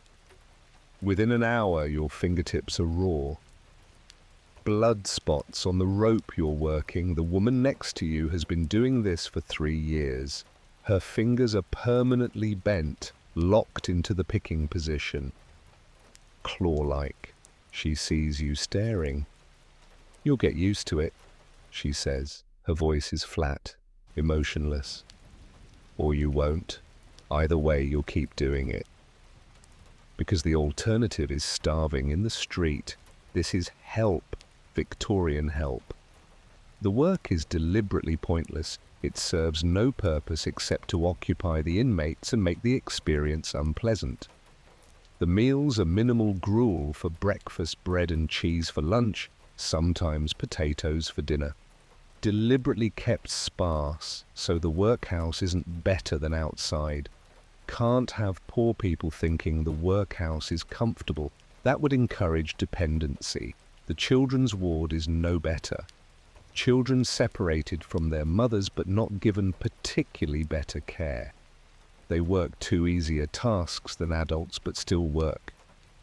Within an hour, your fingertips are raw. Blood spots on the rope you're working. The woman next to you has been doing this for 3 years. Her fingers are permanently bent, locked into the picking position. Claw-like. She sees you staring. "You'll get used to it," she says. Her voice is flat, emotionless. "Or you won't. Either way, you'll keep doing it." Because the alternative is starving in the street. This is help, Victorian help. The work is deliberately pointless. It serves no purpose except to occupy the inmates and make the experience unpleasant. The meals are minimal gruel for breakfast, bread and cheese for lunch, sometimes potatoes for dinner. Deliberately kept sparse, so the workhouse isn't better than outside. Can't have poor people thinking the workhouse is comfortable. That would encourage dependency. The children's ward is no better. Children separated from their mothers but not given particularly better care. They work 2 easier tasks than adults but still work.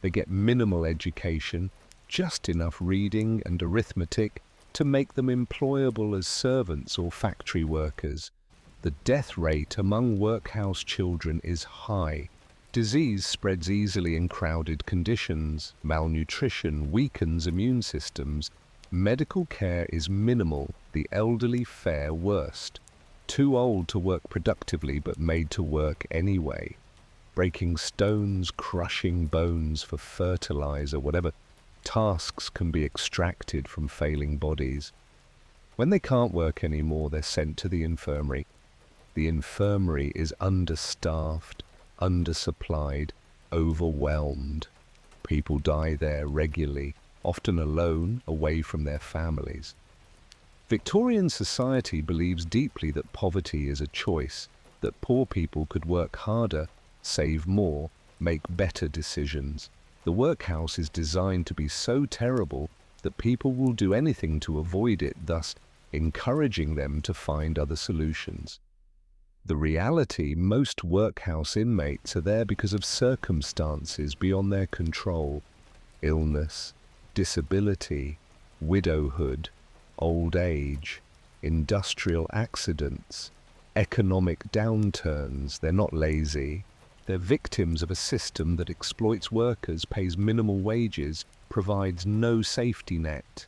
They get minimal education, just enough reading and arithmetic to make them employable as servants or factory workers. The death rate among workhouse children is high. Disease spreads easily in crowded conditions. Malnutrition weakens immune systems. Medical care is minimal. The elderly fare worst. Too old to work productively but made to work anyway. Breaking stones, crushing bones for fertilizer, whatever tasks can be extracted from failing bodies. When they can't work anymore, they're sent to the infirmary. The infirmary is understaffed, undersupplied, overwhelmed. People die there regularly, often alone, away from their families. Victorian society believes deeply that poverty is a choice, that poor people could work harder, save more, make better decisions. The workhouse is designed to be so terrible that people will do anything to avoid it, thus encouraging them to find other solutions. The reality, most workhouse inmates are there because of circumstances beyond their control. Illness, disability, widowhood, old age, industrial accidents, economic downturns. They're not lazy. They're victims of a system that exploits workers, pays minimal wages, provides no safety net,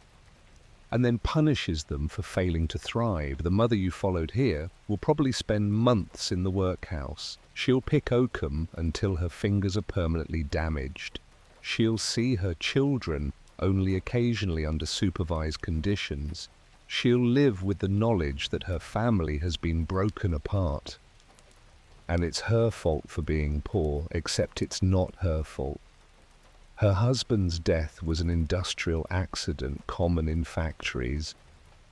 and then punishes them for failing to thrive. The mother you followed here will probably spend months in the workhouse. She'll pick oakum until her fingers are permanently damaged. She'll see her children only occasionally under supervised conditions. She'll live with the knowledge that her family has been broken apart. And it's her fault for being poor, except it's not her fault. Her husband's death was an industrial accident common in factories,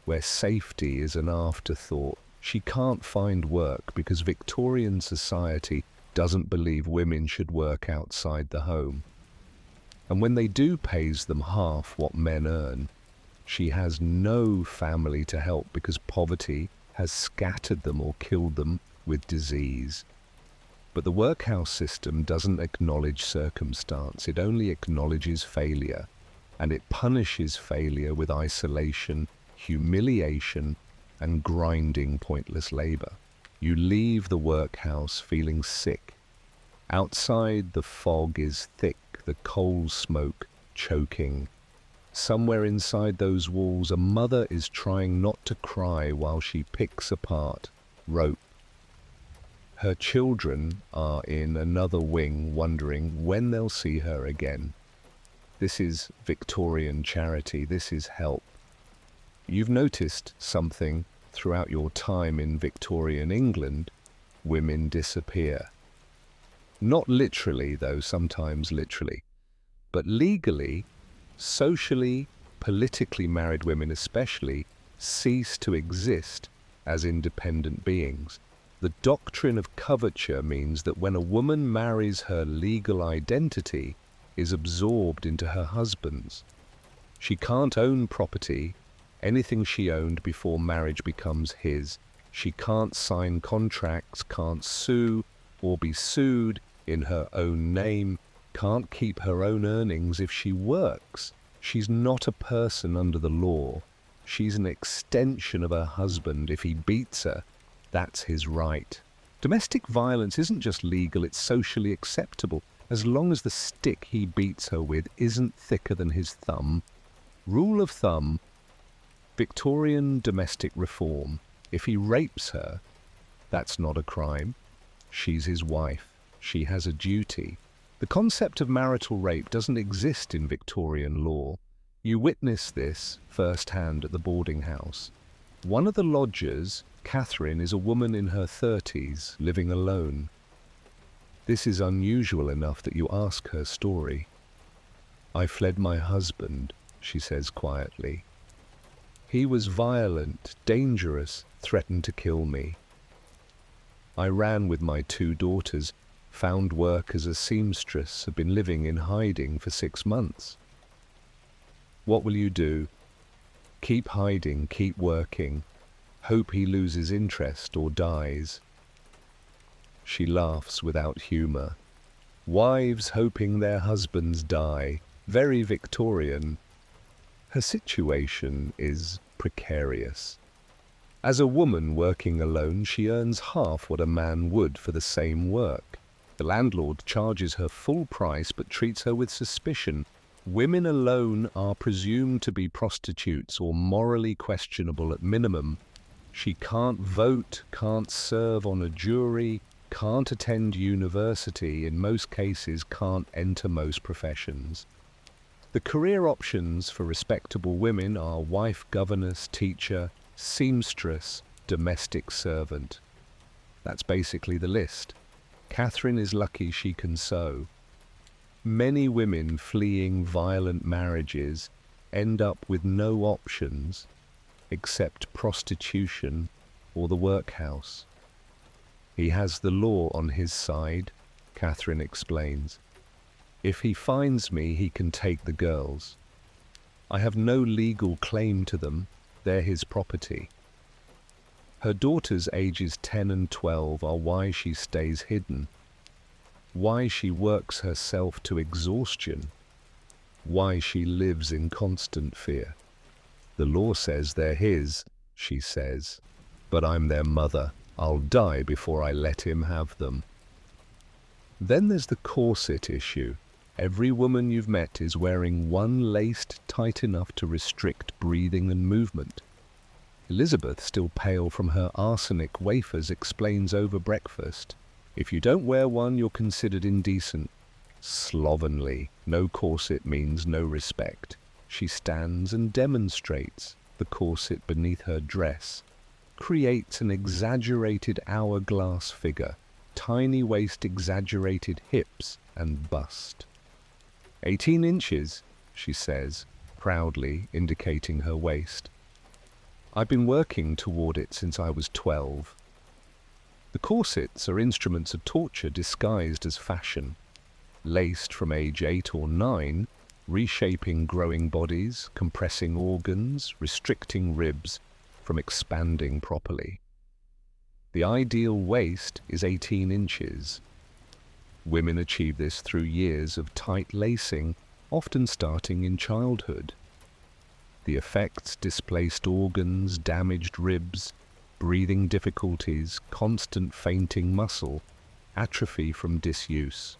where safety is an afterthought. She can't find work because Victorian society doesn't believe women should work outside the home. And when they do, pays them half what men earn. She has no family to help because poverty has scattered them or killed them with disease. But the workhouse system doesn't acknowledge circumstance. It only acknowledges failure, and it punishes failure with isolation, humiliation, and grinding pointless labor. You leave the workhouse feeling sick. Outside, the fog is thick, the coal smoke choking. Somewhere inside those walls, a mother is trying not to cry while she picks apart rope. Her children are in another wing, wondering when they'll see her again. This is Victorian charity. This is help. You've noticed something throughout your time in Victorian England. Women disappear. Not literally, though, sometimes literally. But legally, socially, politically married women especially, cease to exist as independent beings. The doctrine of coverture means that when a woman marries, her legal identity is absorbed into her husband's. She can't own property. Anything she owned before marriage becomes his. She can't sign contracts, can't sue or be sued in her own name, can't keep her own earnings if she works. She's not a person under the law. She's an extension of her husband. If he beats her, that's his right. Domestic violence isn't just legal, it's socially acceptable, as long as the stick he beats her with isn't thicker than his thumb. Rule of thumb, Victorian domestic reform. If he rapes her, that's not a crime. She's his wife. She has a duty. The concept of marital rape doesn't exist in Victorian law. You witness this firsthand at the boarding house. One of the lodgers, Catherine, is a woman in her 30s, living alone. This is unusual enough that you ask her story. "I fled my husband," she says quietly. "He was violent, dangerous, threatened to kill me. I ran with my 2 daughters, found work as a seamstress, had been living in hiding for 6 months. What will you do? Keep hiding, keep working, hope he loses interest or dies." She laughs without humour. Wives hoping their husbands die. Very Victorian. Her situation is precarious. As a woman working alone, she earns half what a man would for the same work. The landlord charges her full price but treats her with suspicion. Women alone are presumed to be prostitutes or morally questionable at minimum. She can't vote, can't serve on a jury, can't attend university, in most cases can't enter most professions. The career options for respectable women are wife, governess, teacher, seamstress, domestic servant. That's basically the list. Catherine is lucky she can sew. Many women fleeing violent marriages end up with no options except prostitution or the workhouse. He has the law on his side, Catherine explains. If he finds me, he can take the girls. I have no legal claim to them. They're his property. Her daughters, ages 10 and 12, are why she stays hidden, why she works herself to exhaustion, why she lives in constant fear. The law says they're his, she says, but I'm their mother. I'll die before I let him have them. Then there's the corset issue. Every woman you've met is wearing one laced tight enough to restrict breathing and movement. Elizabeth, still pale from her arsenic wafers, explains over breakfast. If you don't wear one, you're considered indecent. Slovenly. No corset means no respect. She stands and demonstrates. The corset beneath her dress creates an exaggerated hourglass figure, tiny waist, exaggerated hips and bust. 18 inches, she says, proudly indicating her waist. I've been working toward it since I was 12. The corsets are instruments of torture disguised as fashion, laced from age 8 or 9, reshaping growing bodies, compressing organs, restricting ribs from expanding properly. The ideal waist is 18 inches. Women achieve this through years of tight lacing, often starting in childhood. The effects: displaced organs, damaged ribs, breathing difficulties, constant fainting muscle, atrophy from disuse.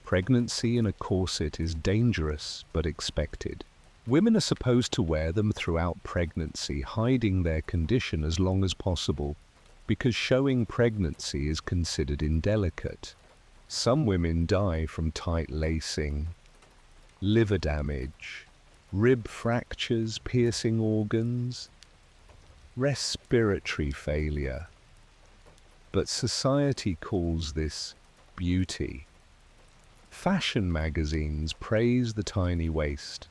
Pregnancy in a corset is dangerous but expected. Women are supposed to wear them throughout pregnancy, hiding their condition as long as possible, because showing pregnancy is considered indelicate. Some women die from tight lacing, liver damage, rib fractures, piercing organs, respiratory failure. But society calls this beauty. Fashion magazines praise the tiny waist.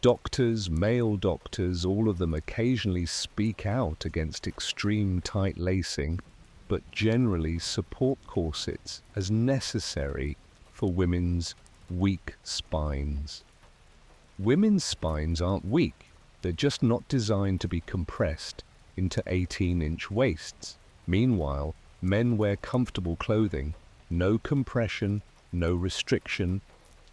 Doctors, male doctors, all of them occasionally speak out against extreme tight lacing, but generally support corsets as necessary for women's weak spines. Women's spines aren't weak, they're just not designed to be compressed into 18-inch waists. Meanwhile, men wear comfortable clothing, no compression, no restriction.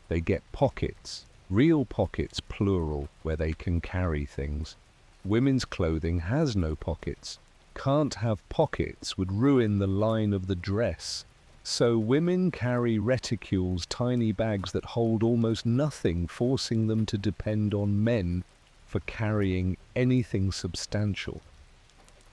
They get pockets, real pockets plural, where they can carry things. Women's clothing has no pockets. Can't have pockets would ruin the line of the dress. So women carry reticules, tiny bags that hold almost nothing, forcing them to depend on men for carrying anything substantial.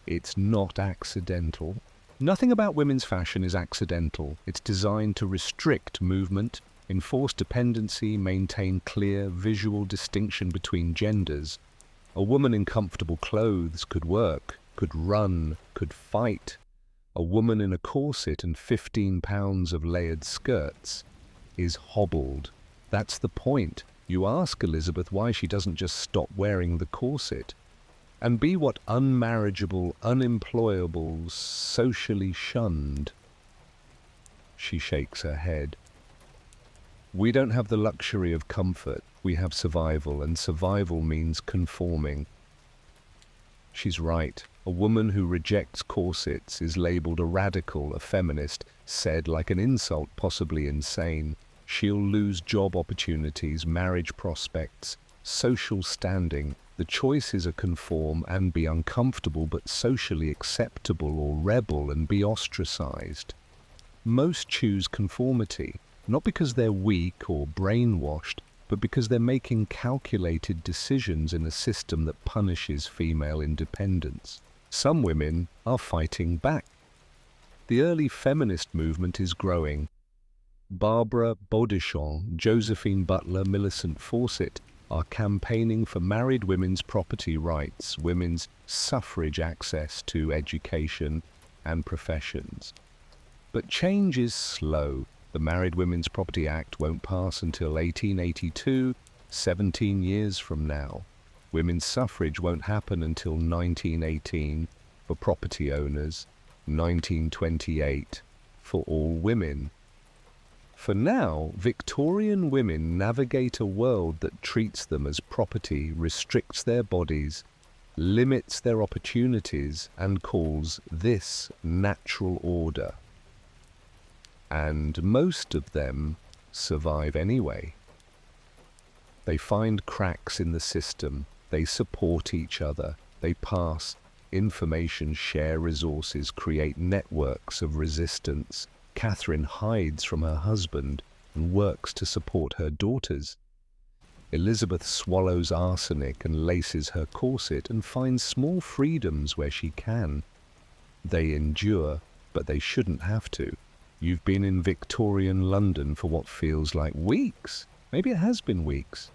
It's not accidental. Nothing about women's fashion is accidental. It's designed to restrict movement, enforce dependency, maintain clear visual distinction between genders. A woman in comfortable clothes could work, could run, could fight. A woman in a corset and 15 pounds of layered skirts is hobbled. That's the point. You ask Elizabeth why she doesn't just stop wearing the corset and be what unmarriageable, unemployable, socially shunned. She shakes her head. We don't have the luxury of comfort. We have survival, and survival means conforming. She's right. A woman who rejects corsets is labeled a radical, a feminist, said like an insult, possibly insane. She'll lose job opportunities, marriage prospects, social standing. The choice is to conform and be uncomfortable but socially acceptable, or rebel and be ostracized. Most choose conformity, not because they're weak or brainwashed, but because they're making calculated decisions in a system that punishes female independence. Some women are fighting back. The early feminist movement is growing. Barbara Baudichon, Josephine Butler, Millicent Fawcett are campaigning for married women's property rights, women's suffrage access to education and professions. But change is slow. The Married Women's Property Act won't pass until 1882, 17 years from now. Women's suffrage won't happen until 1918 for property owners, 1928 for all women. For now, Victorian women navigate a world that treats them as property, restricts their bodies, limits their opportunities, and calls this natural order. And most of them survive anyway. They find cracks in the system, they support each other, they pass information, share resources, create networks of resistance. Catherine hides from her husband and works to support her daughters. Elizabeth swallows arsenic and laces her corset and finds small freedoms where she can. They endure, but they shouldn't have to. You've been in Victorian London for what feels like weeks. Maybe it has been weeks.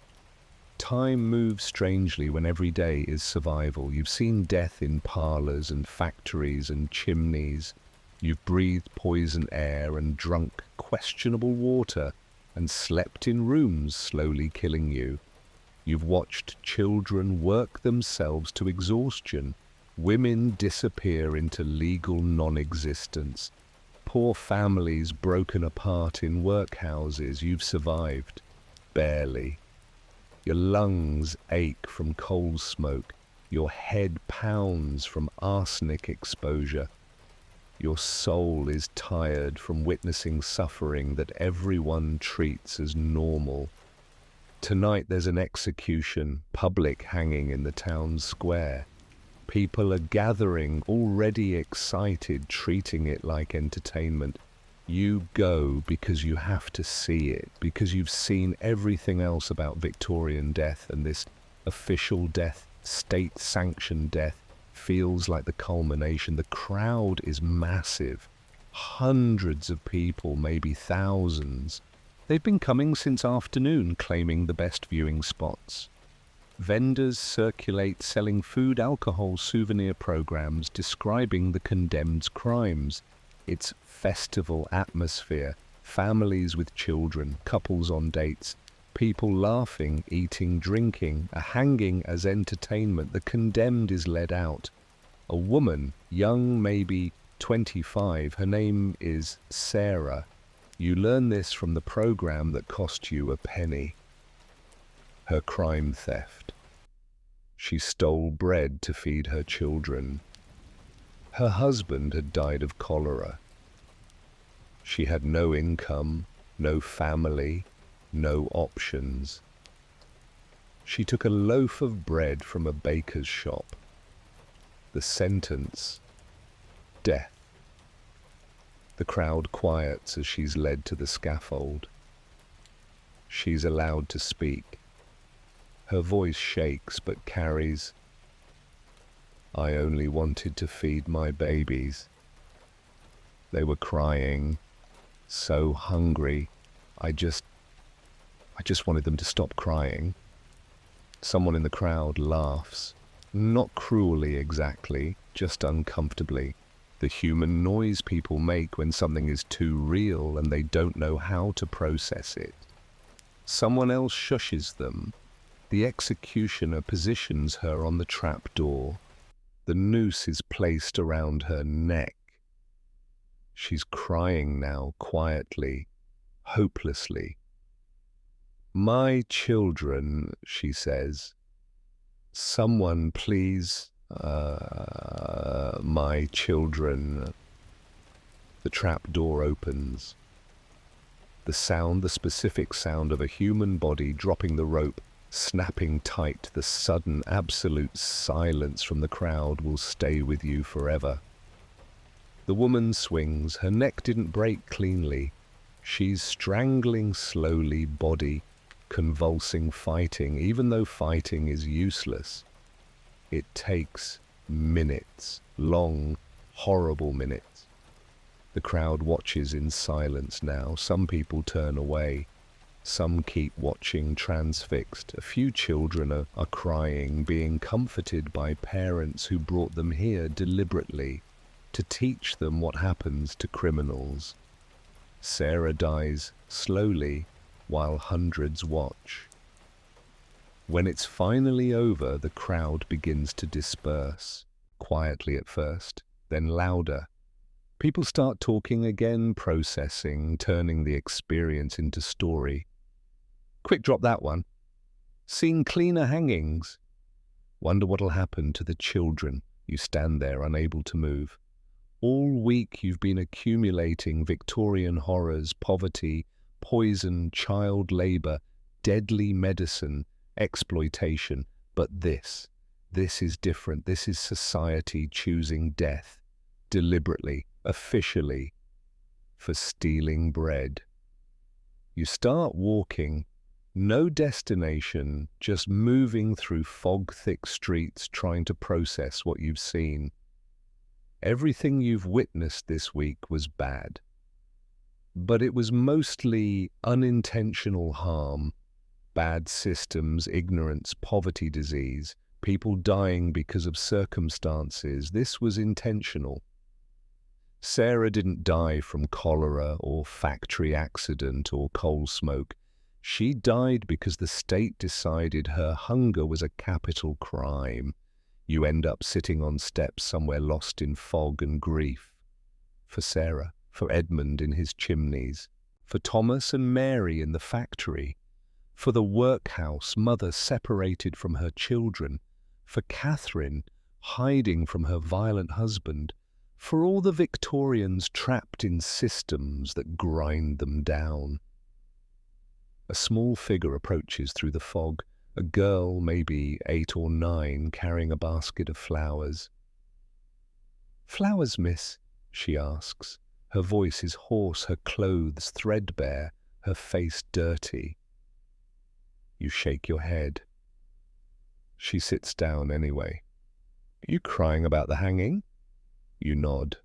Time moves strangely when every day is survival. You've seen death in parlours and factories and chimneys. You've breathed poison air and drunk questionable water and slept in rooms slowly killing you. You've watched children work themselves to exhaustion. Women disappear into legal non-existence. Poor families broken apart in workhouses. You've survived. Barely. Your lungs ache from coal smoke. Your head pounds from arsenic exposure. Your soul is tired from witnessing suffering that everyone treats as normal. Tonight there's an execution, public hanging in the town square. People are gathering, already excited, treating it like entertainment. You go because you have to see it, because you've seen everything else about Victorian death, and this official death, state-sanctioned death, feels like the culmination. The crowd is massive. Hundreds of people, maybe thousands. They've been coming since afternoon, claiming the best viewing spots. Vendors circulate selling food, alcohol, souvenir programs describing the condemned crimes. It's festival atmosphere, families with children, couples on dates. People laughing, eating, drinking, a hanging as entertainment. The condemned is led out. A woman, young, maybe 25, her name is Sarah. You learn this from the program that cost you a penny. Her crime theft. She stole bread to feed her children. Her husband had died of cholera. She had no income, no family, no options. She took a loaf of bread from a baker's shop. The sentence, death. The crowd quiets as she's led to the scaffold. She's allowed to speak. Her voice shakes but carries, "I only wanted to feed my babies. They were crying, so hungry. I just wanted them to stop crying." Someone in the crowd laughs. Not cruelly exactly, just uncomfortably. The human noise people make when something is too real and they don't know how to process it. Someone else shushes them. The executioner positions her on the trap door. The noose is placed around her neck. She's crying now, quietly, hopelessly. "My children," she says. "Someone please, my children." The trap door opens. The sound, the specific sound of a human body dropping the rope, snapping tight, the sudden, absolute silence from the crowd will stay with you forever. The woman swings. Her neck didn't break cleanly. She's strangling slowly, body convulsing, fighting, even though fighting is useless. It takes minutes, long, horrible minutes. The crowd watches in silence now. Some people turn away. Some keep watching, transfixed. A few children are crying, being comforted by parents who brought them here deliberately to teach them what happens to criminals. Sarah dies slowly while hundreds watch. When it's finally over, the crowd begins to disperse, quietly at first, then louder. People start talking again, processing, turning the experience into story. "Quick drop that one. Seen cleaner hangings." Wonder what'll happen to the children. You stand there, unable to move. All week you've been accumulating Victorian horrors, poverty, poison, child labor, deadly medicine, exploitation. But this is different. This is society choosing death, deliberately, officially, for stealing bread. You start walking. No destination, just moving through fog-thick streets trying to process what you've seen. Everything you've witnessed this week was bad. But it was mostly unintentional harm, bad systems, ignorance, poverty, disease, people dying because of circumstances. This was intentional. Sarah didn't die from cholera or factory accident or coal smoke. She died because the state decided her hunger was a capital crime. You end up sitting on steps somewhere lost in fog and grief. For Sarah, for Edmund in his chimneys, for Thomas and Mary in the factory, for the workhouse mother separated from her children, for Catherine hiding from her violent husband, for all the Victorians trapped in systems that grind them down. A small figure approaches through the fog, a girl, maybe 8 or 9, carrying a basket of flowers. "Flowers, miss?" she asks. Her voice is hoarse, her clothes threadbare, her face dirty. You shake your head. She sits down anyway. "You crying about the hanging?" You nod.